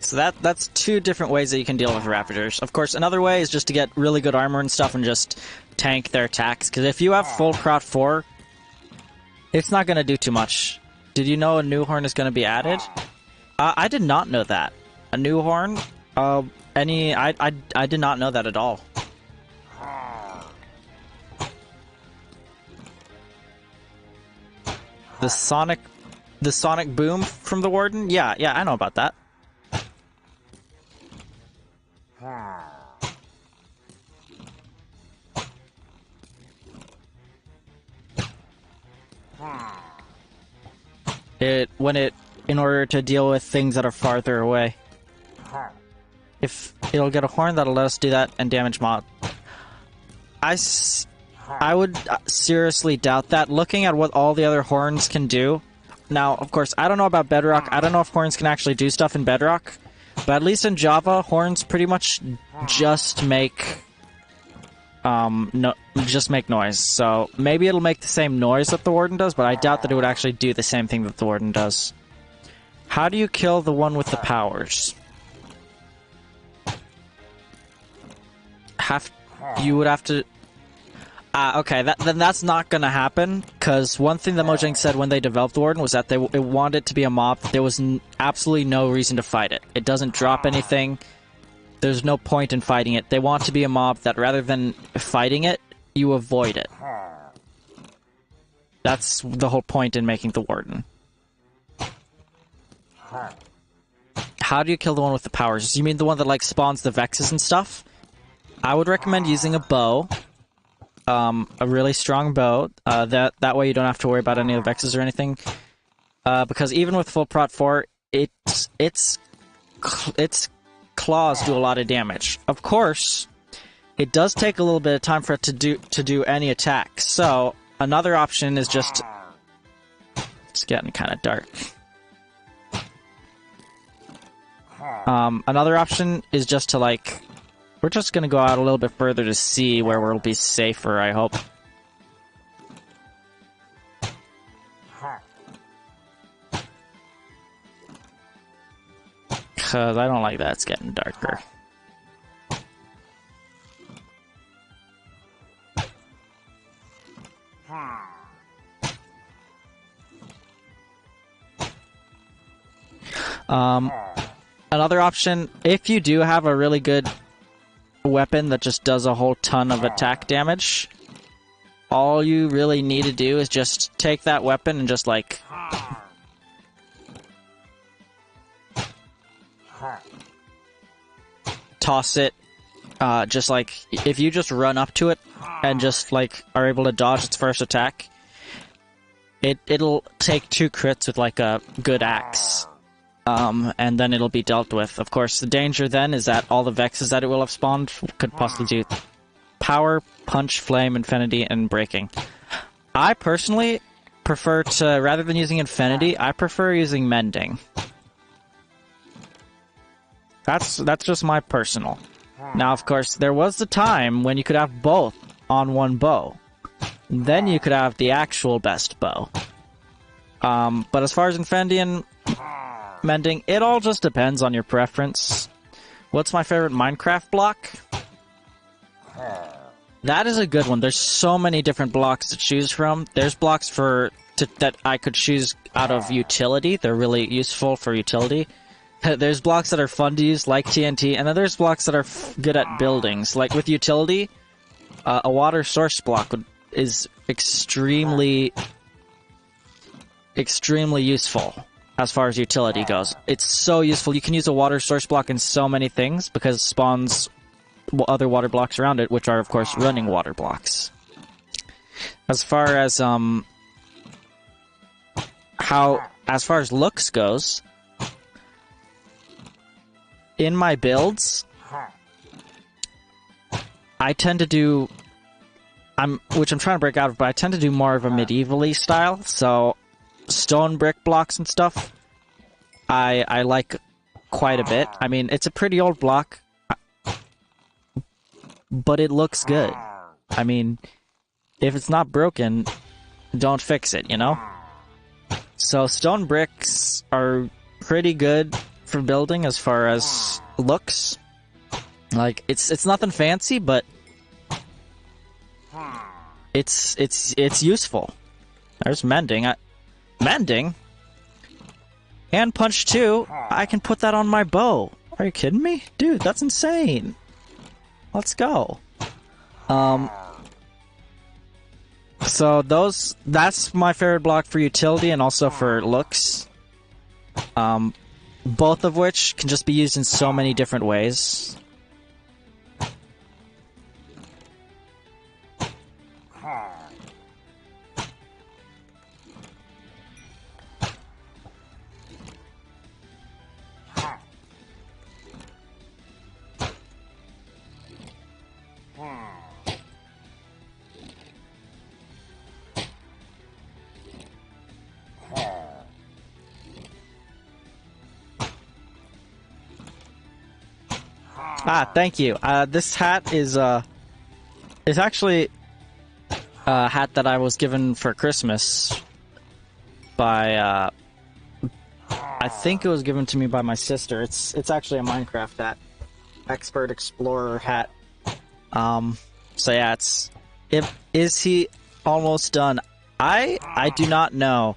So that's two different ways that you can deal with Raptors. Of course, another way is just to get really good armor and stuff and just tank their attacks. Because if you have full Prot 4, it's not going to do too much. Did you know a new horn is going to be added? I did not know that. A new horn? I did not know that at all. The sonic boom from the Warden? Yeah, I know about that. In order to deal with things that are farther away. If it'll get a horn, that'll let us do that and damage mob. I would seriously doubt that. Looking at what all the other horns can do. Now, of course, I don't know about Bedrock. I don't know if horns can actually do stuff in Bedrock. But at least in Java, horns pretty much just make noise. So maybe it'll make the same noise that the Warden does, but I doubt that it would actually do the same thing that the Warden does. How do you kill the one with the powers? You would have to... okay, then that's not gonna happen, because one thing that Mojang said when they developed the Warden was that they wanted it to be a mob. There was absolutely no reason to fight it. It doesn't drop anything. There's no point in fighting it. They want to be a mob that rather than fighting it, you avoid it. That's the whole point in making the Warden. How do you kill the one with the powers? You mean the one that, like, spawns the Vexes and stuff? I would recommend using a bow. A really strong bow. That way you don't have to worry about any of the Vexes or anything. Because even with full Prot 4, its claws do a lot of damage. Of course, it does take a little bit of time for it to do any attack. So another option is just... It's getting kind of dark. Another option is just to, like... We're just gonna go out a little bit further to see where we'll be safer, I hope. Because I don't like that it's getting darker. Another option, if you do have a really good weapon that just does a whole ton of attack damage, all you really need to do is just take that weapon and just, like... toss it. Just, like, if you just run up to it and just, like, are able to dodge its first attack, it'll take 2 crits with, like, a good axe. And then it'll be dealt with. Of course, the danger then is that all the Vexes that it will have spawned could possibly do Power, Punch, Flame, Infinity, and Breaking. I personally prefer to, rather than using Infinity, I prefer using Mending. That's just my personal. Now, of course, there was the time when you could have both on one bow. Then you could have the actual best bow. But as far as Infinity and Mending, it all just depends on your preference. What's my favorite Minecraft block? That is a good one. There's so many different blocks to choose from. There's blocks that I could choose out of utility. They're really useful for utility. There's blocks that are fun to use, like TNT, and then there's blocks that are good at buildings. Like with utility, a water source block is extremely useful. As far as utility goes, it's so useful. You can use a water source block in so many things because it spawns other water blocks around it, which are, of course, running water blocks. As far as looks goes, in my builds, I tend to do which I'm trying to break out of, but I tend to do more of a medievally style. So stone brick blocks and stuff, I like quite a bit. I mean, it's a pretty old block, but it looks good. I mean, if it's not broken, don't fix it, you know? So stone bricks are pretty good for building as far as looks. Like, it's nothing fancy, but it's useful. There's mending. Mending? Hand punch 2? I can put that on my bow. Are you kidding me? Dude, that's insane. Let's go. So that's my favorite block for utility and also for looks. Both of which can just be used in so many different ways. Thank you. This hat is actually a hat that I was given for Christmas by, I think it was given to me by my sister. It's actually a Minecraft hat. Expert Explorer hat. So yeah, is he almost done? I do not know.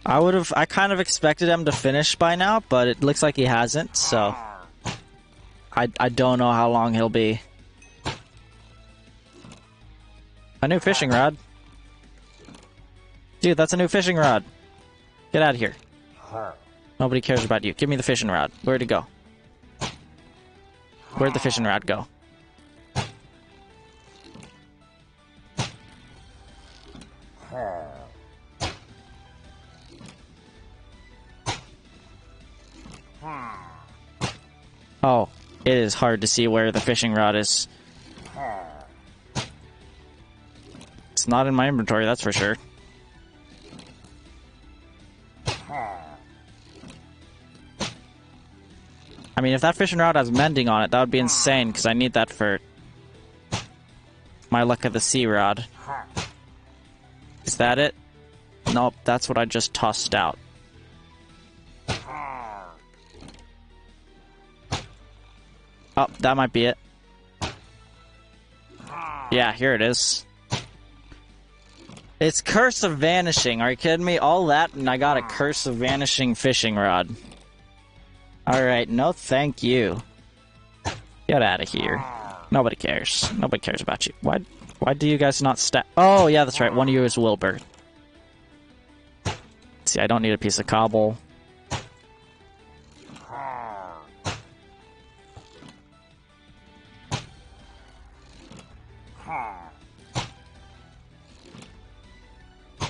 I kind of expected him to finish by now, but it looks like he hasn't, so I don't know how long he'll be. A new fishing rod. Dude, that's a new fishing rod. Get out of here. Nobody cares about you. Give me the fishing rod. Where'd it go? Where'd the fishing rod go? Oh, it is hard to see where the fishing rod is. It's not in my inventory, that's for sure. I mean, if that fishing rod has mending on it, that would be insane, because I need that for my luck of the sea rod. Is that it? Nope, that's what I just tossed out. Oh, that might be it. Yeah, here it is. It's Curse of Vanishing. Are you kidding me? All that, and I got a Curse of Vanishing fishing rod. Alright, no thank you. Get out of here. Nobody cares. Nobody cares about you. Why do you guys not stack? Oh, yeah, that's right. One of you is Wilbur. See, I don't need a piece of cobble.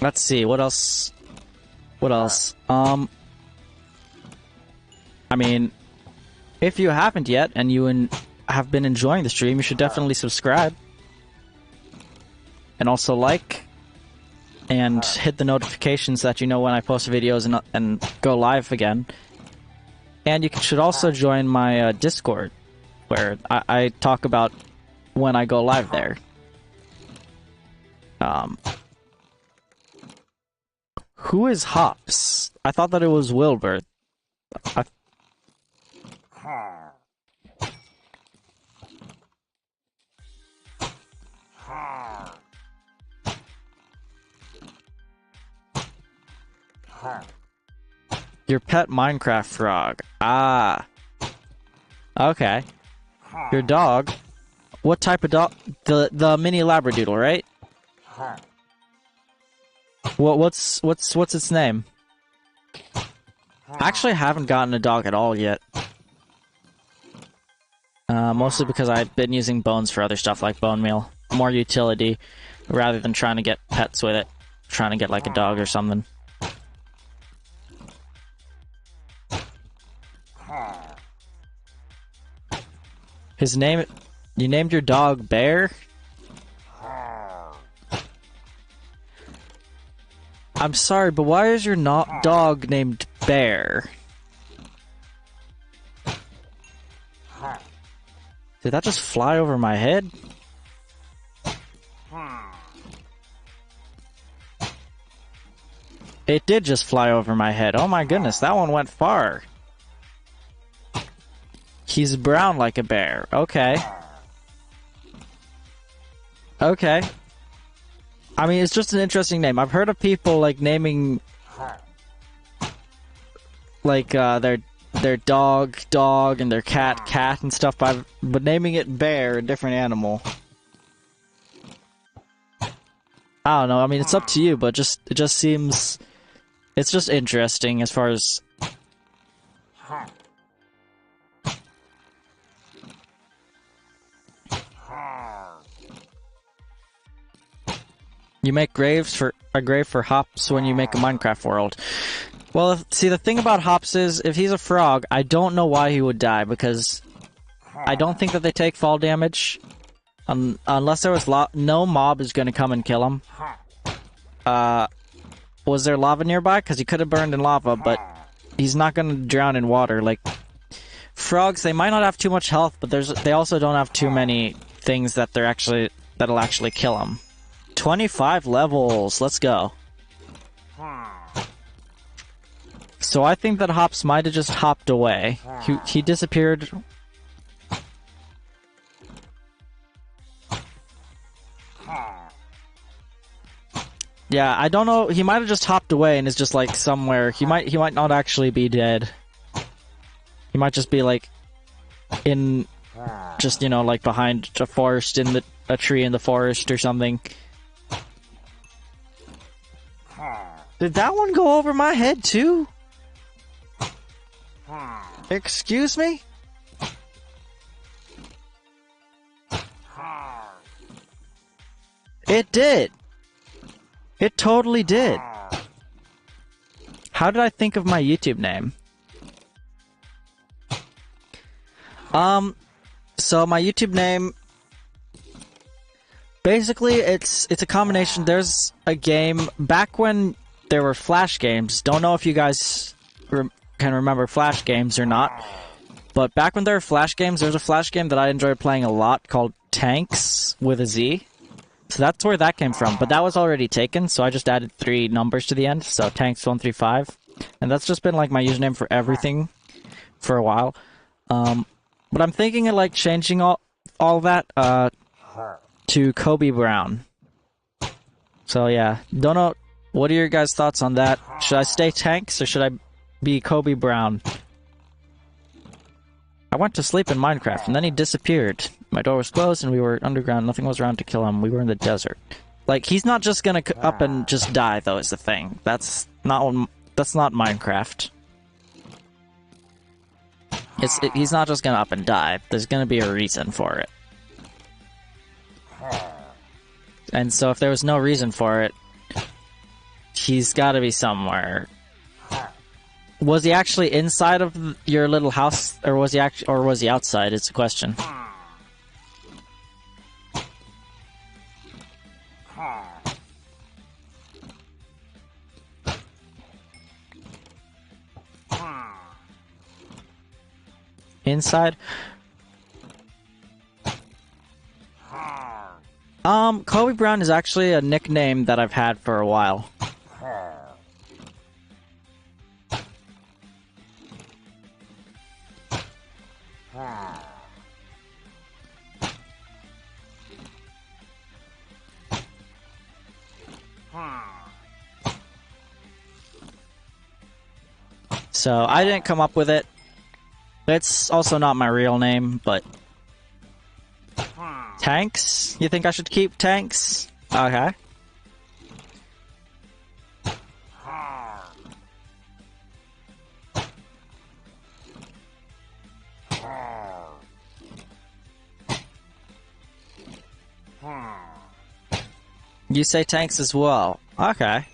Let's see, what else? What else? I mean, if you haven't yet, and you have been enjoying the stream, you should definitely subscribe. And also like, and hit the notifications so that you know when I post videos and go live again. And you should also join my Discord, where I talk about when I go live there. Who is Hops? I thought that it was Wilbur. Your pet Minecraft frog. Ah. Okay. Your dog. What type of dog? The mini Labradoodle, right? What's its name? Actually, I haven't gotten a dog at all yet. Mostly because I've been using bones for other stuff like bone meal. More utility, rather than trying to get pets with it. Trying to get like a dog or something. His name... You named your dog Bear? I'm sorry, but why is your dog named Bear? Did that just fly over my head? It did just fly over my head. Oh my goodness, that one went far. He's brown like a bear. Okay. Okay. I mean, it's just an interesting name. I've heard of people, like, naming... like, their dog, and their cat, and stuff, but naming it Bear, a different animal. I don't know, I mean, it's up to you, but it just seems... It's just interesting as far as... You make a grave for Hops when you make a Minecraft world. Well, see, the thing about Hops is, if he's a frog, I don't know why he would die, because I don't think that they take fall damage. Unless there was no mob is going to come and kill him. Was there lava nearby? Because he could have burned in lava, but he's not going to drown in water. Like, frogs, they might not have too much health, but they also don't have too many things that that'll actually kill him. 25 levels, let's go. So I think that Hops might have just hopped away. He disappeared. Yeah, I don't know. He might have just hopped away and is just like somewhere. He might not actually be dead. He might just be like in, just, you know, like behind a forest a tree in the forest or something. Did that one go over my head too? Excuse me? It did. It totally did. How did I think of my YouTube name? So my YouTube name, basically it's a combination. There's a game back when there were Flash games. Don't know if you guys can remember Flash games or not, but back when there were Flash games, there was a Flash game that I enjoyed playing a lot called Tanks with a Z. So that's where that came from, but that was already taken, so I just added 3 numbers to the end, so Tanks135. And that's just been like my username for everything for a while. But I'm thinking of like changing all that to Kobe Brown. So yeah, don't know, what are your guys' thoughts on that? Should I stay Tanks or should I be Kobe Brown? I went to sleep in Minecraft and then he disappeared. My door was closed and we were underground. Nothing was around to kill him. We were in the desert. Like, he's not just gonna up and just die, though, is the thing. That's not Minecraft. He's not just gonna up and die. There's gonna be a reason for it. And so if there was no reason for it, he's gotta be somewhere. Was he actually inside of your little house, or was he outside? It's a question. Inside? Kobe Brown is actually a nickname that I've had for a while. So, I didn't come up with it. It's also not my real name, but... Tanks? You think I should keep Tanks? Okay. You say Tanks as well. Okay.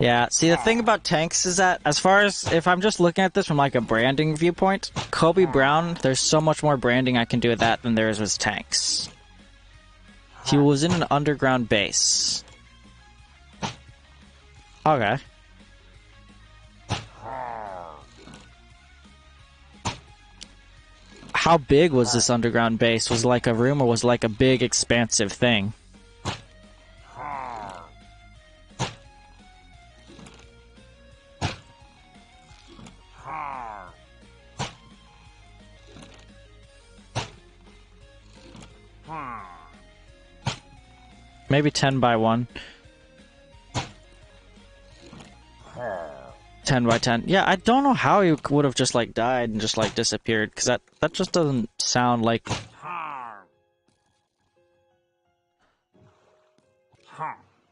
Yeah, see, the thing about Tanks is that, as far as, if I'm just looking at this from, like, a branding viewpoint, Kobe Brown, there's so much more branding I can do with that than there is with Tanks. He was in an underground base. Okay. How big was this underground base? Was it like a room or was it like a big expansive thing? Maybe 10 by 1. 10 by 10. Yeah, I don't know how he would have just like died and just like disappeared, because that just doesn't sound like...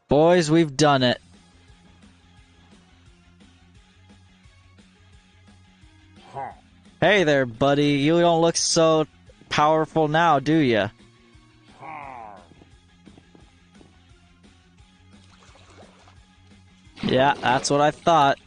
Boys, we've done it. Hey there, buddy. You don't look so powerful now, do ya? Yeah, that's what I thought.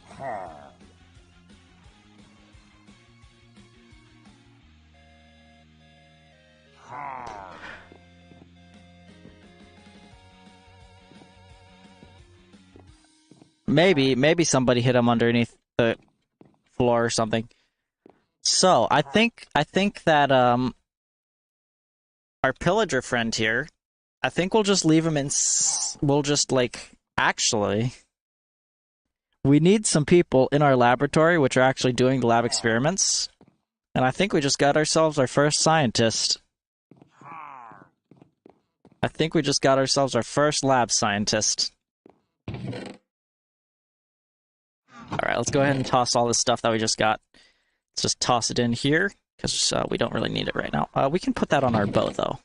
Maybe somebody hit him underneath the floor or something. So, I think that, our pillager friend here, I think we'll just leave him in... We'll just, like... Actually... We need some people in our laboratory which are actually doing the lab experiments. And I think we just got ourselves our first scientist. I think we just got ourselves our first lab scientist. Alright, let's go ahead and toss all this stuff that we just got. Let's just toss it in here, because we don't really need it right now. We can put that on our bow, though.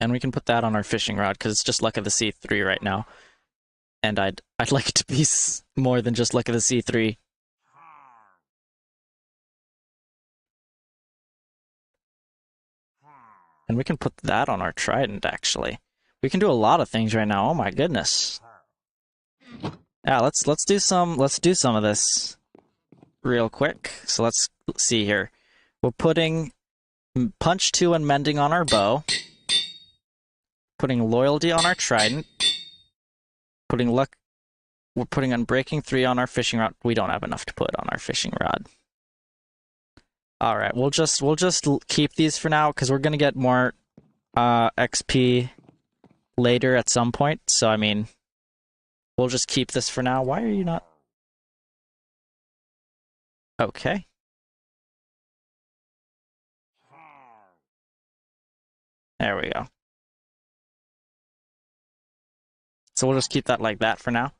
And we can put that on our fishing rod, because it's just luck of the sea 3 right now. And I'd like it to be more than just luck of the sea 3. And we can put that on our trident, actually. We can do a lot of things right now. Oh my goodness. Yeah, let's do some of this real quick. So let's see here. We're putting punch 2 and mending on our bow. Putting loyalty on our trident. Putting luck. We're putting unbreaking 3 on our fishing rod. We don't have enough to put on our fishing rod. All right, we'll just keep these for now because we're gonna get more XP later at some point. So I mean, we'll just keep this for now. Why are you not? Okay. There we go. So we'll just keep that like that for now.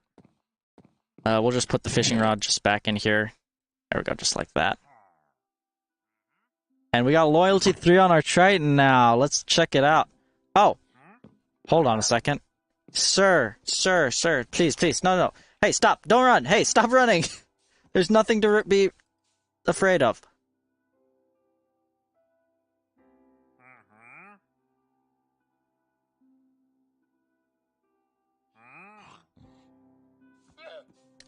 We'll just put the fishing rod just back in here. There we go, just like that. And we got loyalty 3 on our trident now. Let's check it out. Oh, hold on a second. Sir, please. No. Hey, stop. Don't run. Hey, stop running. There's nothing to be afraid of.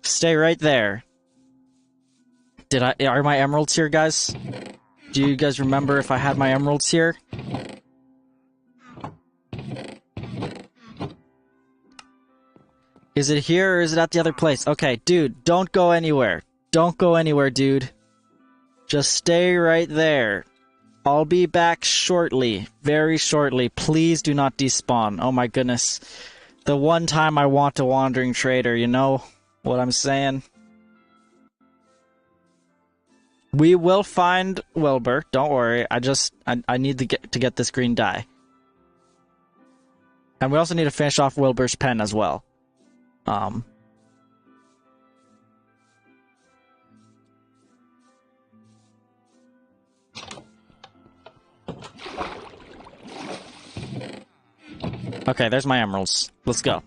Stay right there. Are my emeralds here, guys? Do you guys remember if I had my emeralds here? Is it here or is it at the other place? Okay, dude, don't go anywhere. Don't go anywhere, dude. Just stay right there. I'll be back shortly. Very shortly. Please do not despawn. Oh my goodness. The one time I want a wandering trader, you know what I'm saying? We will find Wilbur. Don't worry. I need to get this green dye. And we also need to finish off Wilbur's pen as well. Okay, there's my emeralds. Let's go.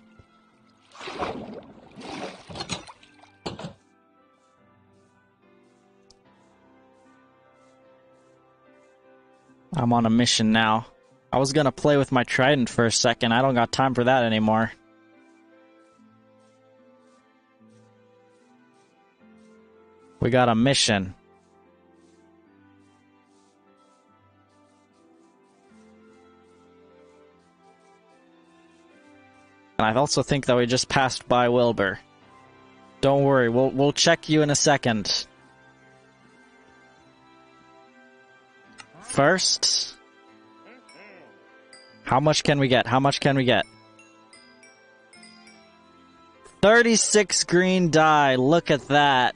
I'm on a mission now. I was gonna play with my trident for a second. I don't got time for that anymore. We got a mission. And I also think that we just passed by Wilbur. Don't worry, we'll check you in a second. First, how much can we get? How much can we get? 36 green dye. Look at that.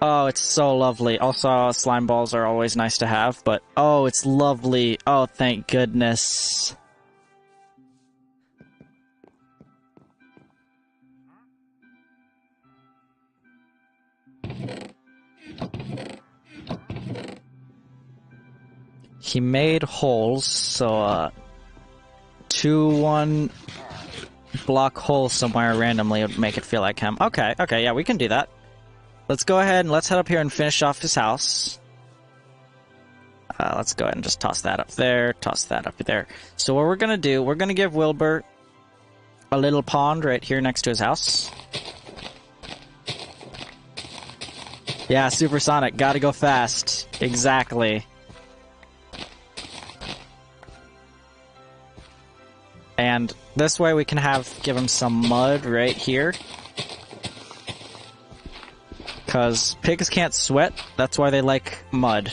Oh, it's so lovely. Also, slime balls are always nice to have, but oh, it's lovely. Oh, thank goodness. He made holes, so 2-1 block hole somewhere randomly would make it feel like him. Okay, yeah, we can do that. Let's go ahead and let's head up here and finish off his house. Let's go ahead and just toss that up there, toss that up there. So what we're gonna do, we're gonna give Wilbur a little pond right here next to his house. Yeah, supersonic, gotta go fast. Exactly. And this way we can give him some mud right here. Because pigs can't sweat, that's why they like mud.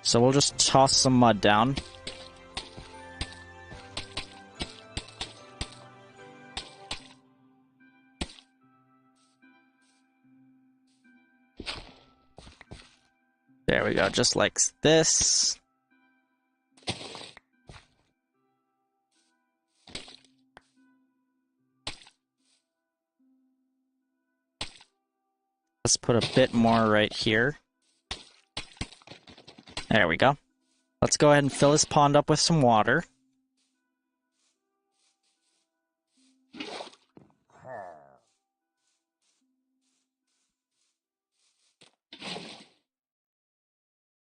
So we'll just toss some mud down. There we go, just like this. Let's put a bit more right here. There we go. Let's go ahead and fill this pond up with some water.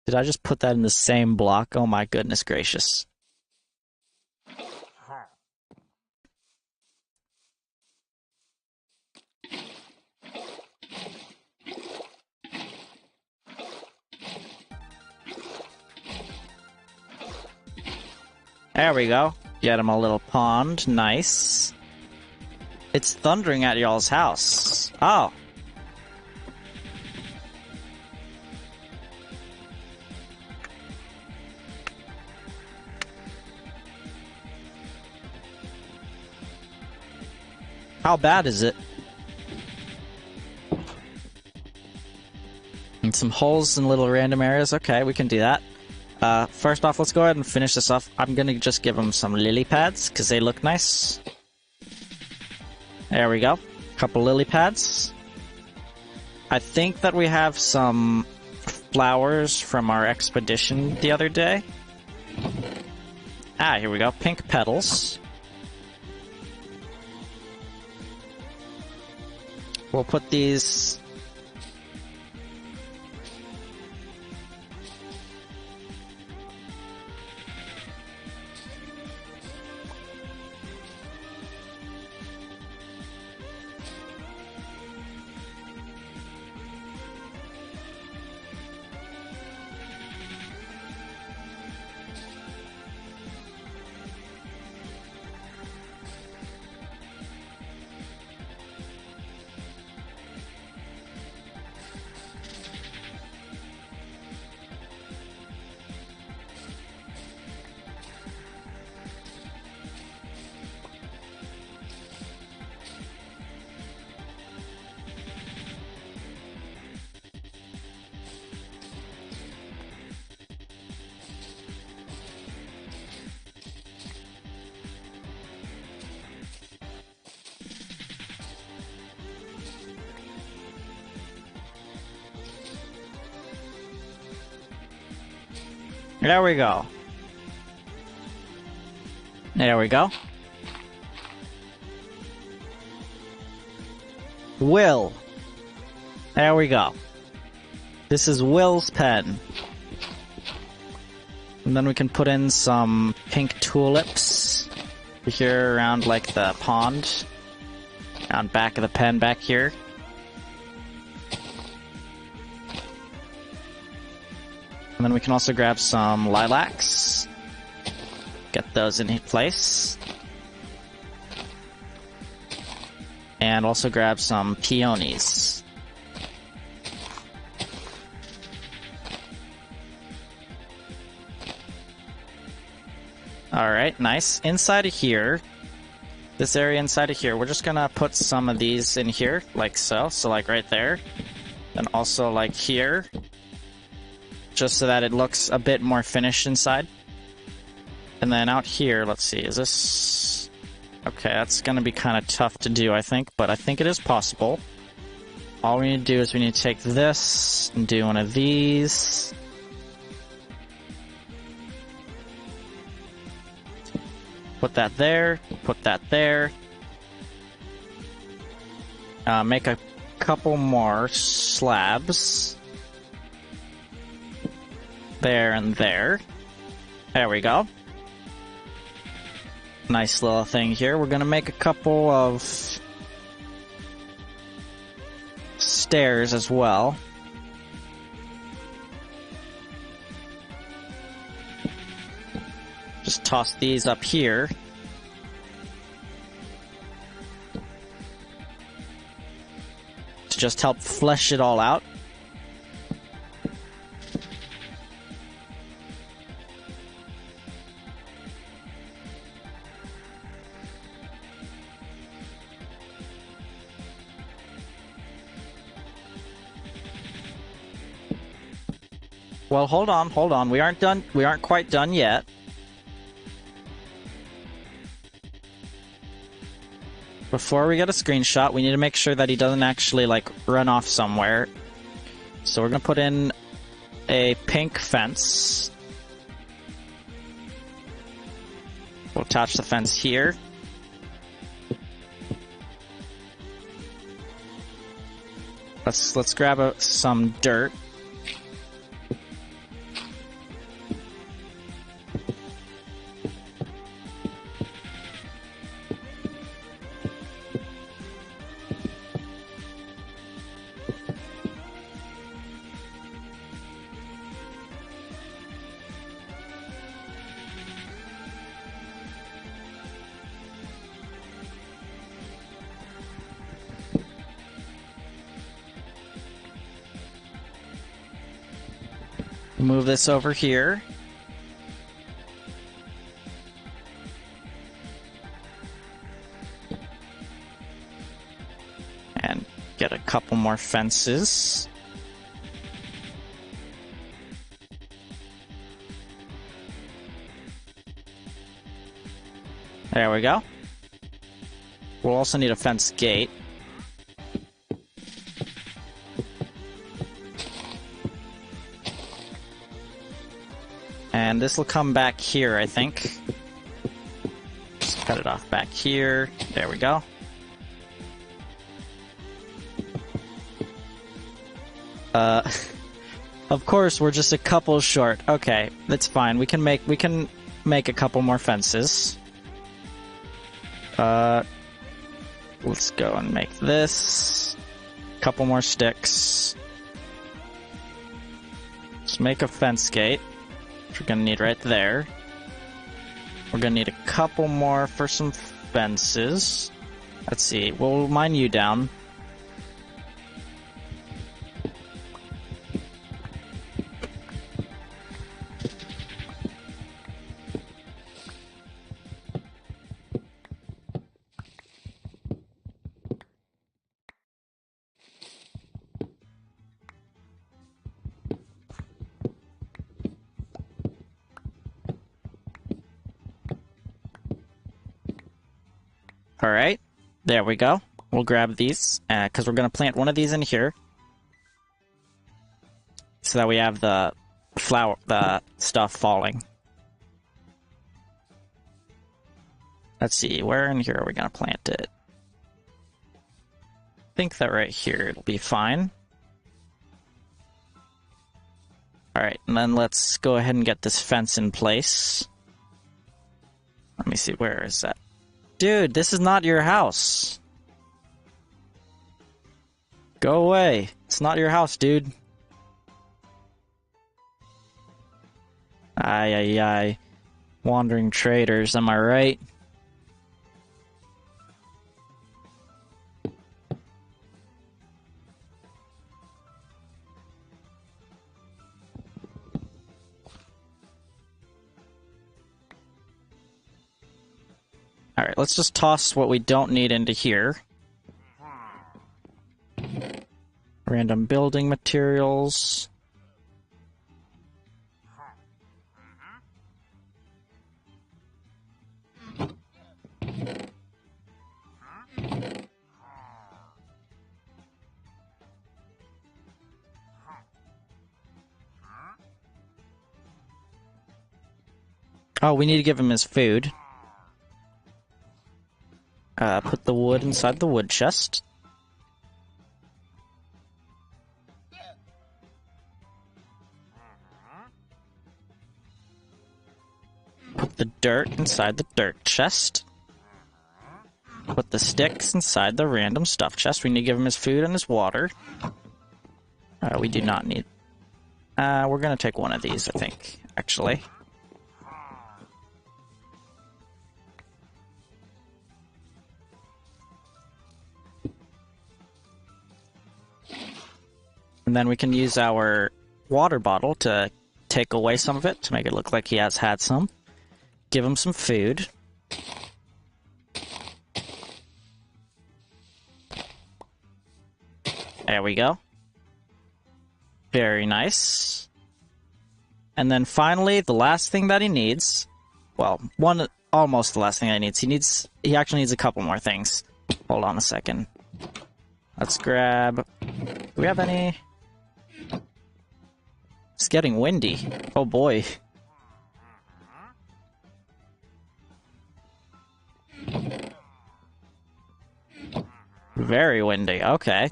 Did I just put that in the same block? Oh my goodness gracious. There we go. Get him a little pond. Nice. It's thundering at y'all's house. Oh. How bad is it? And some holes in little random areas. Okay, we can do that. First off, let's go ahead and finish this off. I'm gonna just give them some lily pads, because they look nice. There we go. Couple lily pads. I think that we have some flowers from our expedition the other day. Ah, here we go. Pink petals. We'll put these... There we go. There we go. Will. There we go. This is Will's pen. And then we can put in some pink tulips here around like the pond. On back of the pen back here. And then we can also grab some lilacs. Get those in place. And also grab some peonies. Alright, nice. Inside of here, this area inside of here, we're just gonna put some of these in here, like so. So like right there. And also like here. Just so that it looks a bit more finished inside. And then out here, let's see, is this... Okay, that's gonna be kind of tough to do, I think, but I think it is possible. All we need to do is we need to take this and do one of these. Put that there, put that there. Make a couple more slabs. There and there. There we go. Nice little thing here. We're gonna make a couple of stairs as well. Just toss these up here. To just help flesh it all out. Well, hold on. We aren't done. We aren't quite done yet. Before we get a screenshot, we need to make sure that he doesn't actually, like, run off somewhere. So we're gonna put in a pink fence. We'll attach the fence here. Let's grab some dirt. Move this over here. And get a couple more fences. There we go. We'll also need a fence gate. And this will come back here, I think. Just cut it off back here. There we go. Of course, we're just a couple short. Okay, that's fine. We can make a couple more fences. Let's go and make this. Couple more sticks. Let's make a fence gate. We're gonna need right there. We're gonna need a couple more for some fences. Let's see, we'll mine you down. Alright, there we go. We'll grab these, because we're going to plant one of these in here. So that we have the stuff falling. Let's see, where in here are we going to plant it? I think that right here it'll be fine. Alright, and then let's go ahead and get this fence in place. Let me see, where is that? Dude, this is not your house. Go away. It's not your house, dude. Ay, ay, ay. Wandering traders, am I right? Alright, let's just toss what we don't need into here. Random building materials. Oh, we need to give him his food. Put the wood inside the wood chest. Put the dirt inside the dirt chest. Put the sticks inside the random stuff chest. We need to give him his food and his water. We do not need... we're gonna take one of these, I think, actually. And then we can use our water bottle to take away some of it, to make it look like he has had some. Give him some food. There we go. Very nice. And then finally, the last thing that he needs... Well, almost the last thing that he needs. He actually needs a couple more things. Hold on a second. Let's grab... Do we have any... It's getting windy. Oh boy. Very windy. Okay.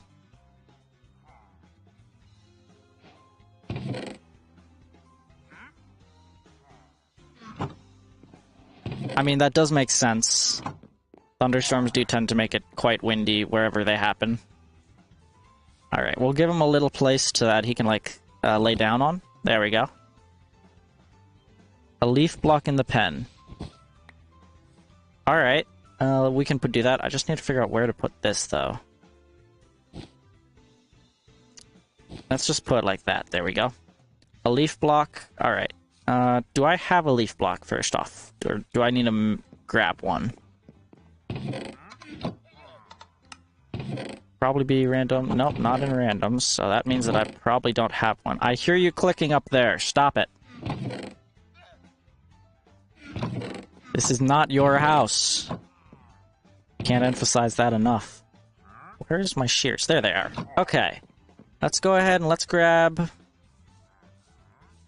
I mean, that does make sense. Thunderstorms do tend to make it quite windy wherever they happen. Alright, we'll give him a little place to that he can, like, lay down on. There we go. A leaf block in the pen. Alright, we can do that. I just need to figure out where to put this, though. Let's just put it like that. There we go. A leaf block. Alright. Do I have a leaf block, first off? Or do I need to grab one? Probably be random. Nope, not in randoms, so that means that I probably don't have one. I hear you clicking up there. Stop it. This is not your house. Can't emphasize that enough. Where's my shears? There they are. Okay. Let's go ahead and let's grab...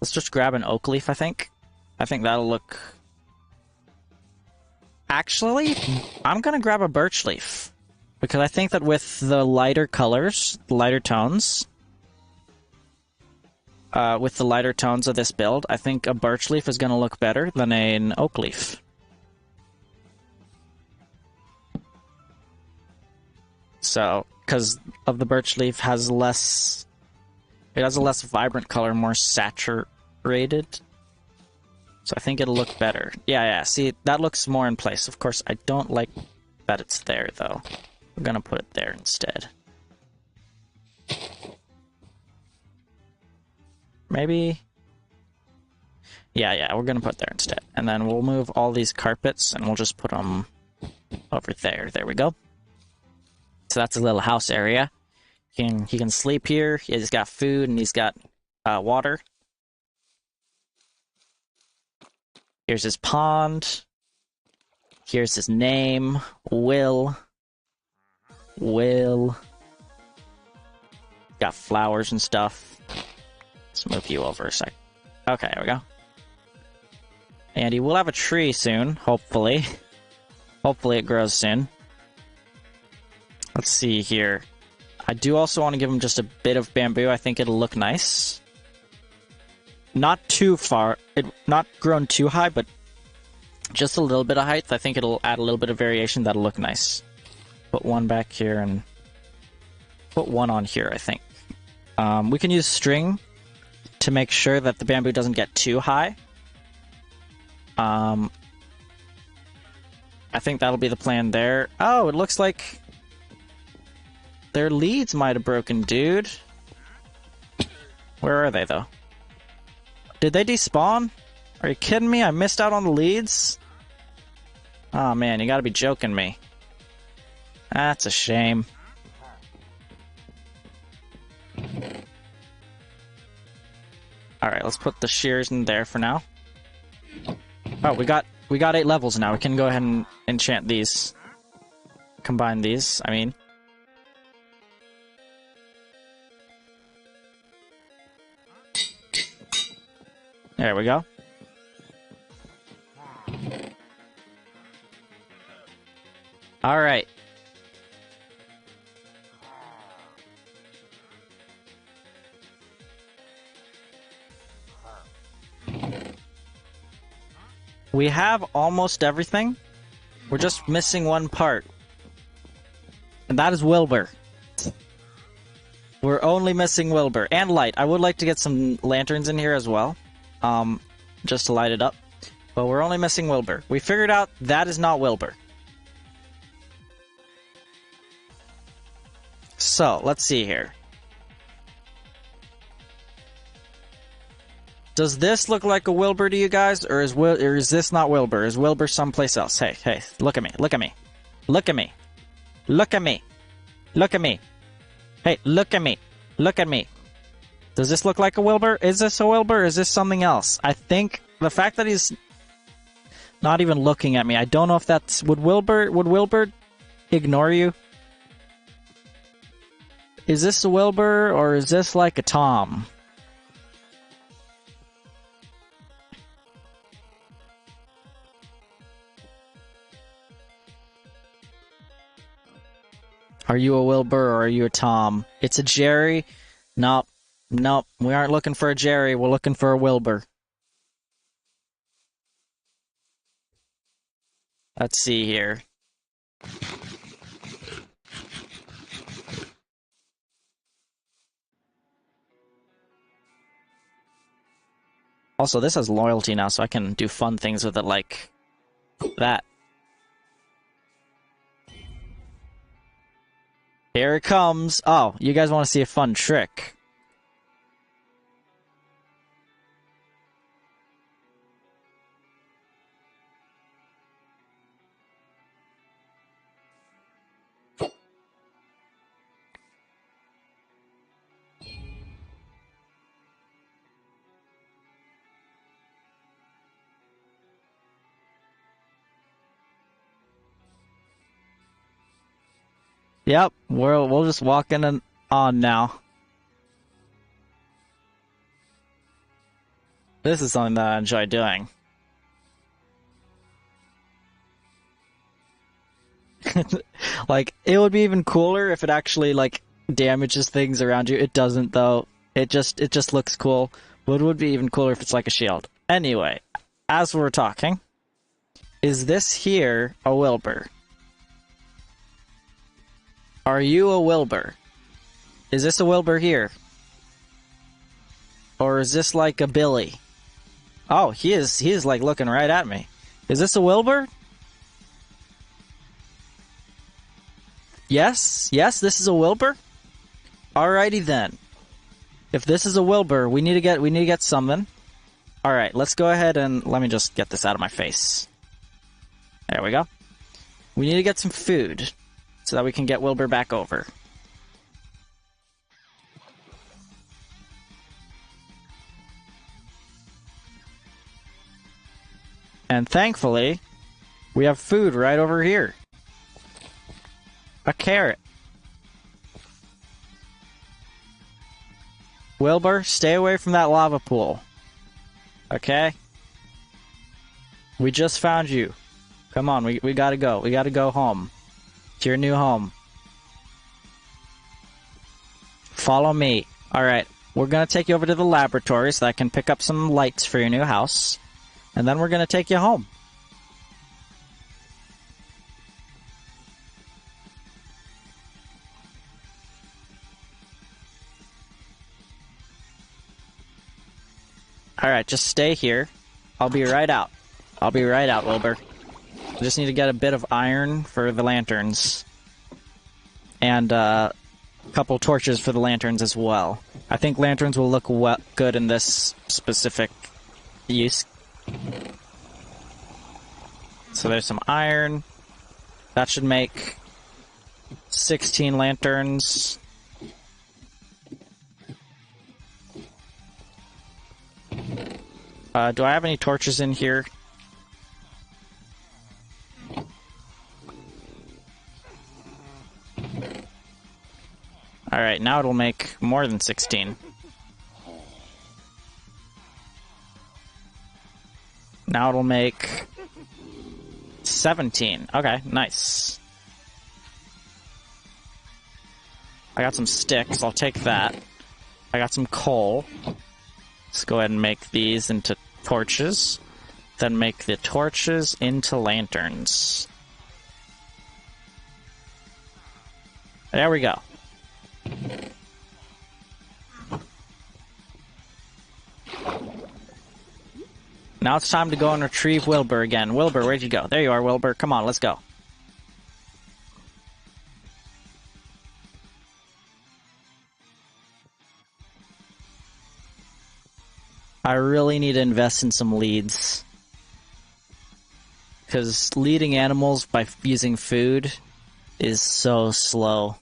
Let's just grab an oak leaf, I think. I think that'll look... Actually, I'm gonna grab a birch leaf. Because I think that with the lighter colors, the lighter tones... with the lighter tones of this build, I think a birch leaf is gonna look better than an oak leaf. So, because of the birch leaf has less... It has a less vibrant color, more saturated. So I think it'll look better. Yeah, see, that looks more in place. Of course, I don't like that it's there, though. We're gonna put it there instead. Maybe... Yeah, we're gonna put it there instead. And then we'll move all these carpets, and we'll just put them over there. There we go. So that's a little house area. He can sleep here. He's got food and he's got water. Here's his pond. Here's his name. Will. Got flowers and stuff. Let's move you over a sec. Okay, there we go. And he will have a tree soon, hopefully. Hopefully it grows soon. Let's see here. I do also want to give him just a bit of bamboo. I think it'll look nice. Not too far. Not grown too high, but just a little bit of height. I think it'll add a little bit of variation. That'll look nice. Put one back here and put one on here, I think. We can use string to make sure that the bamboo doesn't get too high. I think that'll be the plan there. Oh, it looks like their leads might have broken, dude. Where are they, though? Did they despawn? Are you kidding me? I missed out on the leads? Oh, man, you gotta be joking me. That's a shame. Alright, let's put the shears in there for now. Oh, we got 8 levels now. We can go ahead and enchant these. Combine these, I mean. There we go. Alright. We have almost everything. We're just missing one part. And that is Wilbur. We're only missing Wilbur. And light. I would like to get some lanterns in here as well. Just to light it up. But we're only missing Wilbur. We figured out that is not Wilbur. So, let's see here. Does this look like a Wilbur to you guys, or is this not Wilbur? Is Wilbur someplace else? Hey, hey, look at me, look at me. Look at me. Look at me. Look at me. Hey, look at me. Look at me. Does this look like a Wilbur? Is this a Wilbur, or is this something else? I think the fact that he's not even looking at me, I don't know if that's... Would Wilbur ignore you? Is this a Wilbur, or is this like a Tom? Are you a Wilbur or are you a Tom? It's a Jerry? Nope. Nope. We aren't looking for a Jerry. We're looking for a Wilbur. Let's see here. Also, this has loyalty now, so I can do fun things with it like that. Here it comes. Oh, you guys want to see a fun trick? Yep, we'll just walk in and on now. This is something that I enjoy doing. Like, it would be even cooler if it actually, like, damages things around you. It doesn't, though. It just looks cool. But it would be even cooler if it's like a shield. Anyway, as we're talking, is this here a Wilbur? Are you a Wilbur? Is this a Wilbur here? Or is this like a Billy? Oh, he is like looking right at me. Is this a Wilbur? Yes? Yes, this is a Wilbur? Alrighty then. If this is a Wilbur, we need to get something. Alright, let's go ahead and let me just get this out of my face. There we go. We need to get some food so that we can get Wilbur back over. And thankfully, we have food right over here. A carrot. Wilbur, stay away from that lava pool. Okay? We just found you. Come on, we gotta go. We gotta go home. To your new home. Follow me. Alright, we're gonna take you over to the laboratory so that I can pick up some lights for your new house. And then we're gonna take you home. Alright, just stay here. I'll be right out. I'll be right out, Wilbur. I just need to get a bit of iron for the lanterns. And a couple torches for the lanterns as well. I think lanterns will look good in this specific use. So there's some iron. That should make 16 lanterns. Do I have any torches in here? Alright, now it'll make more than 16. Now it'll make 17. Okay, nice. I got some sticks, I'll take that. I got some coal. Let's go ahead and make these into torches. Then make the torches into lanterns. There we go. Now it's time to go and retrieve Wilbur again. Wilbur, where'd you go? There you are, Wilbur. Come on, let's go. I really need to invest in some leads. Because leading animals by using food is so slow.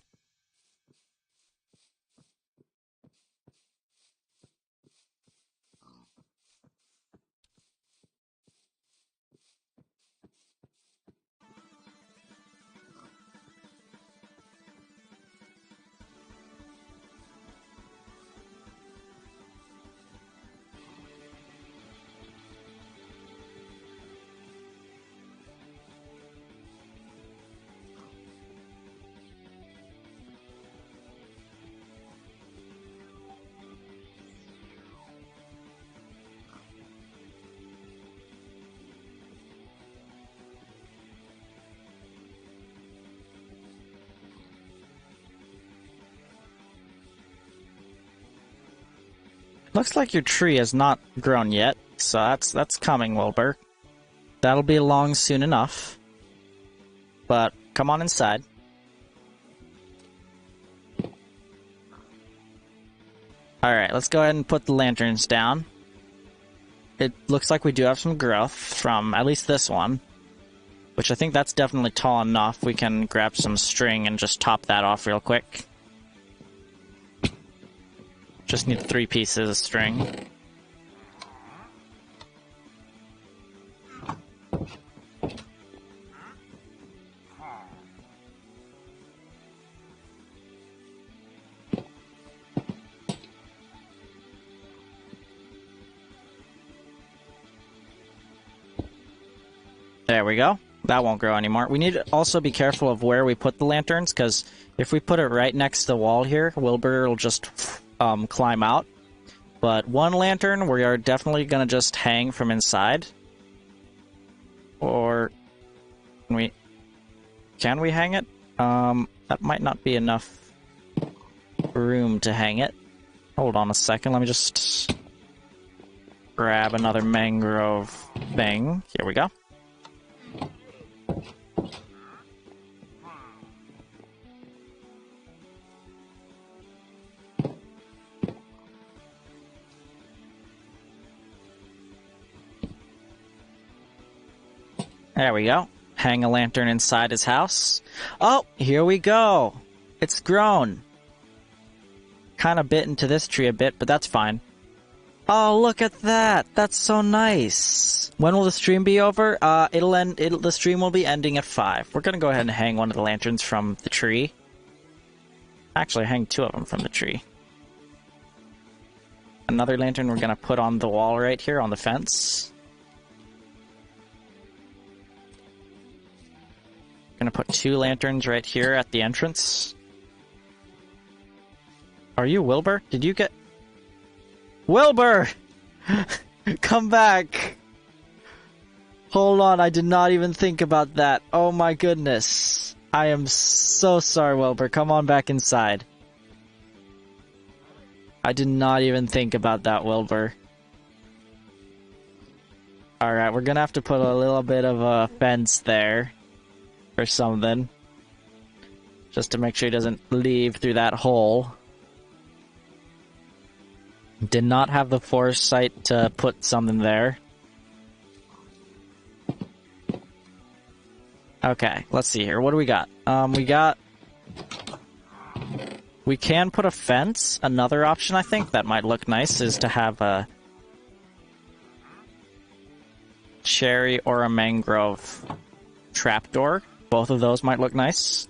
Looks like your tree has not grown yet, so that's coming, Wilbur. That'll be along soon enough. But come on inside. Alright, let's go ahead and put the lanterns down. It looks like we do have some growth from at least this one. Which I think that's definitely tall enough. We can grab some string and just top that off real quick. Just need 3 pieces of string. There we go. That won't grow anymore. We need to also be careful of where we put the lanterns, because if we put it right next to the wall here, Wilbur will just climb out. But one lantern we are definitely going to just hang from inside. Or can we hang it? That might not be enough room to hang it. Hold on a second, let me just grab another mangrove thing. Here we go. There we go. Hang a lantern inside his house. Oh, here we go. It's grown. Kind of bit into this tree a bit, but that's fine. Oh, look at that. That's so nice. When will the stream be over? The stream will be ending at 5. We're going to go ahead and hang one of the lanterns from the tree. Actually, hang 2 of them from the tree. Another lantern we're going to put on the wall right here on the fence. Gonna put 2 lanterns right here at the entrance. Are you Wilbur? Did you get... Wilbur! Come back! Hold on, I did not even think about that. Oh my goodness. I am so sorry, Wilbur. Come on back inside. I did not even think about that, Wilbur. Alright, we're gonna have to put a little bit of a fence there. Or something. Just to make sure he doesn't leave through that hole. Did not have the foresight to put something there. Okay, let's see here. What do we got? We can put a fence. Another option, I think, that might look nice is to have a cherry or a mangrove trapdoor. Both of those might look nice.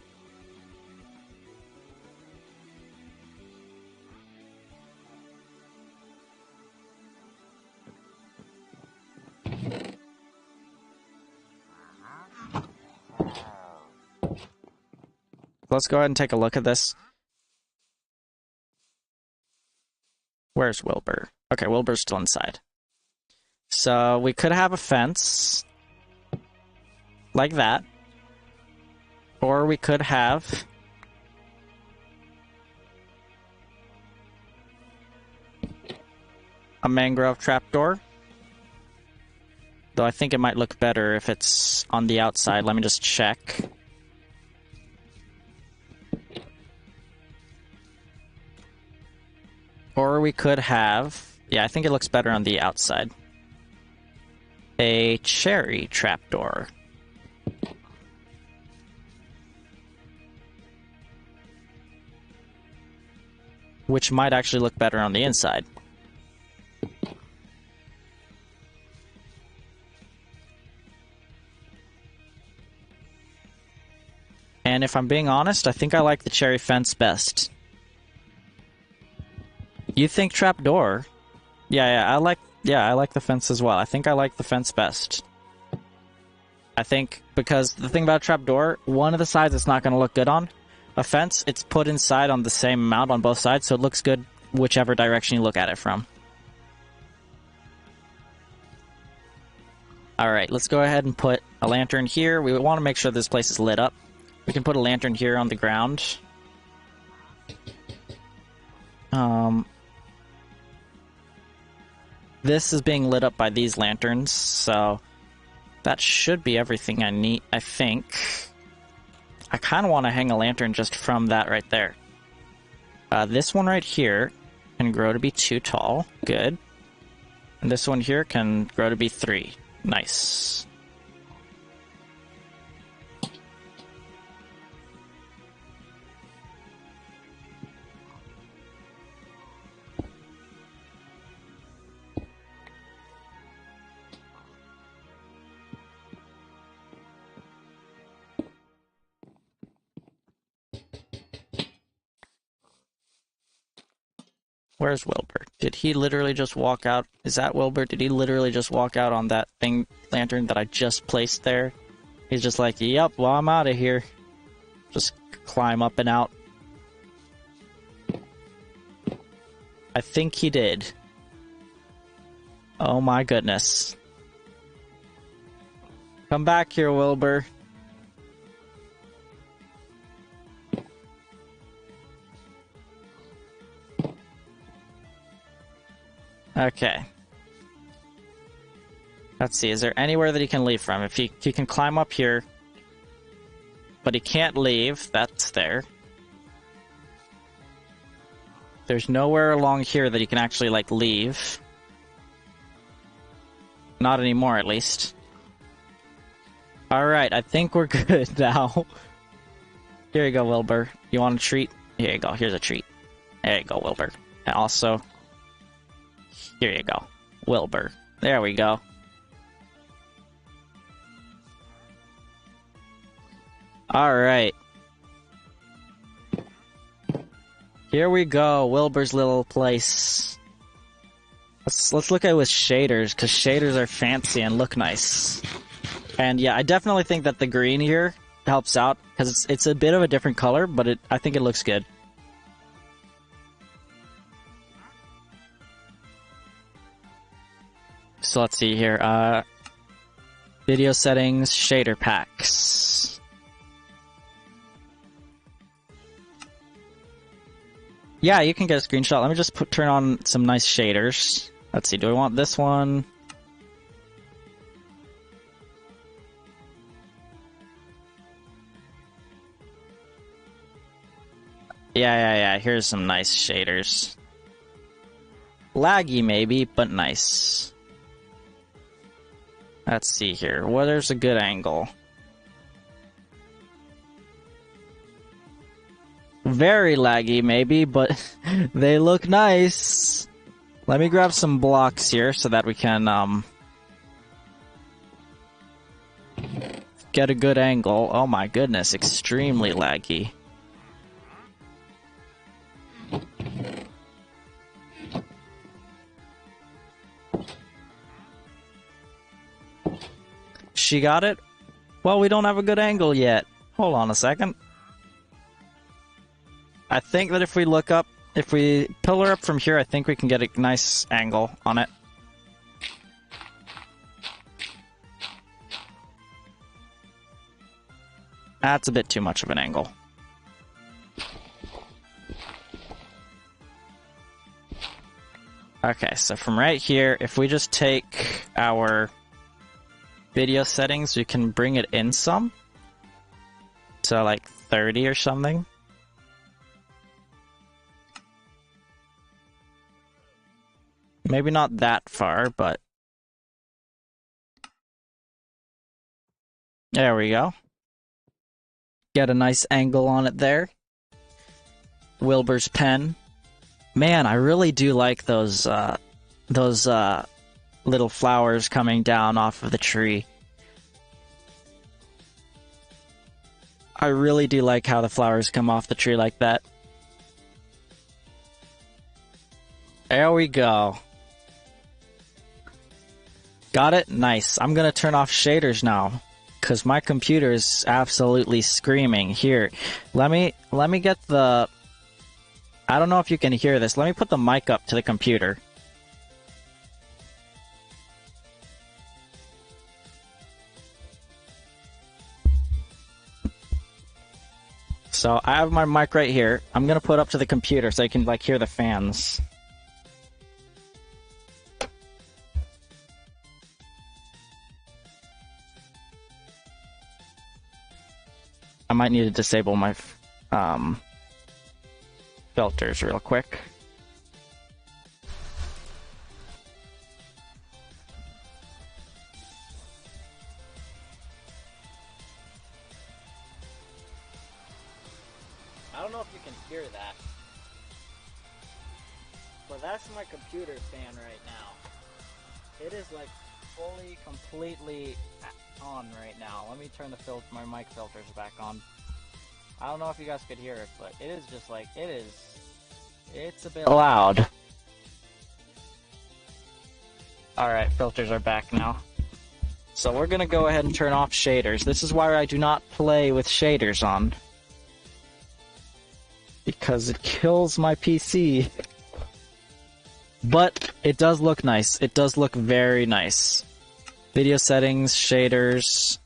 Let's go ahead and take a look at this. Where's Wilbur? Okay, Wilbur's still inside. So we could have a fence like that. Or we could have a mangrove trapdoor. Though I think it might look better if it's on the outside. Let me just check. Or we could have... Yeah, I think it looks better on the outside. A cherry trapdoor. Which might actually look better on the inside. And if I'm being honest, I think I like the cherry fence best. You think trapdoor? Yeah, I like the fence as well. I think I like the fence best. I think because the thing about trapdoor, one of the sides it's not going to look good on. A fence, it's put inside on the same amount on both sides, so it looks good whichever direction you look at it from. Alright, let's go ahead and put a lantern here. We want to make sure this place is lit up. We can put a lantern here on the ground. This is being lit up by these lanterns, so that should be everything I need, I think. I kind of want to hang a lantern just from that right there. This one right here can grow to be 2 tall. Good. And this one here can grow to be 3. Nice. Where's Wilbur? Did he literally just walk out? Is that Wilbur? Did he literally just walk out on that thing lantern that I just placed there? He's just like, yep, well, I'm out of here. Just climb up and out. I think he did. Oh my goodness. Come back here, Wilbur. Okay. Let's see, is there anywhere that he can leave from? If he can climb up here, but he can't leave, that's there. There's nowhere along here that he can actually, like, leave. Not anymore, at least. Alright, I think we're good now. Here you go, Wilbur. You want a treat? Here you go, here's a treat. There you go, Wilbur. And also... here you go. Wilbur. There we go. Alright. Here we go. Wilbur's little place. Let's look at it with shaders, because shaders are fancy and look nice. And yeah, I definitely think that the green here helps out, because it's a bit of a different color, but I think it looks good. So let's see here. Video settings, shader packs. Yeah, you can get a screenshot. Let me just turn on some nice shaders. Let's see, do I want this one? Yeah. Here's some nice shaders. Laggy maybe, but nice. Let's see here. There's a good angle? Very laggy maybe, but they look nice. Let me grab some blocks here so that we can get a good angle. Oh my goodness, extremely laggy. She got it? Well, we don't have a good angle yet. Hold on a second. I think that if we look up, if we pillar up from here, I think we can get a nice angle on it. That's a bit too much of an angle. Okay, so from right here, if we just take our video settings, we can bring it in some. So like 30 or something. Maybe not that far, but... There we go. Get a nice angle on it there. Wilbur's pen. Man, I really do like those little flowers coming down off of the tree. I really do like how the flowers come off the tree like that. There we go. Got it? Nice. I'm gonna turn off shaders now, because my computer is absolutely screaming. Here, let me get the... I don't know if you can hear this. Let me put the mic up to the computer. So I have my mic right here. I'm gonna put it up to the computer so you can like hear the fans. I might need to disable my filters real quick. I don't know if you can hear that, but that's my computer fan right now. It is like fully, completely on right now. Let me turn my mic filters back on. I don't know if you guys could hear it, but it is just like, it's a bit loud. Alright, filters are back now. So we're gonna go ahead and turn off shaders. This is why I do not play with shaders on. Because it kills my PC. But it does look nice. It does look very nice. Video settings, shaders,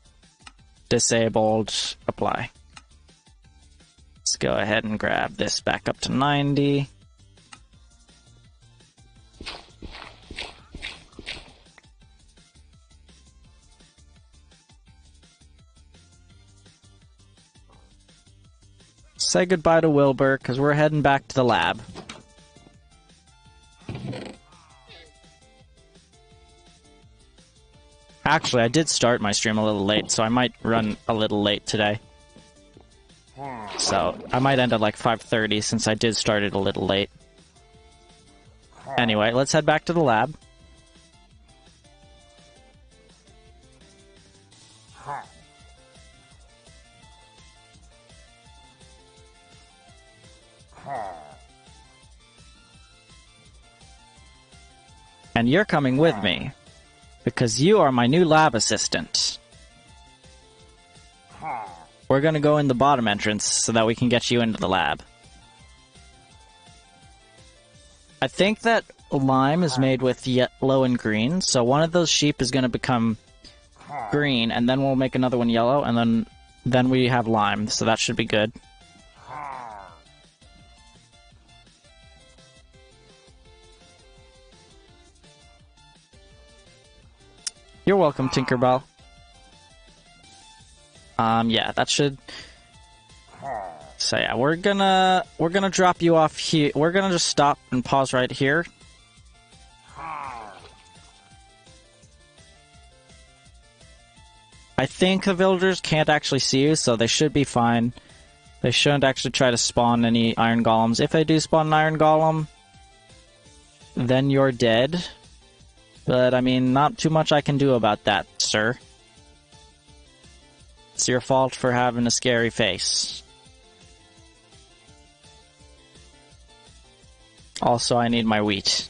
disabled, apply. Let's go ahead and grab this back up to 90. Say goodbye to Wilbur, because we're heading back to the lab. Actually, I did start my stream a little late, so I might run a little late today. So, I might end at like 5:30 since I did start it a little late. Anyway, let's head back to the lab. And you're coming with me, because you are my new lab assistant. We're gonna go in the bottom entrance so that we can get you into the lab. I think that lime is made with yellow and green, so one of those sheep is gonna become green, and then we'll make another one yellow, and then we have lime, so that should be good. You're welcome, Tinkerbell. Yeah, that should... So yeah, we're gonna drop you off here. We're gonna just stop and pause right here. I think the villagers can't actually see you, so they should be fine. They shouldn't actually try to spawn any iron golems. If they do spawn an iron golem, then you're dead. But, I mean, not too much I can do about that, sir. It's your fault for having a scary face. Also, I need my wheat.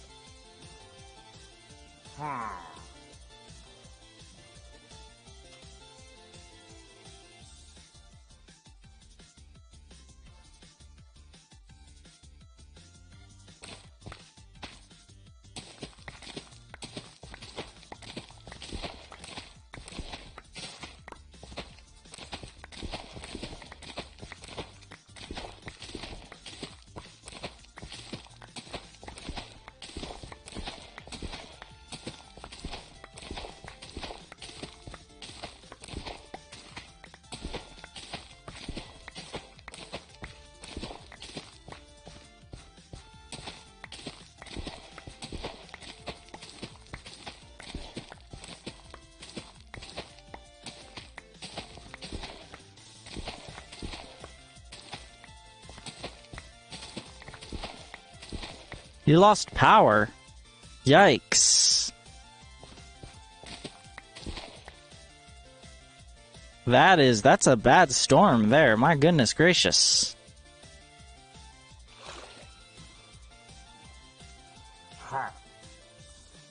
You lost power? Yikes. That's a bad storm there, my goodness gracious.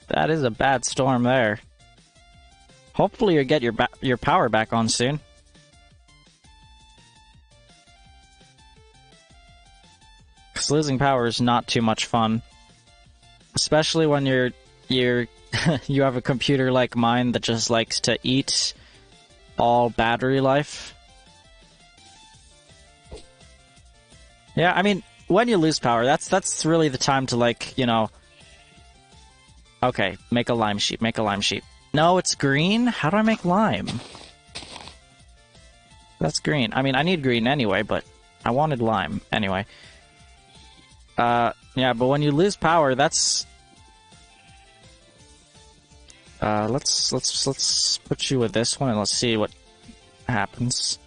That is a bad storm there. Hopefully you'll get your power back on soon. Because losing power is not too much fun. Especially when you have a computer like mine that just likes to eat all battery life. Yeah, I mean, when you lose power, that's really the time to, like, you know... Okay, make a lime sheep, make a lime sheep. No, it's green? How do I make lime? That's green. I mean, I need green anyway, but I wanted lime anyway. Yeah, but when you lose power, that's... let's put you with this one and let's see what happens.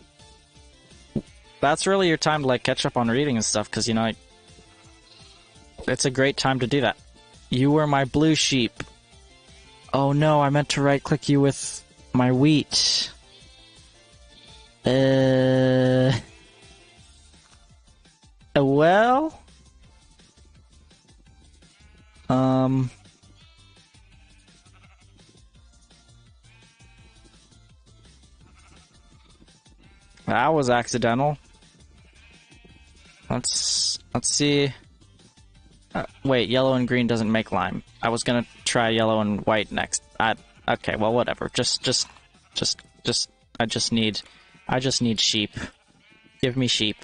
That's really your time to, like, catch up on reading and stuff, because, you know, it's a great time to do that. You were my blue sheep. Oh no, I meant to right-click you with my wheat. Well... That was accidental. Let's see. Wait, yellow and green doesn't make lime. I was gonna try yellow and white next. Okay, well, whatever. I just need sheep. Give me sheep.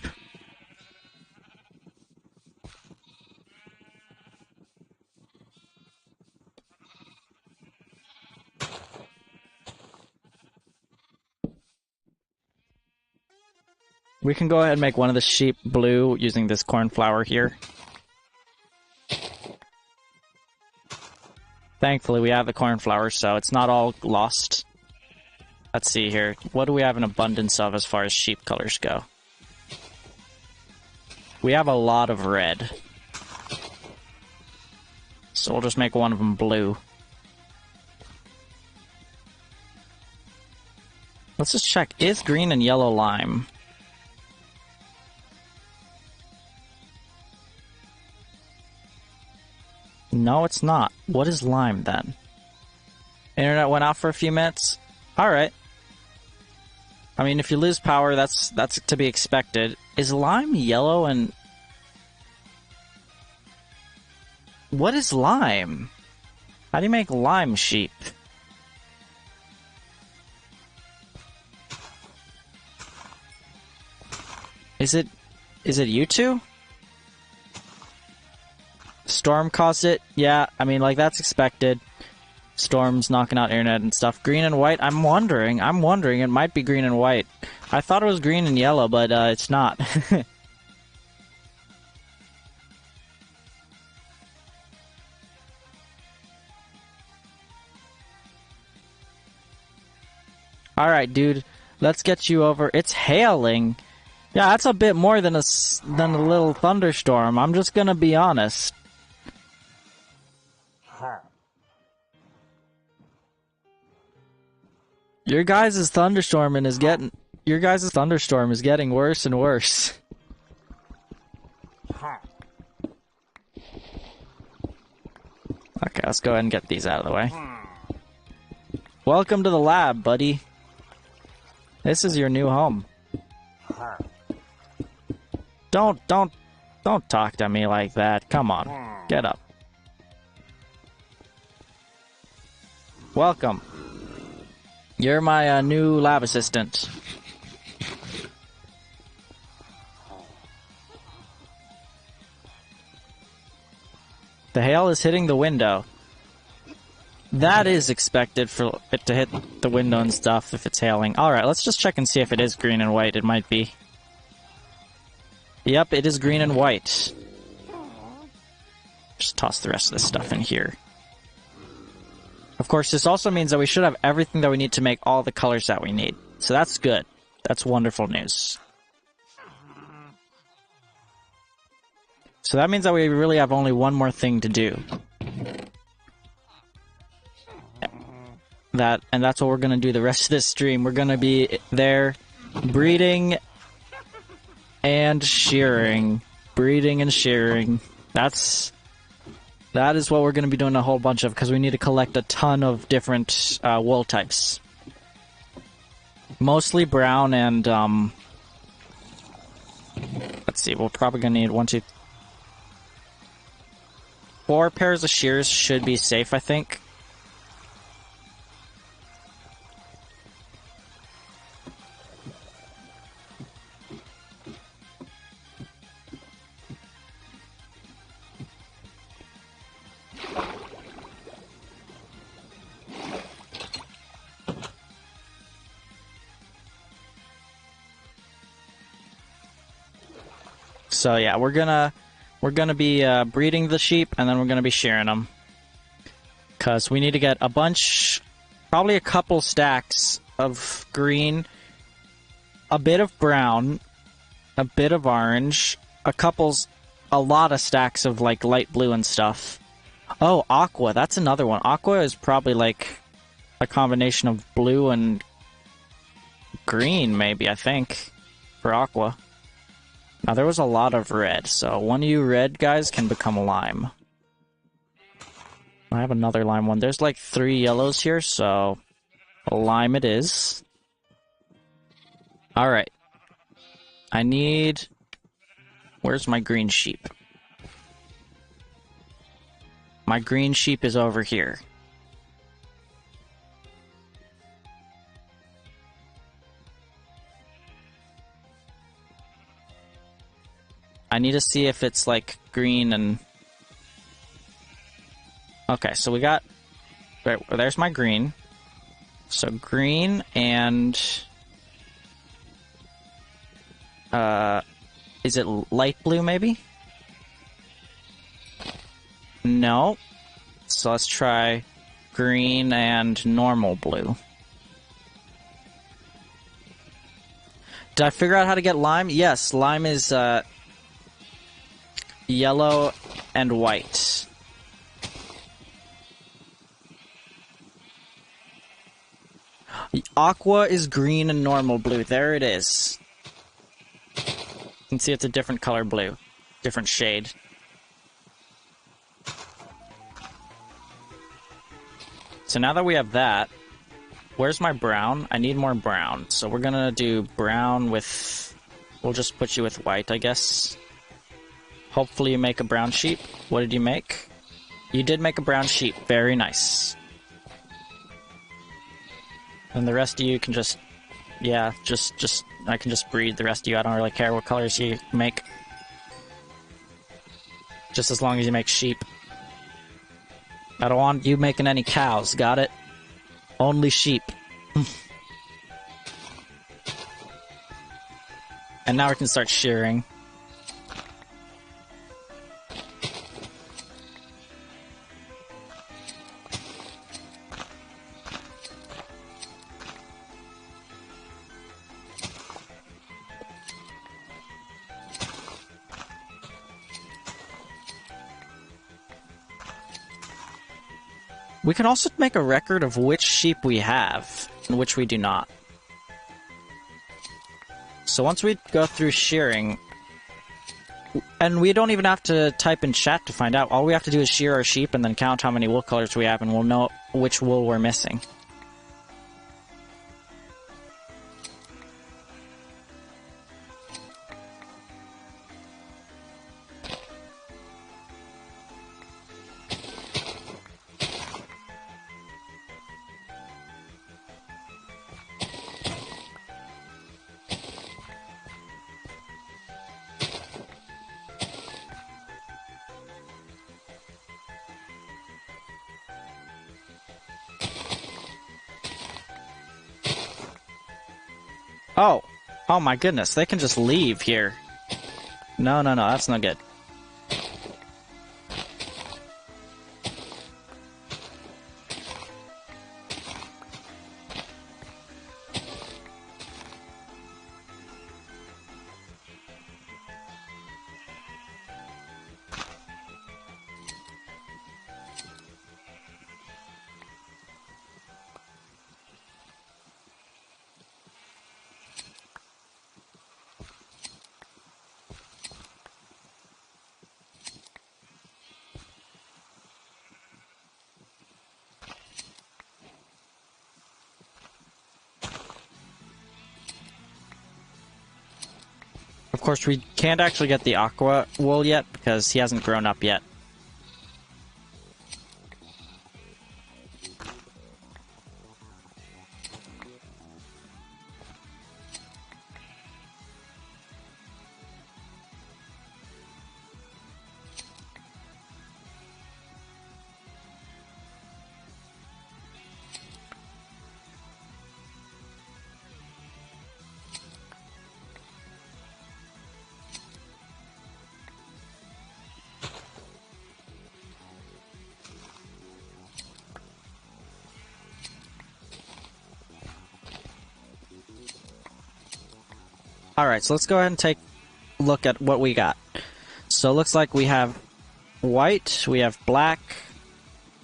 We can go ahead and make one of the sheep blue using this cornflower here. Thankfully, we have the cornflower, so it's not all lost. Let's see here. What do we have an abundance of as far as sheep colors go? We have a lot of red. So we'll just make one of them blue. Let's just check. Is green and yellow lime? No, it's not. What is lime, then? Internet went out for a few minutes? Alright. I mean, if you lose power, that's to be expected. Is lime yellow and... What is lime? How do you make lime sheep? Is it you two? Storm caused it? Yeah, I mean, like, that's expected. Storms knocking out internet and stuff. Green and white? I'm wondering. It might be green and white. I thought it was green and yellow, but it's not. Alright, dude. Let's get you over. It's hailing. Yeah, that's a bit more than a little thunderstorm. I'm just gonna be honest. Your guys' thunderstorm is getting worse and worse. Okay, let's go ahead and get these out of the way. Welcome to the lab, buddy. This is your new home. Don't talk to me like that. Come on, get up. Welcome. You're my new lab assistant. The hail is hitting the window. That is expected for it to hit the window and stuff if it's hailing. Alright, let's just check and see if it is green and white. It might be. Yep, it is green and white. Just toss the rest of this stuff in here. Of course, this also means that we should have everything that we need to make all the colors that we need. So that's good. That's wonderful news. So that means that we really have only one more thing to do. And that's what we're gonna do the rest of this stream. We're gonna be there breeding and shearing. Breeding and shearing. That is what we're gonna be doing a whole bunch of, because we need to collect a ton of different wool types. Mostly brown and let's see, we're probably gonna need 1, 2, 4 pairs of shears should be safe, I think. So yeah, we're gonna be breeding the sheep, and then we're gonna be shearing them, cause we need to get a bunch, probably a couple stacks of green, a bit of brown, a bit of orange, a lot of stacks of like light blue and stuff. Oh, aqua, that's another one. Aqua is probably like a combination of blue and green, maybe, I think, for aqua. Now, there was a lot of red, so one of you red guys can become a lime. I have another lime one. There's like 3 yellows here, so a lime it is. Alright. I need... Where's my green sheep? My green sheep is over here. I need to see if it's like green and... Okay, so we got... Right, there's my green. So green and... Is it light blue, maybe? No. So let's try green and normal blue. Did I figure out how to get lime? Yes, lime is, yellow and white. Aqua is green and normal blue. There it is. You can see it's a different color blue. Different shade. So now that we have that, where's my brown? I need more brown. So we're gonna do brown with... We'll just put you with white, I guess. Hopefully you make a brown sheep. What did you make? You did make a brown sheep. Very nice. And the rest of you can just... Yeah, I can just breed the rest of you. I don't really care what colors you make. Just as long as you make sheep. I don't want you making any cows, got it? Only sheep. And now we can start shearing. We can also make a record of which sheep we have and which we do not. So once we go through shearing, and we don't even have to type in chat to find out. All we have to do is shear our sheep and then count how many wool colors we have, and we'll know which wool we're missing. Oh! Oh my goodness, they can just leave here. No, that's not good. Of course, we can't actually get the aqua wool yet because he hasn't grown up yet. Alright, so let's go ahead and take a look at what we got. So it looks like we have white, we have black,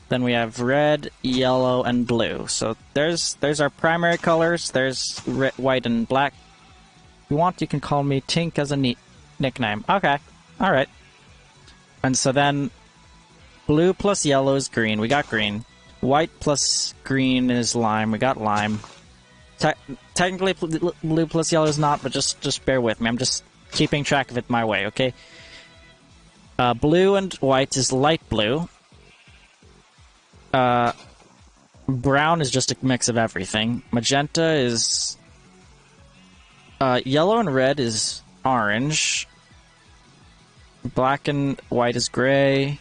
then we have red, yellow, and blue. So there's our primary colors. There's red, white, and black. If you want, you can call me Tink as a nickname. Okay, alright. And so then blue plus yellow is green. We got green. White plus green is lime. We got lime. Technically, blue plus yellow is not, but just bear with me. I'm just keeping track of it my way, okay? Blue and white is light blue. Brown is just a mix of everything. Magenta is... yellow and red is orange. Black and white is gray.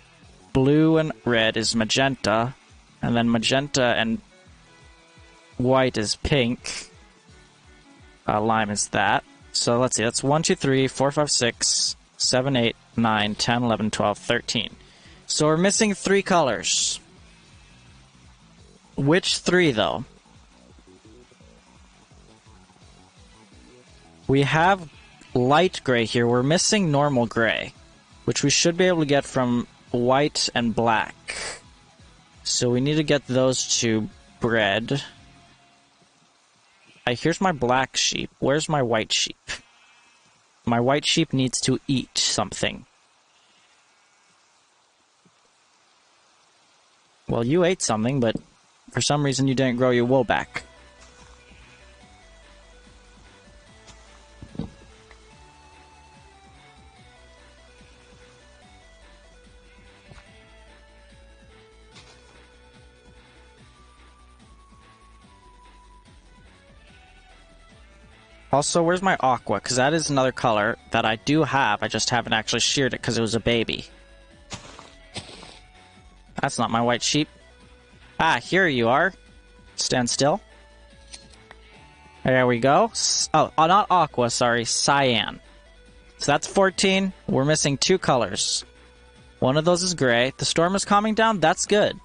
Blue and red is magenta. And then magenta and white is pink. Lime is that. So let's see, that's 1, 2, 3, 4, 5, 6, 7, 8, 9, 10, 11, 12, 13. So we're missing 3 colors. Which 3, though? We have light gray here. We're missing normal gray, which we should be able to get from white and black. So we need to get those 2 bred. Here's my black sheep. Where's my white sheep? My white sheep needs to eat something. Well, you ate something, but for some reason you didn't grow your wool back. Also, where's my aqua? Because that is another color that I do have. I just haven't actually sheared it because it was a baby. That's not my white sheep. Ah, here you are. Stand still. There we go. Oh, not aqua, sorry. Cyan. So that's 14. We're missing 2 colors. One of those is gray. The storm is calming down. That's good.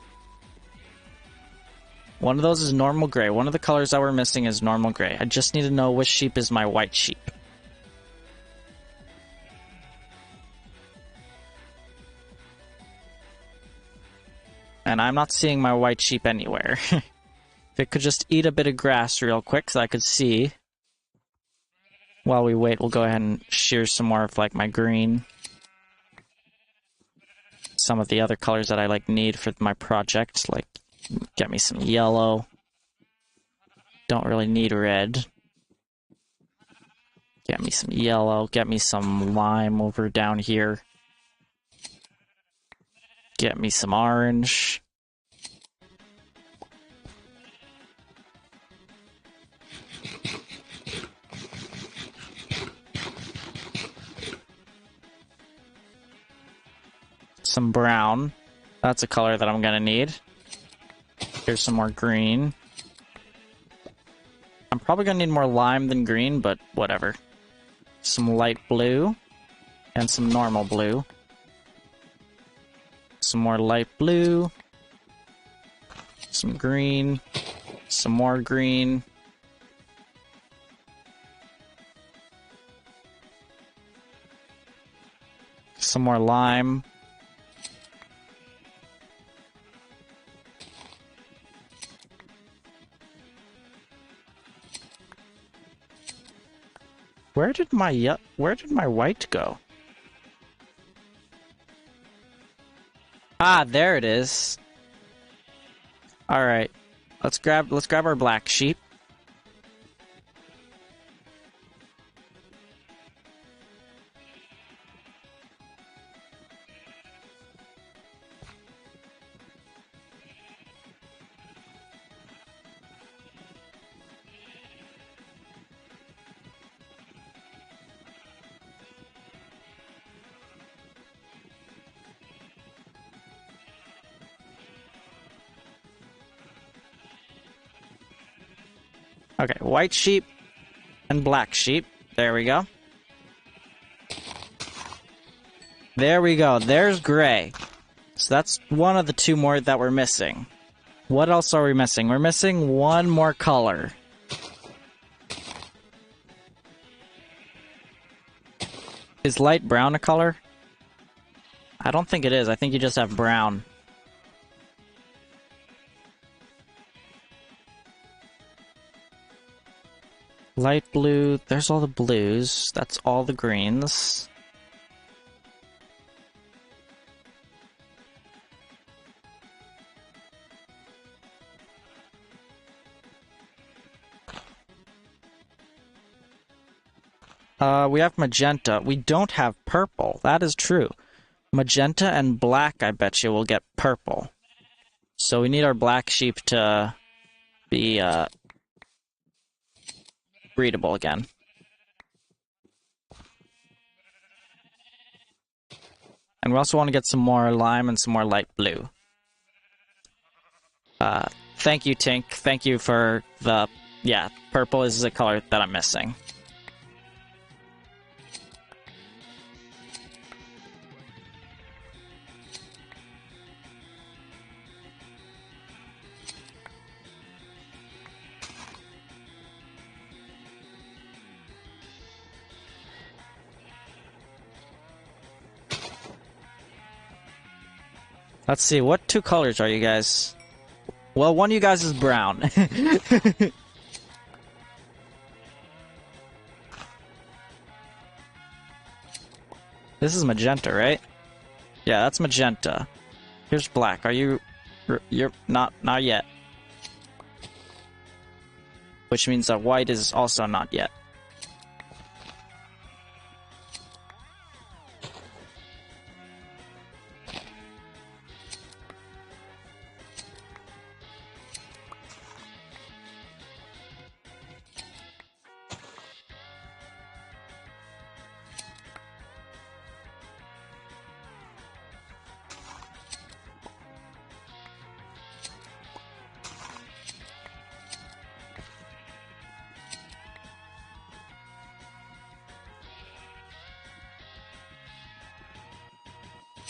One of those is normal gray. One of the colors that we're missing is normal gray. I just need to know which sheep is my white sheep. And I'm not seeing my white sheep anywhere. If it could just eat a bit of grass real quick so I could see. While we wait, we'll go ahead and shear some more of like my green. Some of the other colors that I like need for my project, like get me some yellow. Don't really need red. Get me some yellow, get me some lime over down here. Get me some orange. Some brown. That's a color that I'm gonna need. Here's some more green. I'm probably gonna need more lime than green, but whatever. Some light blue. And some normal blue. Some more light blue. Some green. Some more green. Some more lime. Where did my white go? Ah, there it is. All right. Let's grab our black sheep. Okay, white sheep and black sheep. There we go. There we go. There's gray. So that's one of the two more that we're missing. What else are we missing? We're missing one more color. Is light brown a color? I don't think it is. I think you just have brown. Light blue. There's all the blues. That's all the greens. We have magenta. We don't have purple. That is true. Magenta and black, I bet you, will get purple. So we need our black sheep to be, breedable again. And we also want to get some more lime and some more light blue. Thank you, Tink. Thank you for the... Yeah, purple is the color that I'm missing. Let's see, what two colors are you guys? Well, one of you guys is brown. This is magenta, right? Yeah, that's magenta. Here's black. Are you... You're not yet. Which means that white is also not yet.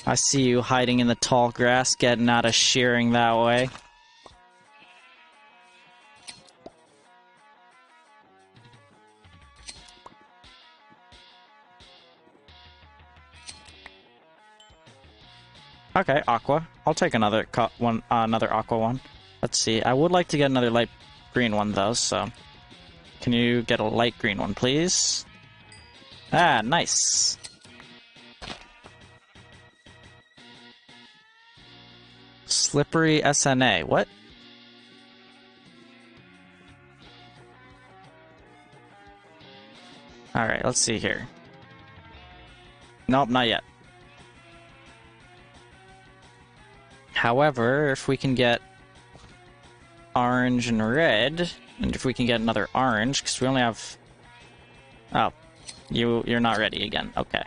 I see you hiding in the tall grass, getting out of shearing that way. Okay, aqua. I'll take another another aqua one. Let's see. I would like to get another light green one though, so can you get a light green one, please? Ah, nice. Slippery SNA. What? Alright, let's see here. Nope, not yet. However, if we can get orange and red, and if we can get another orange, because we only have... Oh, you're not ready again. Okay.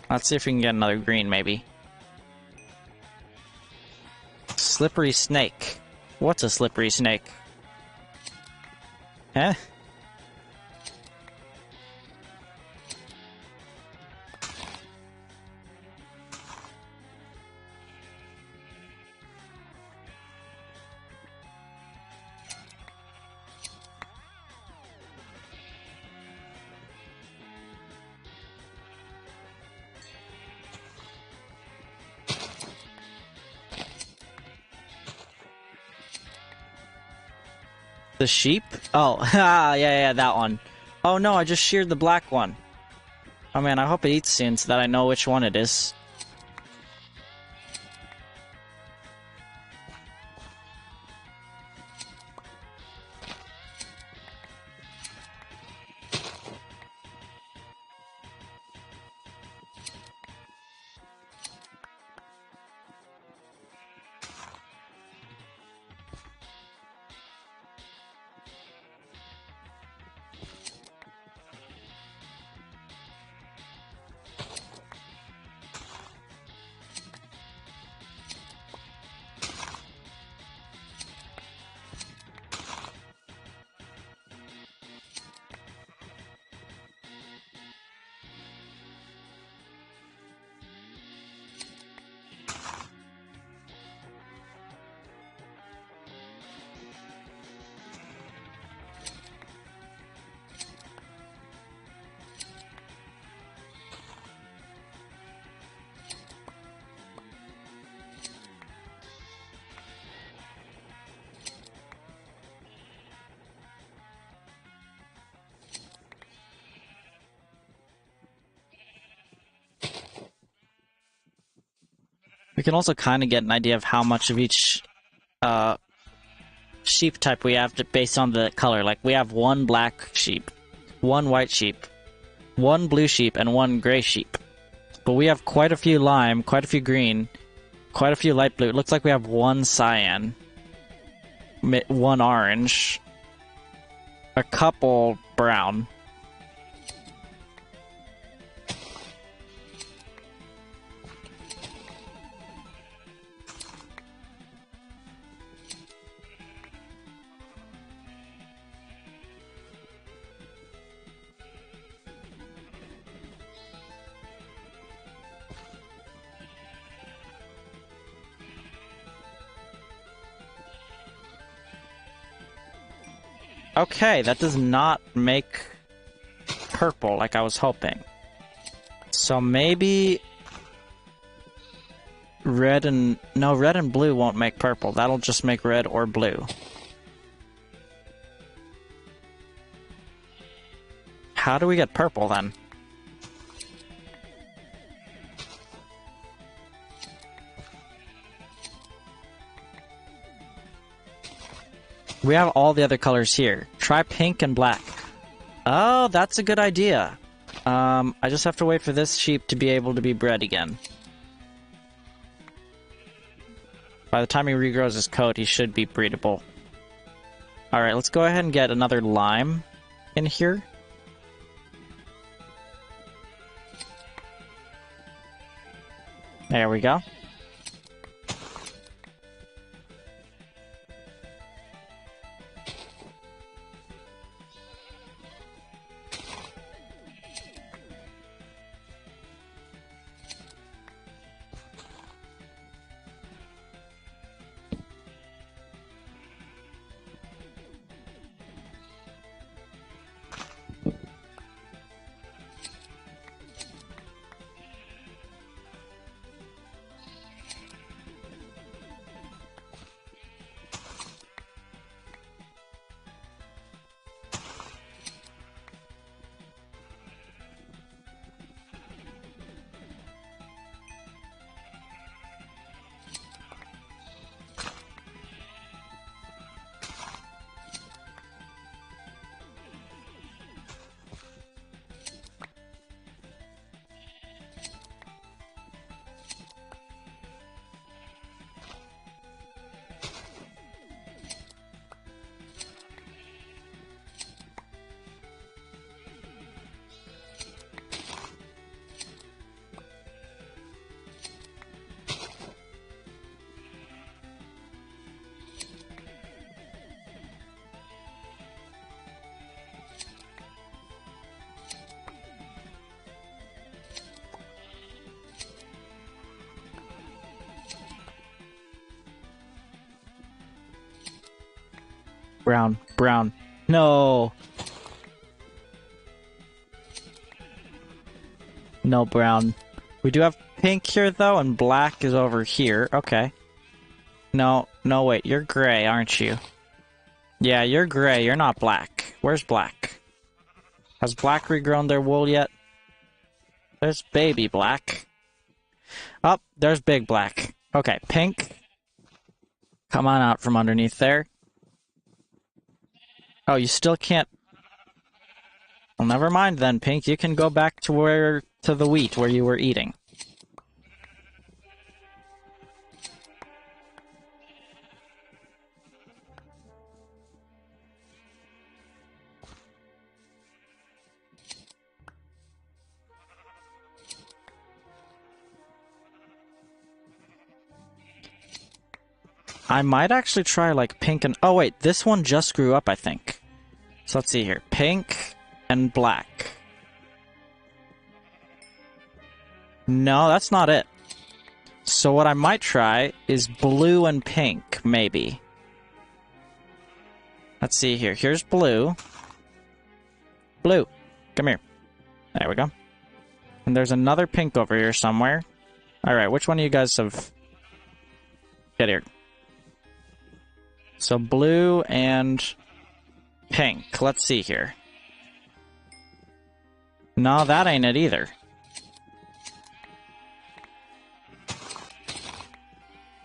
Let's see if we can get another green, maybe. Slippery snake. What's a slippery snake? Huh? The sheep? Oh, yeah, that one. Oh no, I just sheared the black one. Oh man, I hope it eats soon so that I know which one it is. We can also kind of get an idea of how much of each sheep type we have based on the color. Like, we have one black sheep, one white sheep, one blue sheep, and one gray sheep. But we have quite a few lime, quite a few green, quite a few light blue. It looks like we have one cyan, one orange, a couple brown. Okay, that does not make purple like I was hoping. So maybe red and... No, red and blue won't make purple. That'll just make red or blue. How do we get purple then? We have all the other colors here. Try pink and black. Oh, that's a good idea. I just have to wait for this sheep to be able to be bred again. By the time he regrows his coat, he should be breedable. Alright, let's go ahead and get another lime in here. There we go. Brown. Brown. No. No brown. We do have pink here, though, and black is over here. Okay. No, wait. You're gray, aren't you? Yeah, you're gray. You're not black. Where's black? Has black regrown their wool yet? There's baby black. Oh, there's big black. Okay, pink. Come on out from underneath there. Oh, you still can't... Well, never mind then, pink. You can go back to the wheat where you were eating. I might actually try, like, pink and... Oh, wait, this one just grew up, I think. So let's see here. Pink and black. No, that's not it. So what I might try is blue and pink, maybe. Let's see here. Here's blue. Blue, come here. There we go. And there's another pink over here somewhere. Alright, which one of you guys have... Get here. So blue and pink. Let's see here. No, that ain't it either.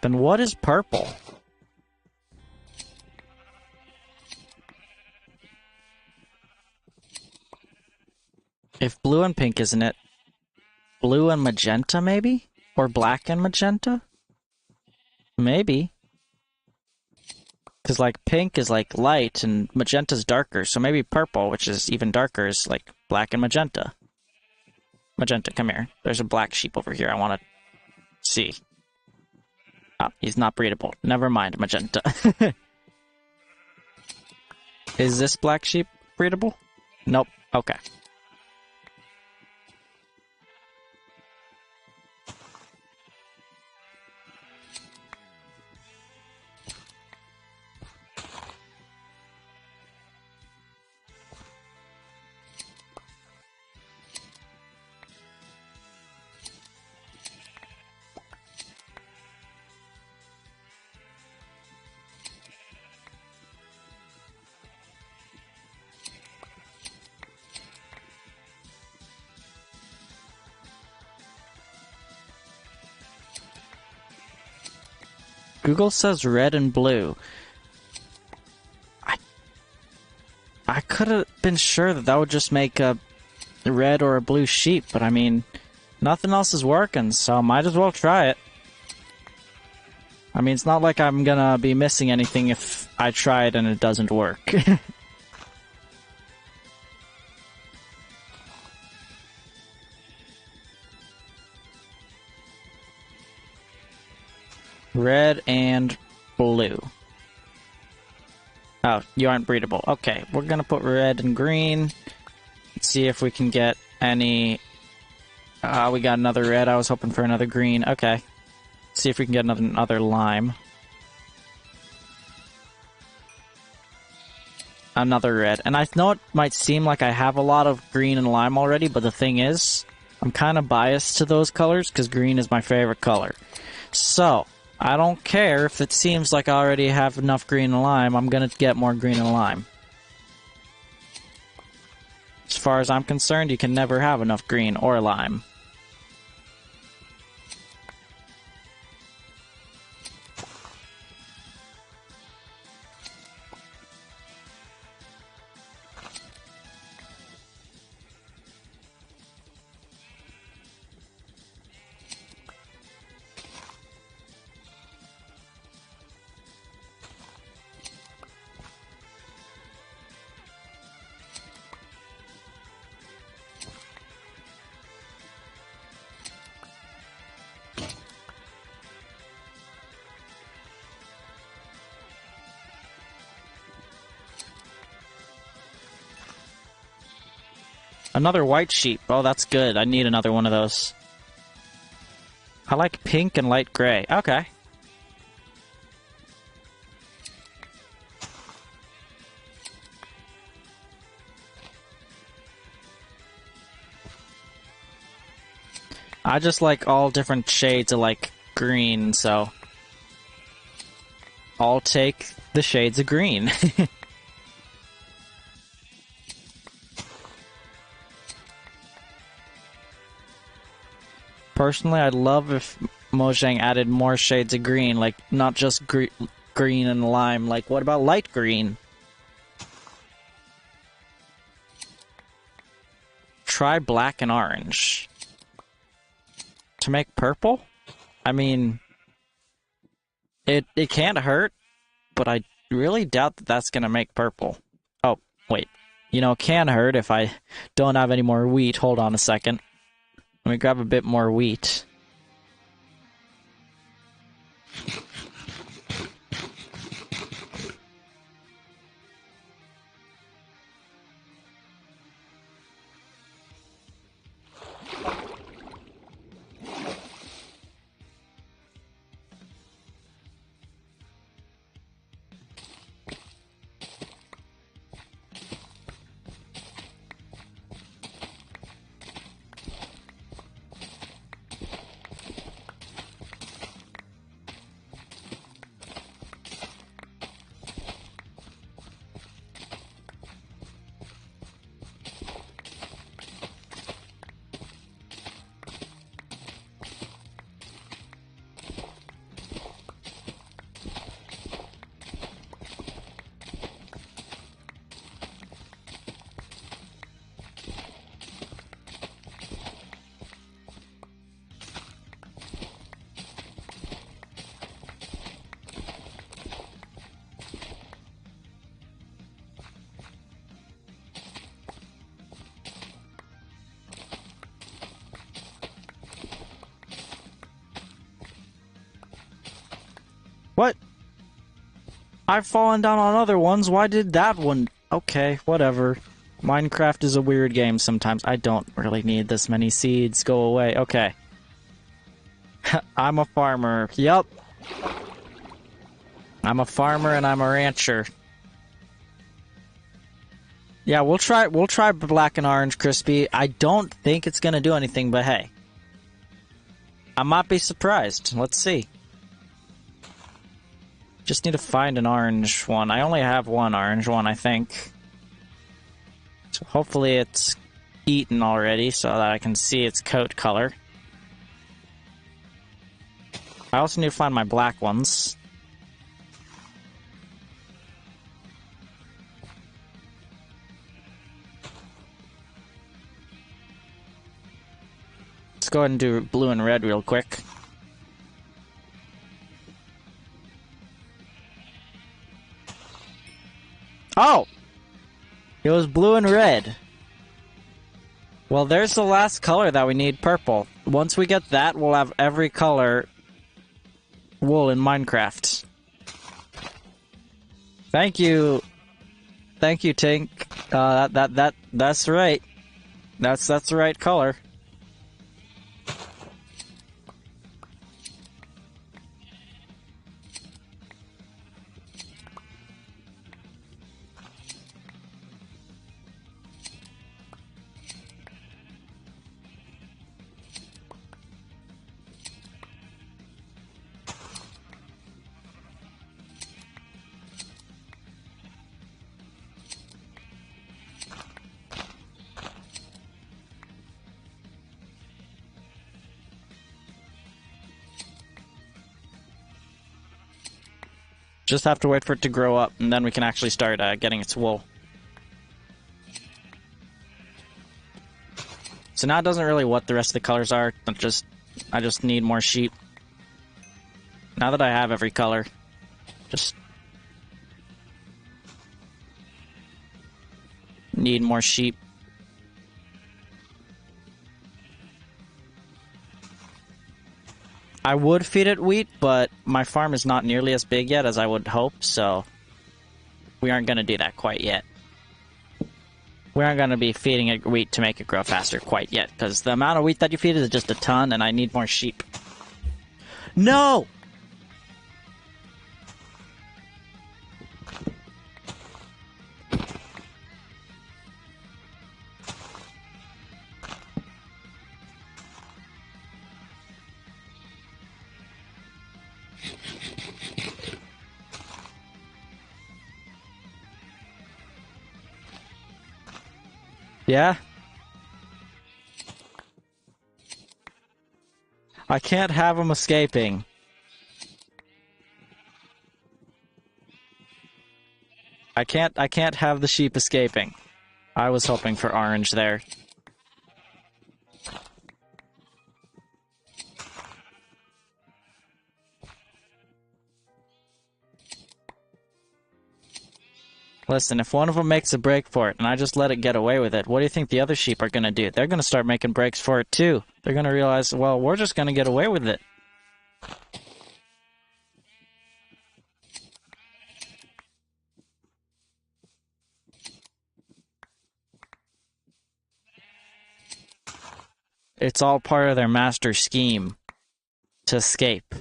Then what is purple? If blue and pink isn't it, blue and magenta maybe? Or black and magenta? Maybe. Because, like, pink is, like, light, and magenta's darker, so maybe purple, which is even darker, is, like, black and magenta. Magenta, come here. There's a black sheep over here I want to see. Oh, he's not breedable. Never mind, magenta. Is this black sheep breedable? Nope. Okay. Google says red and blue. I could have been sure that would just make a red or a blue sheep, but I mean, nothing else is working, so I might as well try it. I mean, it's not like I'm gonna be missing anything if I try it and it doesn't work. Red and blue. Oh, you aren't breedable. Okay, we're gonna put red and green. Let's see if we can get any... we got another red. I was hoping for another green. Okay. Let's see if we can get another lime. Another red. And I know it might seem like I have a lot of green and lime already, but the thing is, I'm kind of biased to those colors because green is my favorite color. So, I don't care if it seems like I already have enough green and lime, I'm gonna get more green and lime. As far as I'm concerned, you can never have enough green or lime. Another white sheep. Oh, that's good. I need another one of those. I like pink and light gray. Okay. I just like all different shades of, like, green, so... I'll take the shades of green. Personally, I'd love if Mojang added more shades of green, like, not just green and lime. Like, what about light green? Try black and orange. To make purple? I mean, it can't hurt, but I really doubt that that's gonna make purple. Oh, wait. You know, it can hurt if I don't have any more wheat. Hold on a second. Let me grab a bit more wheat. What? I've fallen down on other ones. Why did that one? Okay, whatever. Minecraft is a weird game sometimes. I don't really need this many seeds. Go away. Okay. I'm a farmer. Yup. I'm a farmer and I'm a rancher. Yeah, we'll try black and orange crispy. I don't think it's gonna do anything, but hey. I might be surprised. Let's see. Just need to find an orange one. I only have one orange one, I think. So hopefully it's eaten already so that I can see its coat color. I also need to find my black ones. Let's go ahead and do blue and red real quick. Oh! It was blue and red. Well, there's the last color that we need, purple. Once we get that, we'll have every color wool in Minecraft. Thank you. Thank you, Tink. That's right. That's the right color. Just have to wait for it to grow up, and then we can actually start getting its wool. So now it doesn't really what the rest of the colors are. I just need more sheep. Now that I have every color, just need more sheep. I would feed it wheat, but my farm is not nearly as big yet as I would hope, so we aren't going to do that quite yet. We aren't going to be feeding it wheat to make it grow faster quite yet, because the amount of wheat that you feed is just a ton, and I need more sheep. No! Yeah? I can't have them escaping. I can't have the sheep escaping. I was hoping for orange there. Listen, if one of them makes a break for it and I just let it get away with it, what do you think the other sheep are going to do? They're going to start making breaks for it too. They're going to realize, well, we're just going to get away with it. It's all part of their master scheme to escape.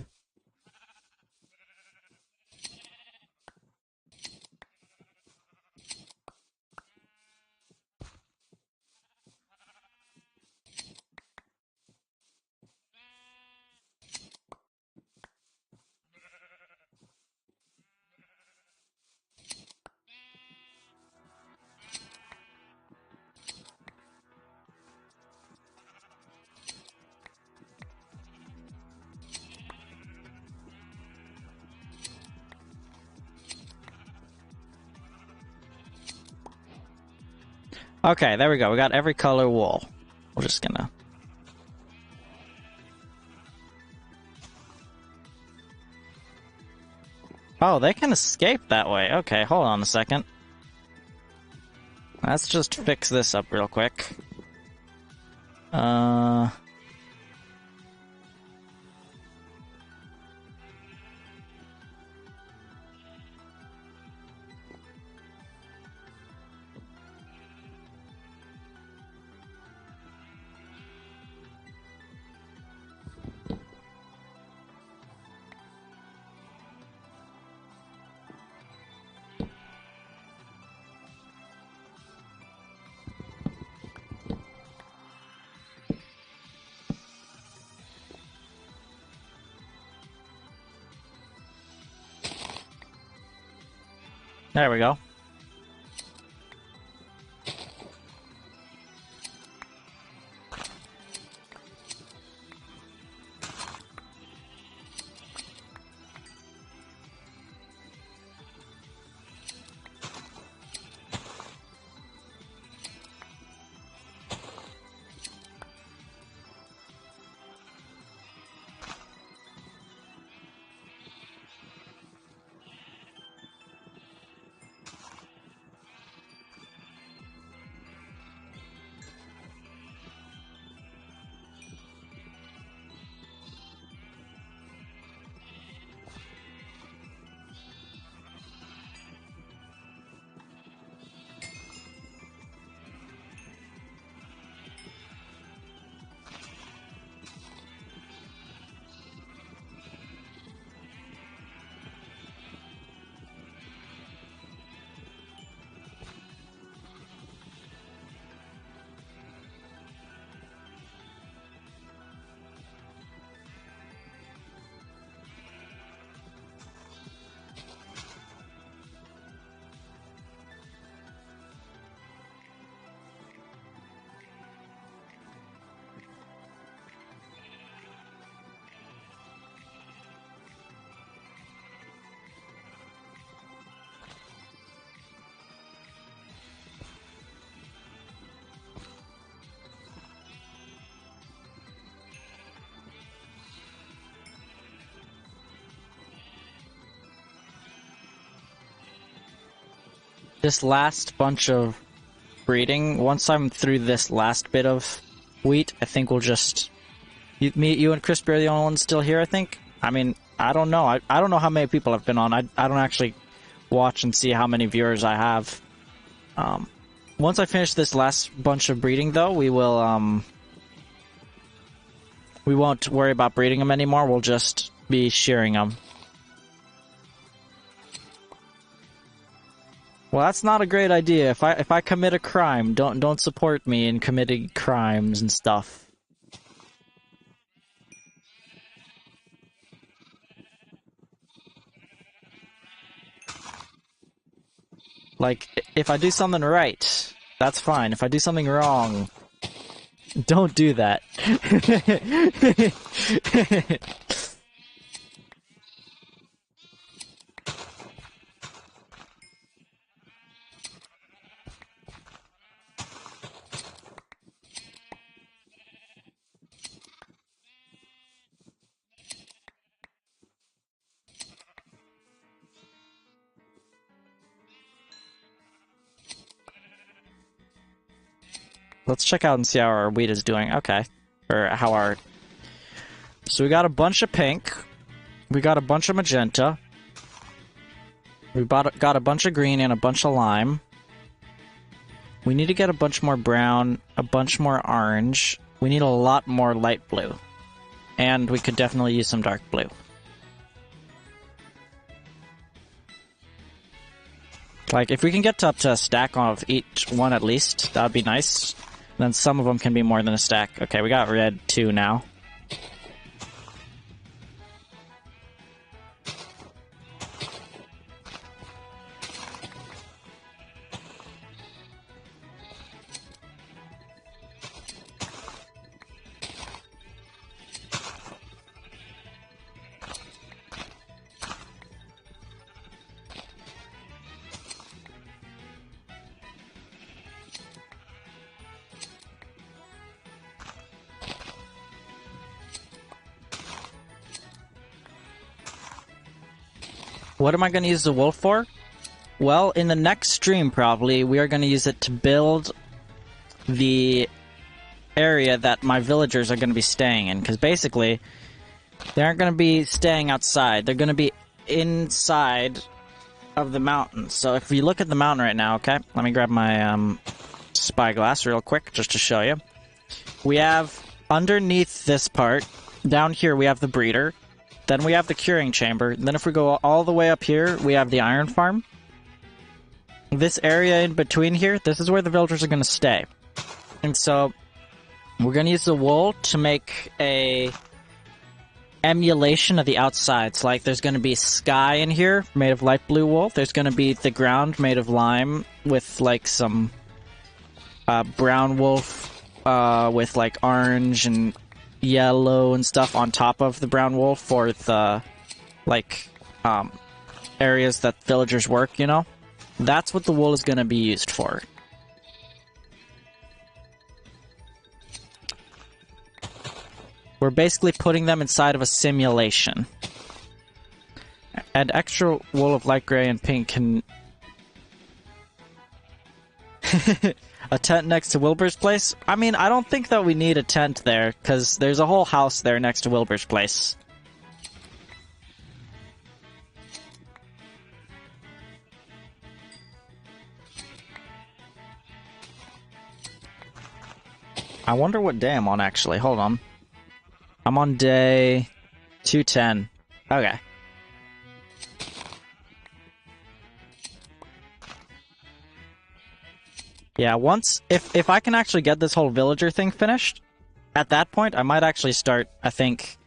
Okay, there we go. We got every color wool. We're just gonna... Oh, they can escape that way. Okay, hold on a second. Let's just fix this up real quick. There we go. This last bunch of breeding, once I'm through this last bit of wheat, I think we'll just... You and Crispy are the only ones still here, I think? I mean, I don't know. I don't know how many people have been on. I don't actually watch and see how many viewers I have. Once I finish this last bunch of breeding, though, we will, we won't worry about breeding them anymore. We'll just be shearing them. Well, that's not a great idea. If I commit a crime, don't support me in committing crimes and stuff. Like, if I do something right, That's fine. If I do something wrong, don't do that. Let's check out and see how our wheat is doing. Okay. Or how our... So we got a bunch of pink. We got a bunch of magenta. We got a bunch of green and a bunch of lime. We need to get a bunch more brown, a bunch more orange. We need a lot more light blue. And we could definitely use some dark blue. Like, if we can get up to a stack of each one at least, that would be nice. Then some of them can be more than a stack. Okay, we got red 2 now. What am I going to use the wool for? Well, in the next stream, probably, we are going to use it to build the area that my villagers are going to be staying in. Because basically, they aren't going to be staying outside. They're going to be inside of the mountain. So if you look at the mountain right now, okay? Let me grab my spyglass real quick, just to show you. We have, underneath this part, down here we have the breeder. Then we have the curing chamber. Then if we go all the way up here, we have the iron farm. This area in between here, this is where the villagers are going to stay. And so, we're going to use the wool to make a emulation of the outsides. Like, there's going to be sky in here, made of light blue wool. There's going to be the ground made of lime with, like, some brown wool with, like, orange and yellow and stuff on top of the brown wool for the, like, areas that villagers work, you know? That's what the wool is going to be used for. We're basically putting them inside of a simulation. And extra wool of light gray and pink can... A tent next to Wilbur's place? I mean, I don't think that we need a tent there, because there's a whole house there next to Wilbur's place. I wonder what day I'm on, actually. Hold on. I'm on day 210. Okay. Yeah, once... If I can actually get this whole villager thing finished, at that point, I might actually start, I think,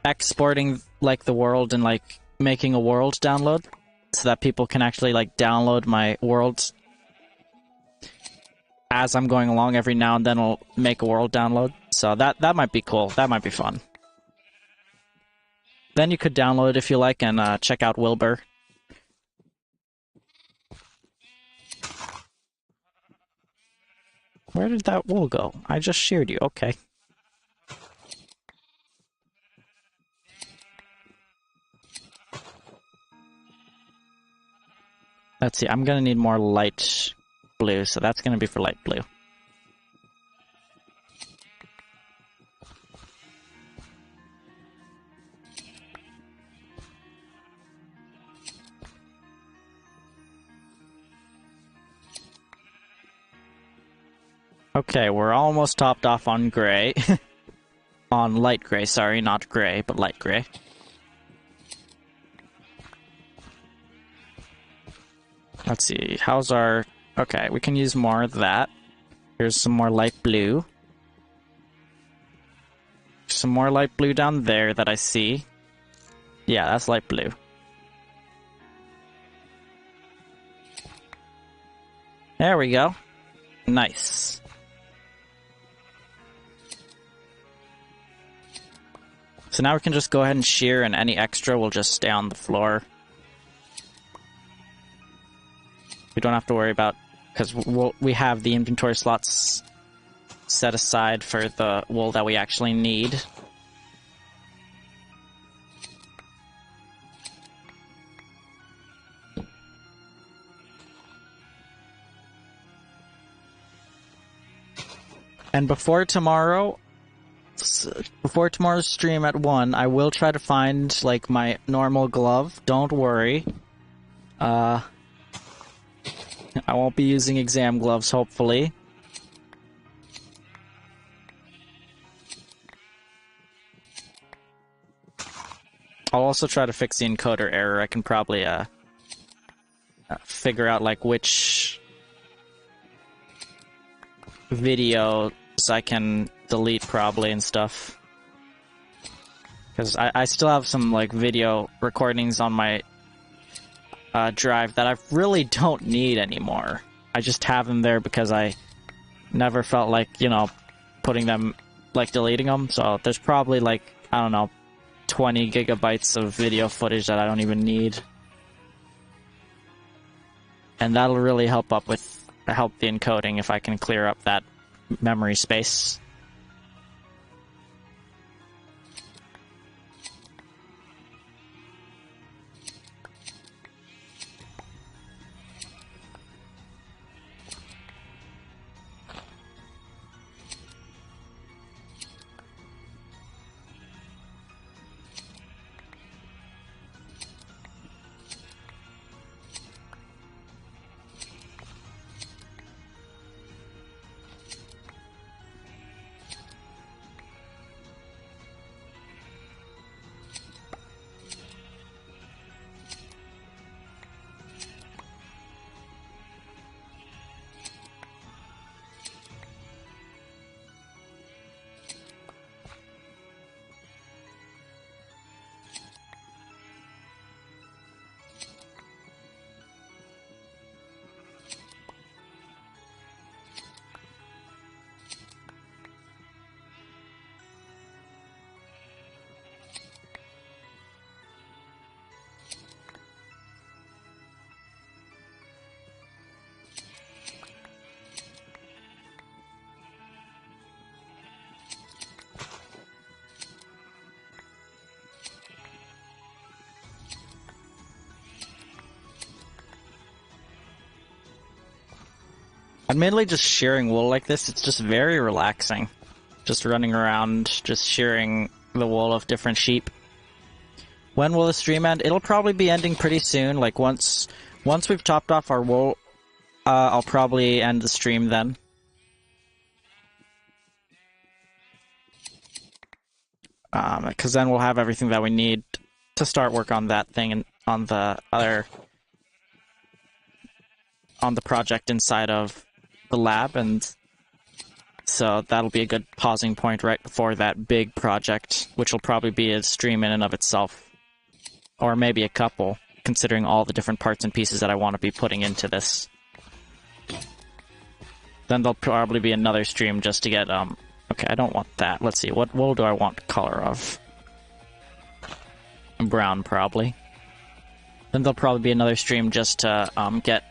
exporting, like, the world and, like, making a world download, so that people can actually, like, download my worlds as I'm going along. Every now and then I'll make a world download. So that might be cool. That might be fun. Then you could download it if you like and check out Wilbur. Where did that wool go? I just sheared you. Okay. Let's see. I'm gonna need more light blue, so that's gonna be for light blue. Okay, we're almost topped off on gray. On light gray, sorry, not gray, but light gray. Let's see, how's our... Okay, we can use more of that. Here's some more light blue. Some more light blue down there that I see. Yeah, that's light blue. There we go. Nice. So now we can just go ahead and shear, and any extra will just stay on the floor. We don't have to worry about, because we have the inventory slots set aside for the wool that we actually need. And before tomorrow's stream at 1, I will try to find, like, my normal glove. Don't worry. I won't be using exam gloves, hopefully. I'll also try to fix the encoder error. I can probably, figure out, like, which videos I can delete, probably, and stuff. Because I still have some, like, video recordings on my drive that I really don't need anymore. I just have them there because I never felt like, you know, putting them, like, deleting them. So there's probably, like, I don't know, 20 gigabytes of video footage that I don't even need. And that'll really help the encoding if I can clear up that memory space. Admittedly, just shearing wool like this, it's just very relaxing. Just running around, just shearing the wool of different sheep. When will the stream end? It'll probably be ending pretty soon. Like, once we've topped off our wool, I'll probably end the stream then. Because then we'll have everything that we need to start work on that thing and on the project inside of the lab, and so that'll be a good pausing point right before that big project, which will probably be a stream in and of itself. Or maybe a couple, considering all the different parts and pieces that I want to be putting into this. Then there'll probably be another stream just to get, okay, I don't want that. Let's see, what wool do I want color of? Brown, probably. Then there'll probably be another stream just to, get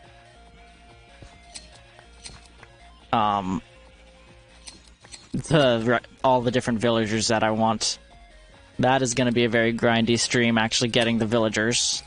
all the different villagers that I want. That is going to be a very grindy stream, actually getting the villagers.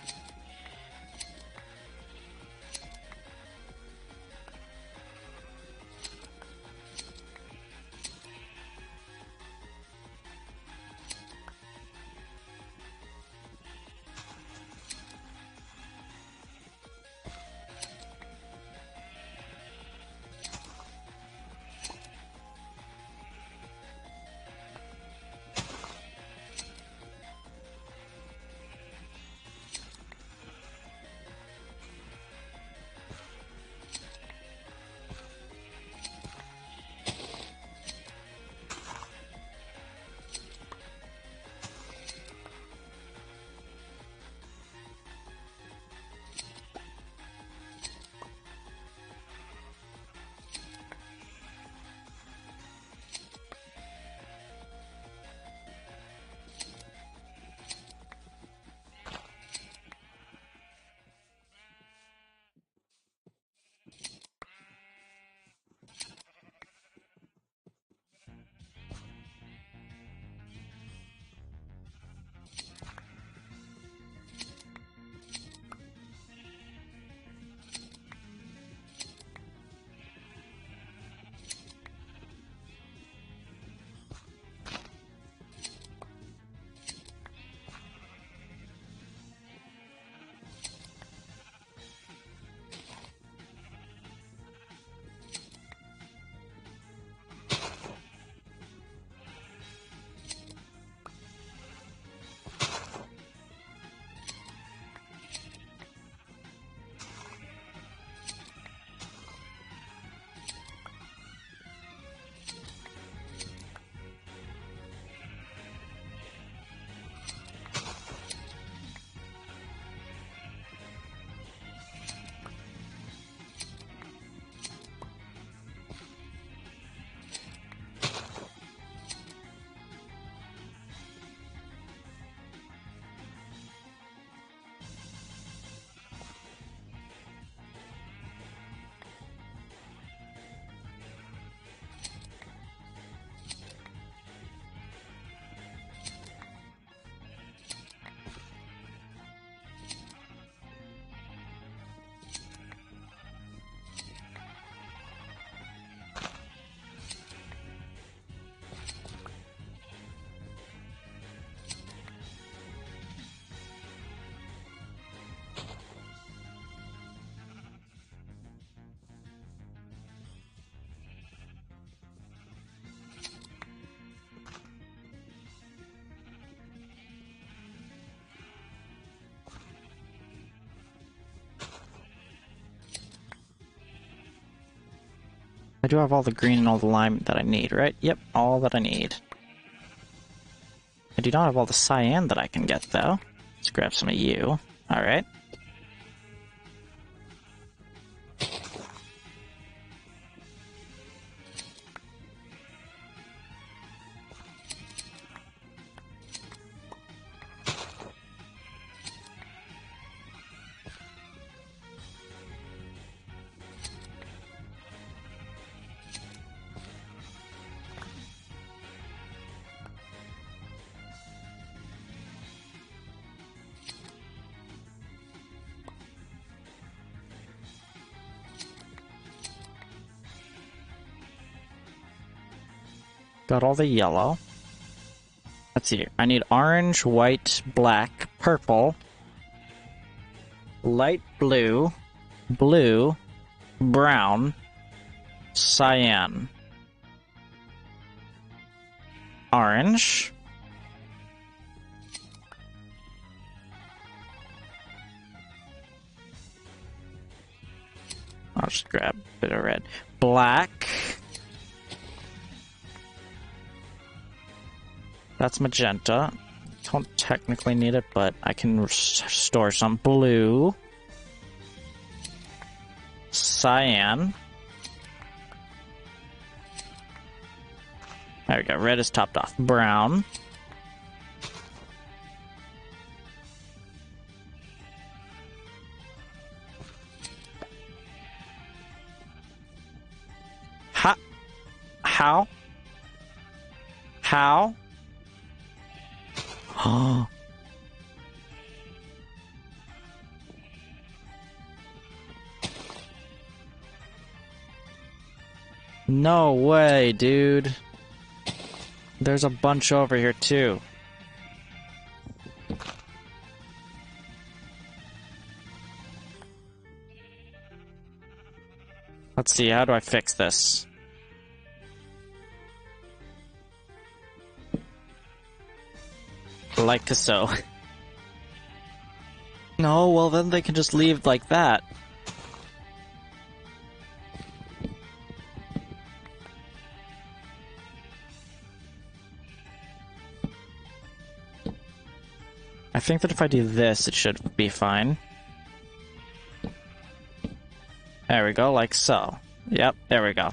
I do have all the green and all the lime that I need, right? Yep, all that I need. I do not have all the cyan that I can get, though. Let's grab some of you. Alright. Got all the yellow. Let's see. I need orange, white, black, purple, light blue, blue, brown, cyan, orange, I'll just grab a bit of red, black, that's magenta. Don't technically need it, but I can store some. Blue, cyan. There we go. Red is topped off. Brown. How? Oh. No way, dude. There's a bunch over here, too. Let's see, how do I fix this? Like so. No, well then they can just leave like that. I think that if I do this, it should be fine. There we go, like so. Yep, there we go.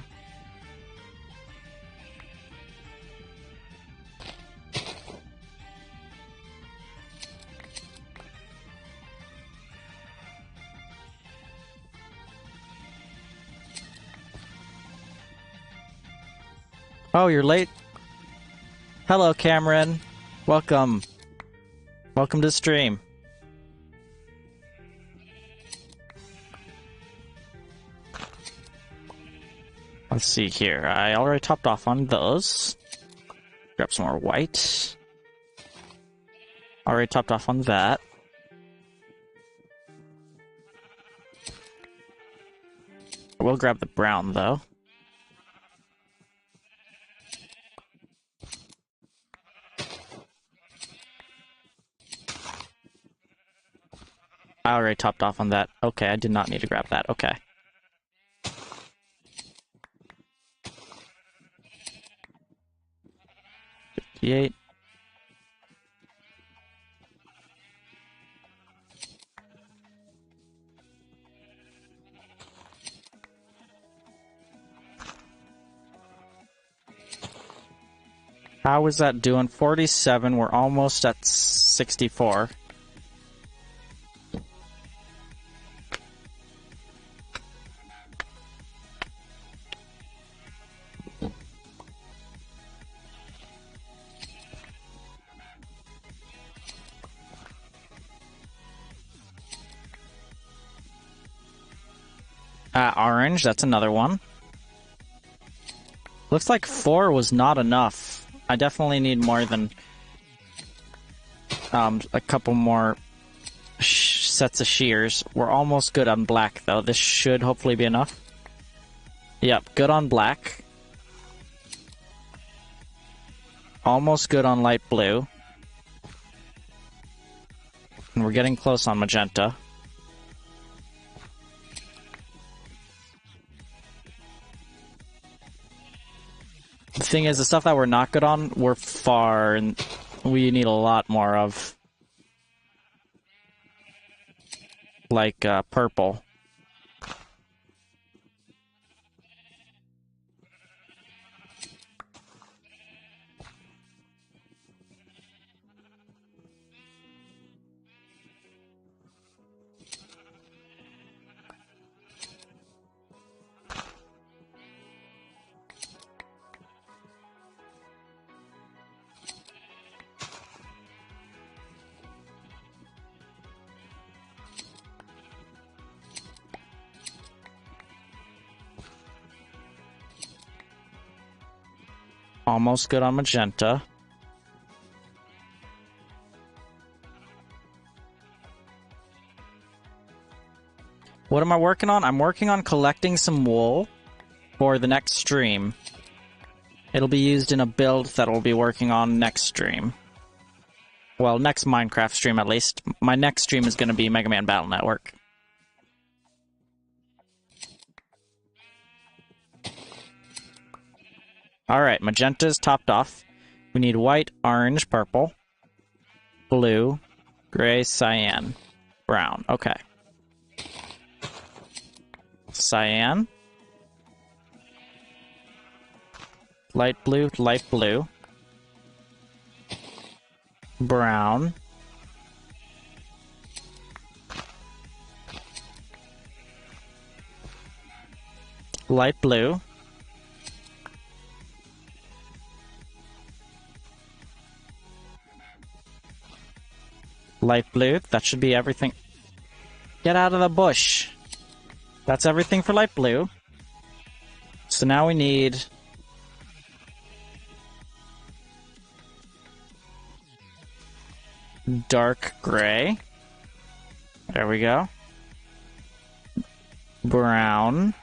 Oh, you're late? Hello, Cameron. Welcome. Welcome to the stream. Let's see here. I already topped off on those. Grab some more white. Already topped off on that. We'll grab the brown, though. I already topped off on that. Okay, I did not need to grab that. Okay. $58. How is that doing? 47. We're almost at 64. Orange, that's another one. Looks like 4 was not enough. I definitely need more than a couple more sets of shears. We're almost good on black, though. This should hopefully be enough. Yep, good on black. Almost good on light blue. And we're getting close on magenta. thing is, the stuff that we're not good on, we're far, and we need a lot more of. Like, purple. Almost good on magenta. What am I working on? I'm working on collecting some wool for the next stream. It'll be used in a build that we'll be working on next stream. Well, next Minecraft stream at least. My next stream is going to be Mega Man Battle Network. Alright, magenta's topped off. We need white, orange, purple, blue, gray, cyan, brown. Okay. Cyan. Light blue, brown, light blue, light blue. That should be everything. Get out of the bush. That's everything for light blue. So now we need dark gray. There we go. Brown.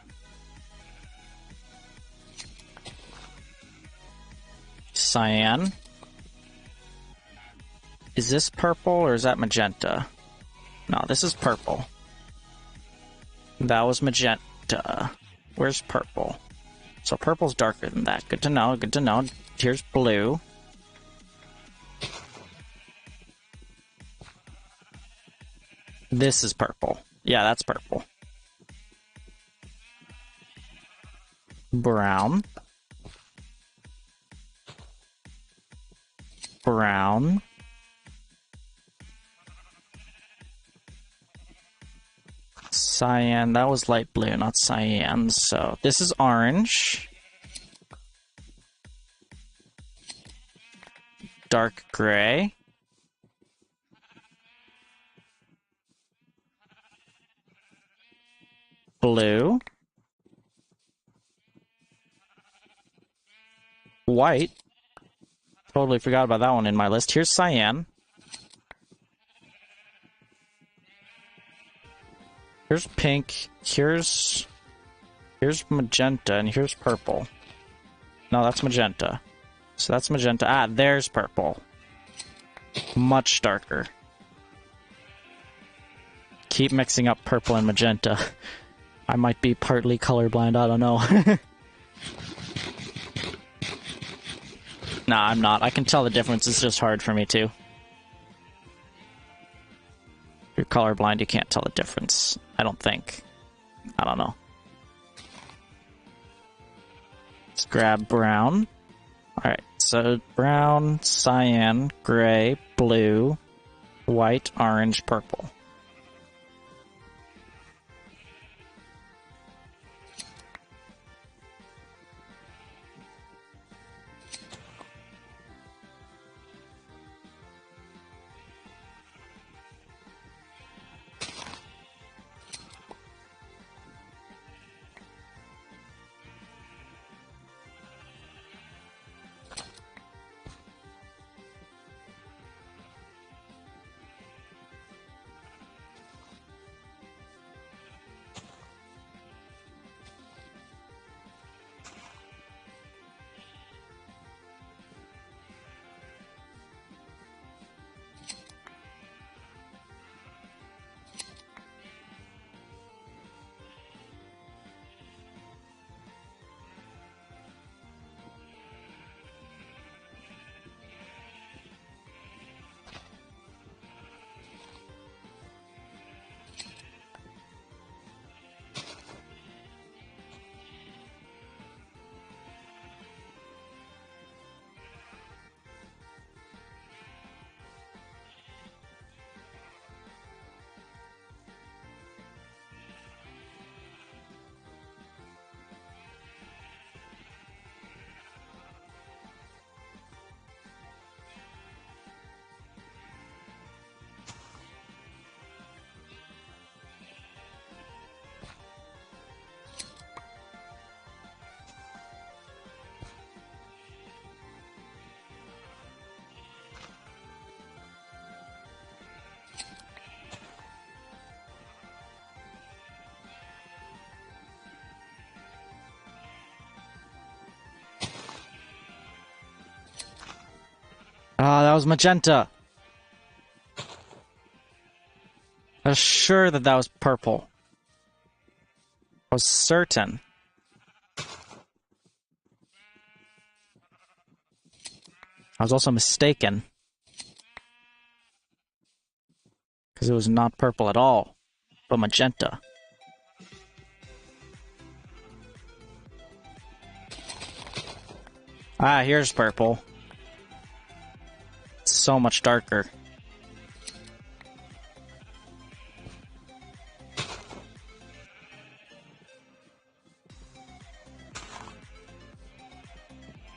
Cyan. Is this purple or is that magenta? No, this is purple. That was magenta. Where's purple? So purple's darker than that. Good to know, good to know. Here's blue. This is purple. Yeah, that's purple. Brown. Brown. Cyan. That was light blue, not cyan. So this is orange. Dark gray. Blue. White. Totally forgot about that one in my list. Here's cyan. Here's pink. Here's magenta, and here's purple. No, that's magenta. So that's magenta. Ah, there's purple. Much darker. Keep mixing up purple and magenta. I might be partly colorblind, I don't know. Nah, I'm not. I can tell the difference, it's just hard for me too. If you're colorblind, you can't tell the difference. I don't think. I don't know. Let's grab brown. Alright, so brown, cyan, gray, blue, white, orange, purple. Ah, that was magenta. I was sure that that was purple. I was certain. I was also mistaken. Because it was not purple at all, but magenta. Ah, here's purple. It's so much darker.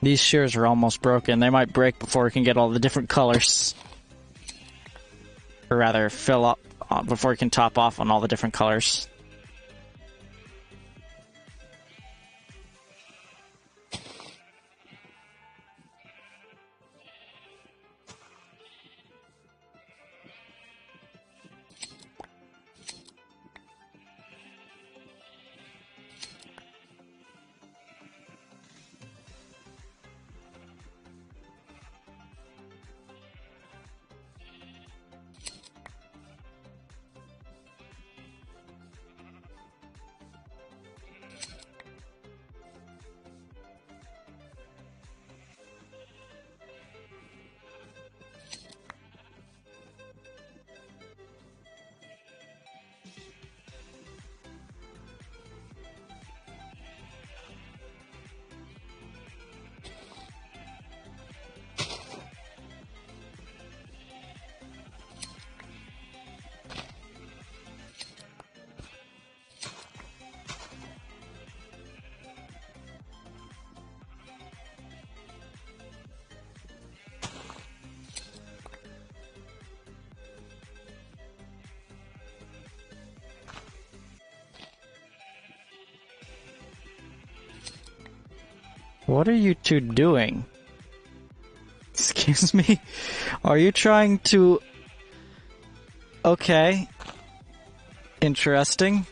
These shears are almost broken. They might break before we can get all the different colors. Or rather, fill up before we can top off on all the different colors. What are you two doing? Excuse me? Are you trying to... Okay. Interesting.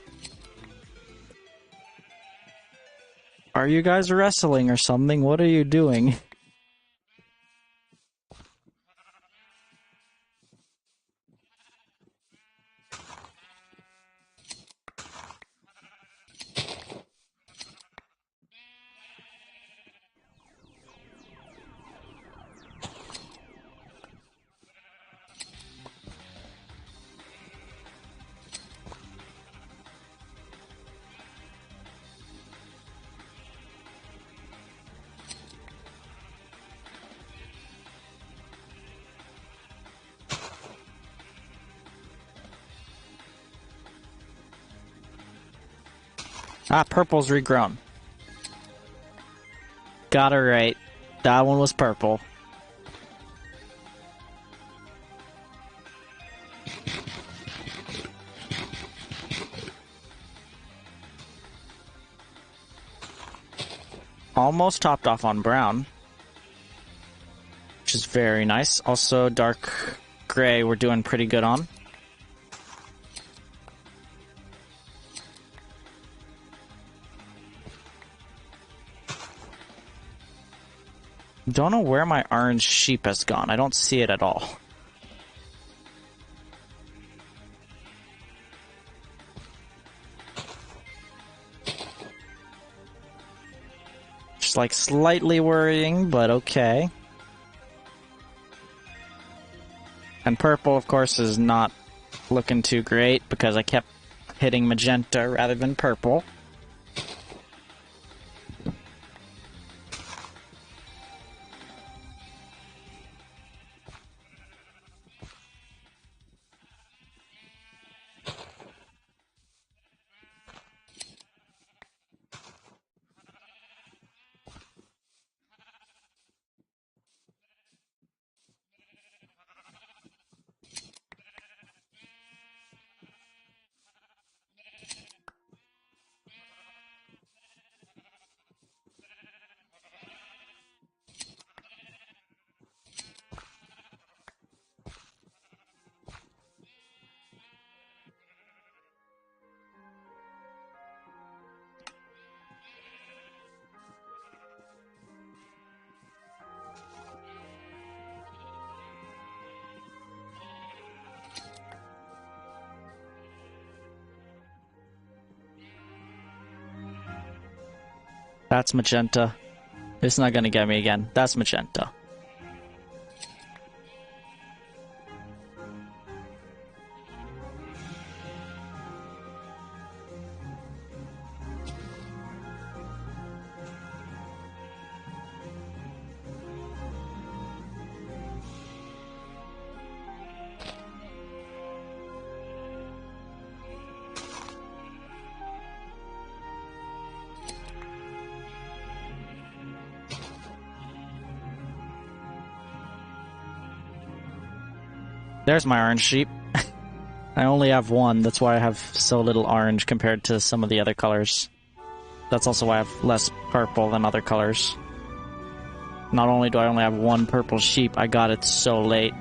Are you guys wrestling or something? What are you doing? Ah, purple's regrown. Got it right. That one was purple. Almost topped off on brown, which is very nice. Also, dark gray we're doing pretty good on. Don't know where my orange sheep has gone. I don't see it at all. Just like slightly worrying, but okay. And purple, of course, is not looking too great because I kept hitting magenta rather than purple. That's magenta. It's not gonna get me again. That's magenta. There's my orange sheep. I only have one, that's why I have so little orange compared to some of the other colors. That's also why I have less purple than other colors. Not only do I only have one purple sheep, I got it so late.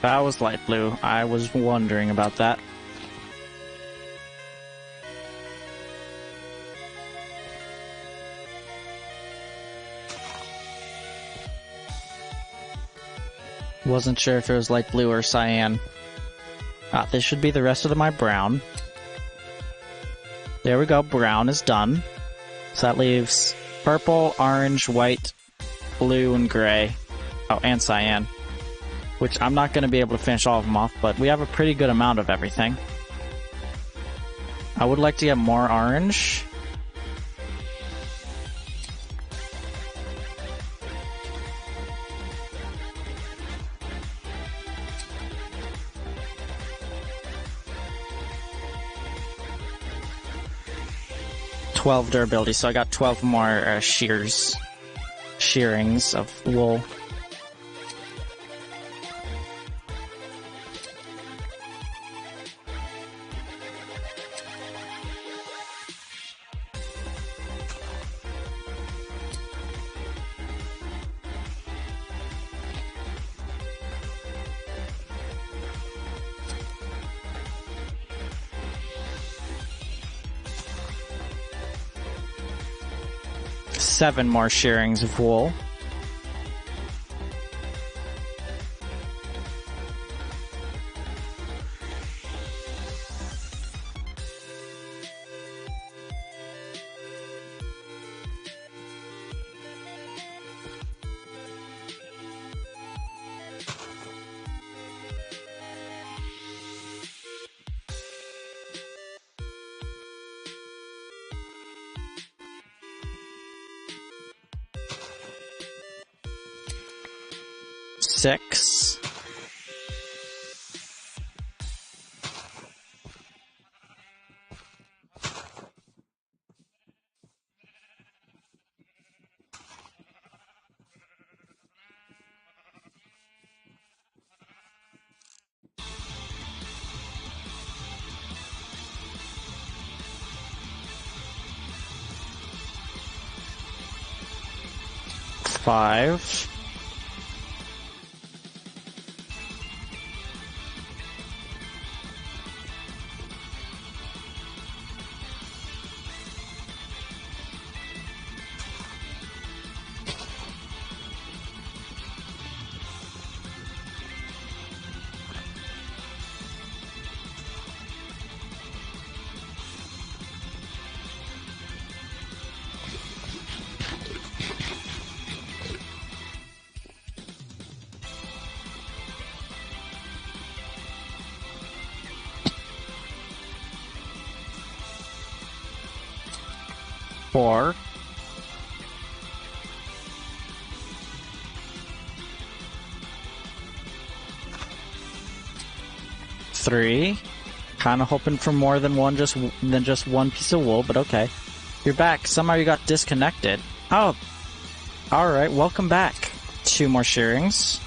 That was light blue. I was wondering about that. Wasn't sure if it was light blue or cyan. Ah, this should be the rest of my brown. There we go, brown is done. So that leaves purple, orange, white, blue, and gray. Oh, and cyan. Which I'm not going to be able to finish all of them off, but we have a pretty good amount of everything. I would like to get more orange. $12 durability, so I got 12 more shearings of wool. Seven more shearings of wool. Six. Five. Four. Three. Kind of hoping for more than just one piece of wool, but okay. You're back. Somehow you got disconnected. Oh, alright, welcome back. 2 more shearings.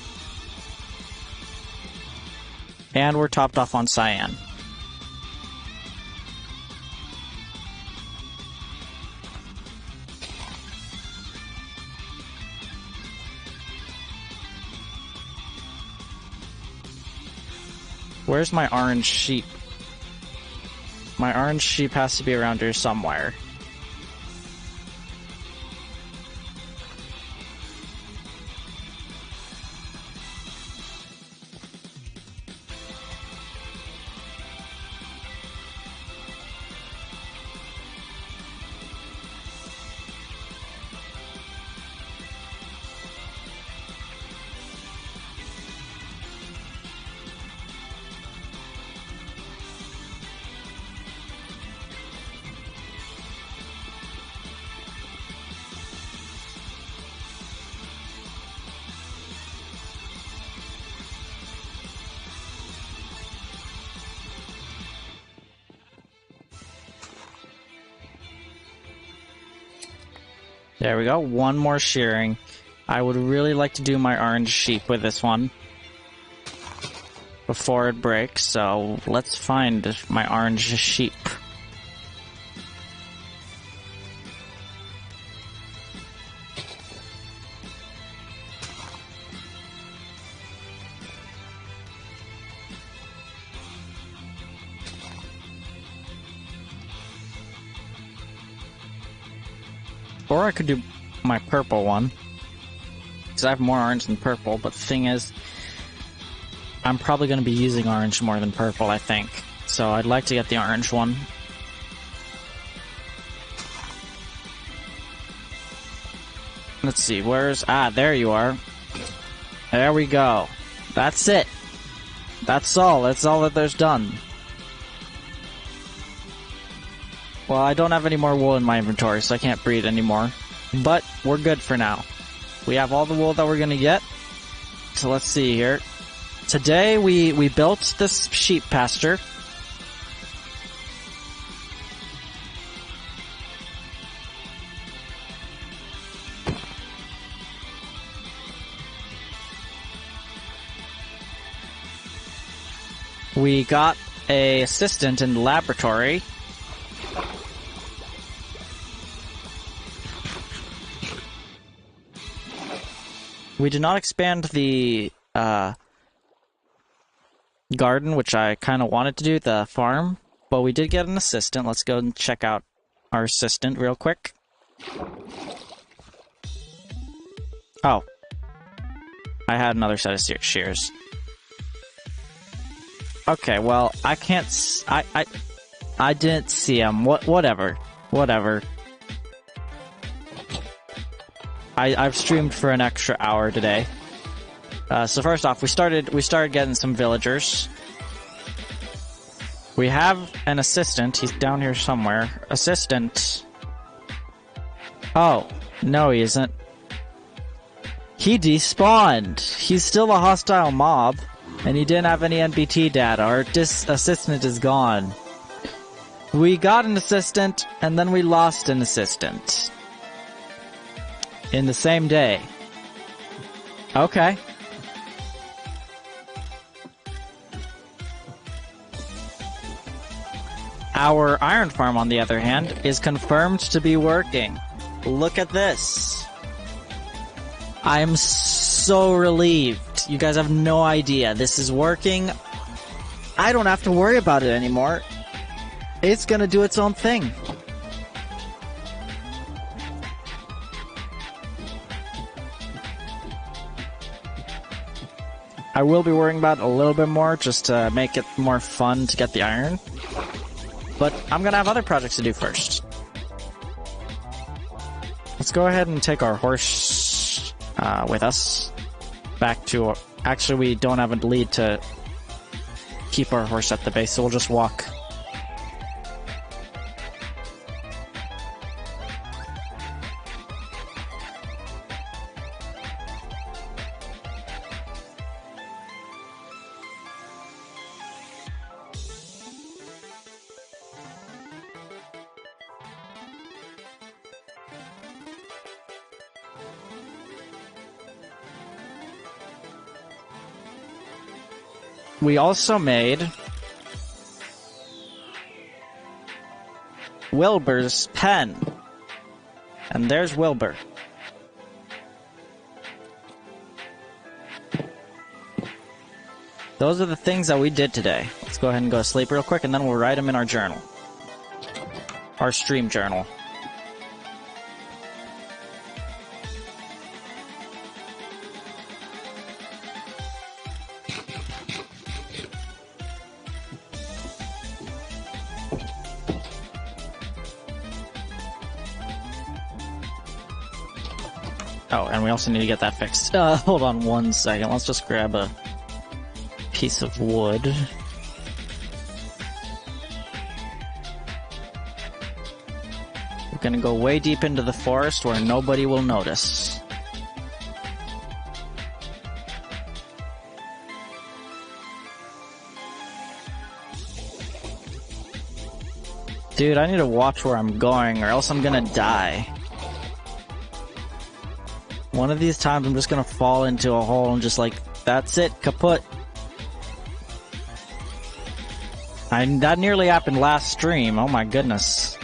And we're topped off on cyan. Where's my orange sheep? My orange sheep has to be around here somewhere. There we go, 1 more shearing. I would really like to do my orange sheep with this one before it breaks, so let's find my orange sheep. Or I could do my purple one, because I have more orange than purple, but the thing is, I'm probably going to be using orange more than purple, I think. So I'd like to get the orange one. Let's see, where's... Ah, there you are. There we go. That's it. That's all that there's done. Well, I don't have any more wool in my inventory, so I can't breed anymore. But we're good for now. We have all the wool that we're gonna get. So let's see here. Today we built this sheep pasture. We got an assistant in the laboratory. We did not expand the garden, which I kind of wanted to do, the farm, but we did get an assistant. Let's go and check out our assistant real quick. Oh. I had another set of shears. Okay, well, I can't I didn't see him. Whatever. I've streamed for an extra hour today. So first off, we started getting some villagers. We have an assistant. He's down here somewhere. Assistant. Oh, no he isn't. He despawned. He's still a hostile mob, and he didn't have any NBT data. Our assistant is gone. We got an assistant, and then we lost an assistant. In the same day. Okay. Our iron farm, on the other hand, is confirmed to be working. Look at this. I am so relieved. You guys have no idea. This is working. I don't have to worry about it anymore. It's gonna do its own thing. I will be worrying about it a little bit more just to make it more fun to get the iron. But I'm gonna have other projects to do first. Let's go ahead and take our horse with us back to... Actually, we don't have a lead to keep our horse at the base, so we'll just walk. We also made Wilbur's pen. And there's Wilbur. Those are the things that we did today. Let's go ahead and go to sleep real quick, and then we'll write them in our journal. Our stream journal. Oh, and we also need to get that fixed. Hold on one second. Let's just grab a piece of wood. We're gonna go way deep into the forest where nobody will notice. Dude, I need to watch where I'm going or else I'm gonna die. One of these times I'm just gonna fall into a hole and just like, that's it, kaput. That nearly happened last stream, oh my goodness.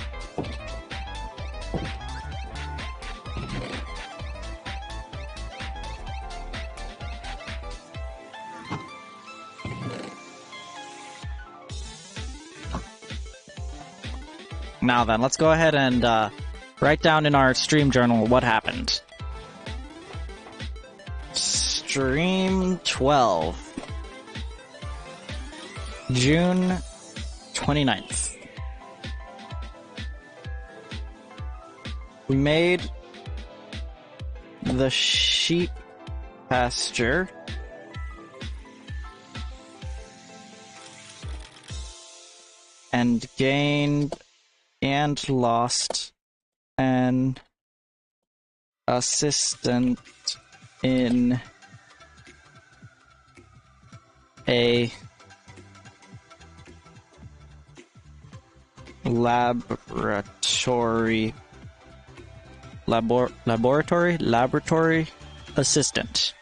Now then, let's go ahead and write down in our stream journal what happened. Stream 12. June 29th. We made the sheep pasture and gained and lost an assistant in a laboratory assistant.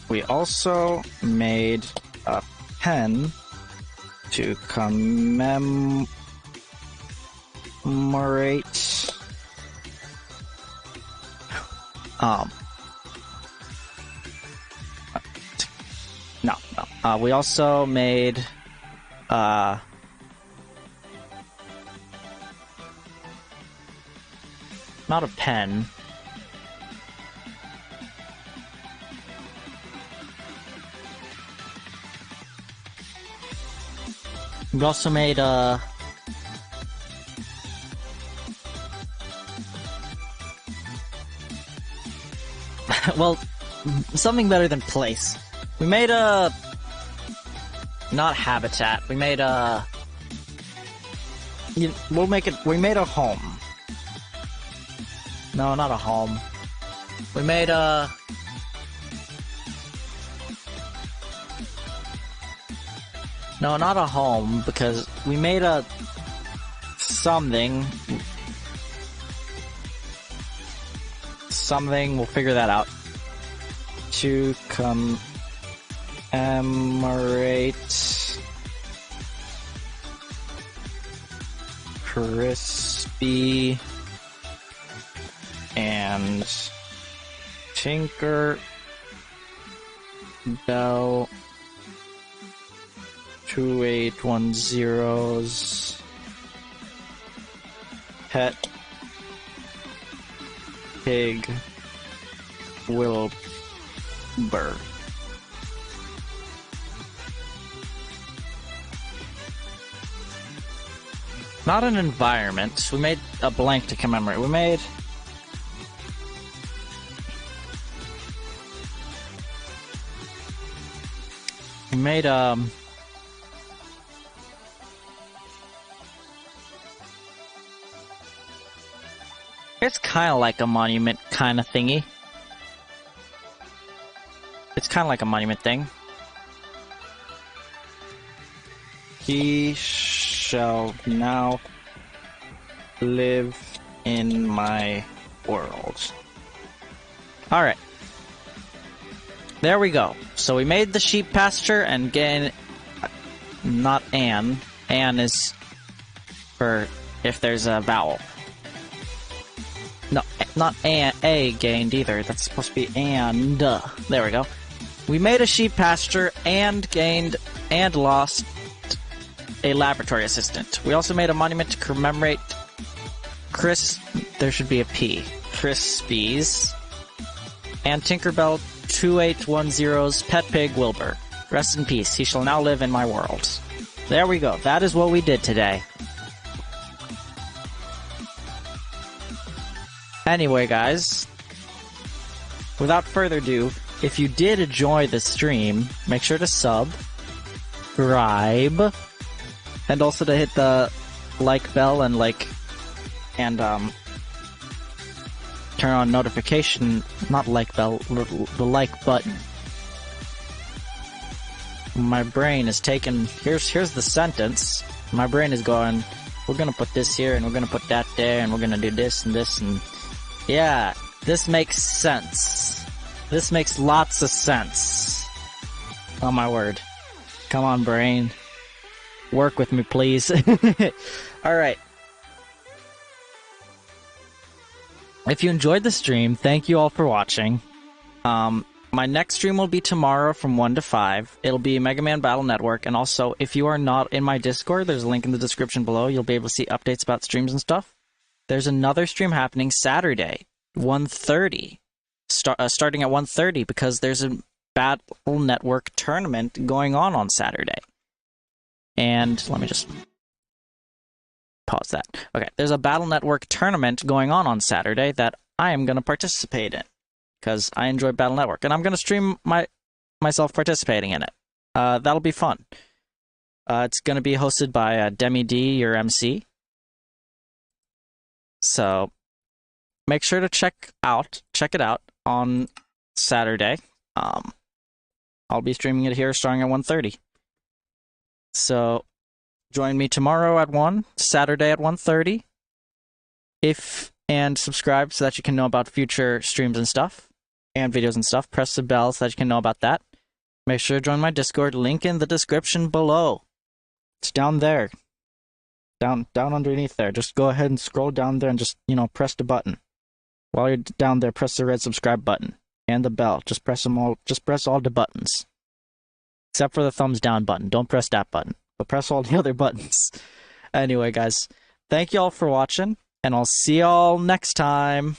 We also made a pen to commemorate we also made not a pen. We also made well, something better than place. We made a not habitat. We made a we made a home. No, not a home. We made a no, not a home, because we made a something. We'll figure that out. To commemorate Crispy and Tinker Bell 2810's pet pig Wilbur. Not an environment. We made a blank to commemorate. We made it's kind of like a monument kind of thingy. It's kind of like a monument thing. He shall now live in my world. Alright. There we go. So we made the sheep pasture and gain... Not Anne. Anne is for if there's a vowel. No, not A gained either. That's supposed to be and. There we go. We made a sheep pasture and gained and lost a laboratory assistant. We also made a monument to commemorate there should be a P. Crispies. And Tinkerbell 2810's pet pig Wilbur. Rest in peace. He shall now live in my world. There we go. That is what we did today. Anyway, guys, without further ado, if you did enjoy the stream, make sure to subscribe, and also to hit the like bell and turn on notification, not like bell, the like button. My brain is taking, here's the sentence. My brain is going, we're gonna put this here, and we're gonna put that there, and we're gonna do this and this, and yeah, this makes sense. This makes lots of sense. Oh my word. Come on, brain. Work with me, please. Alright. If you enjoyed the stream, thank you all for watching. My next stream will be tomorrow from 1 to 5. It'll be Mega Man Battle Network, and also, if you are not in my Discord, there's a link in the description below. You'll be able to see updates about streams and stuff. There's another stream happening Saturday, 1:30. Starting at 1:30, because there's a Battle Network tournament going on Saturday. And let me just pause that. Okay, there's a Battle Network tournament going on Saturday that I am going to participate in, because I enjoy Battle Network, and I'm going to stream myself participating in it. That'll be fun. It's going to be hosted by Demi D, your MC. So make sure to check it out on Saturday. I'll be streaming it here starting at 1:30. So join me tomorrow at 1, Saturday at 1:30. And subscribe so that you can know about future streams and stuff, and videos and stuff. Press the bell so that you can know about that. Make sure to join my Discord, link in the description below. It's down there. Down underneath there. Just go ahead and scroll down there and just, press the button. While you're down there, press the red subscribe button and the bell. Just press them all. Just press all the buttons. Except for the thumbs down button. Don't press that button. But press all the other buttons. Anyway, guys, thank you all for watching, and I'll see y'all next time.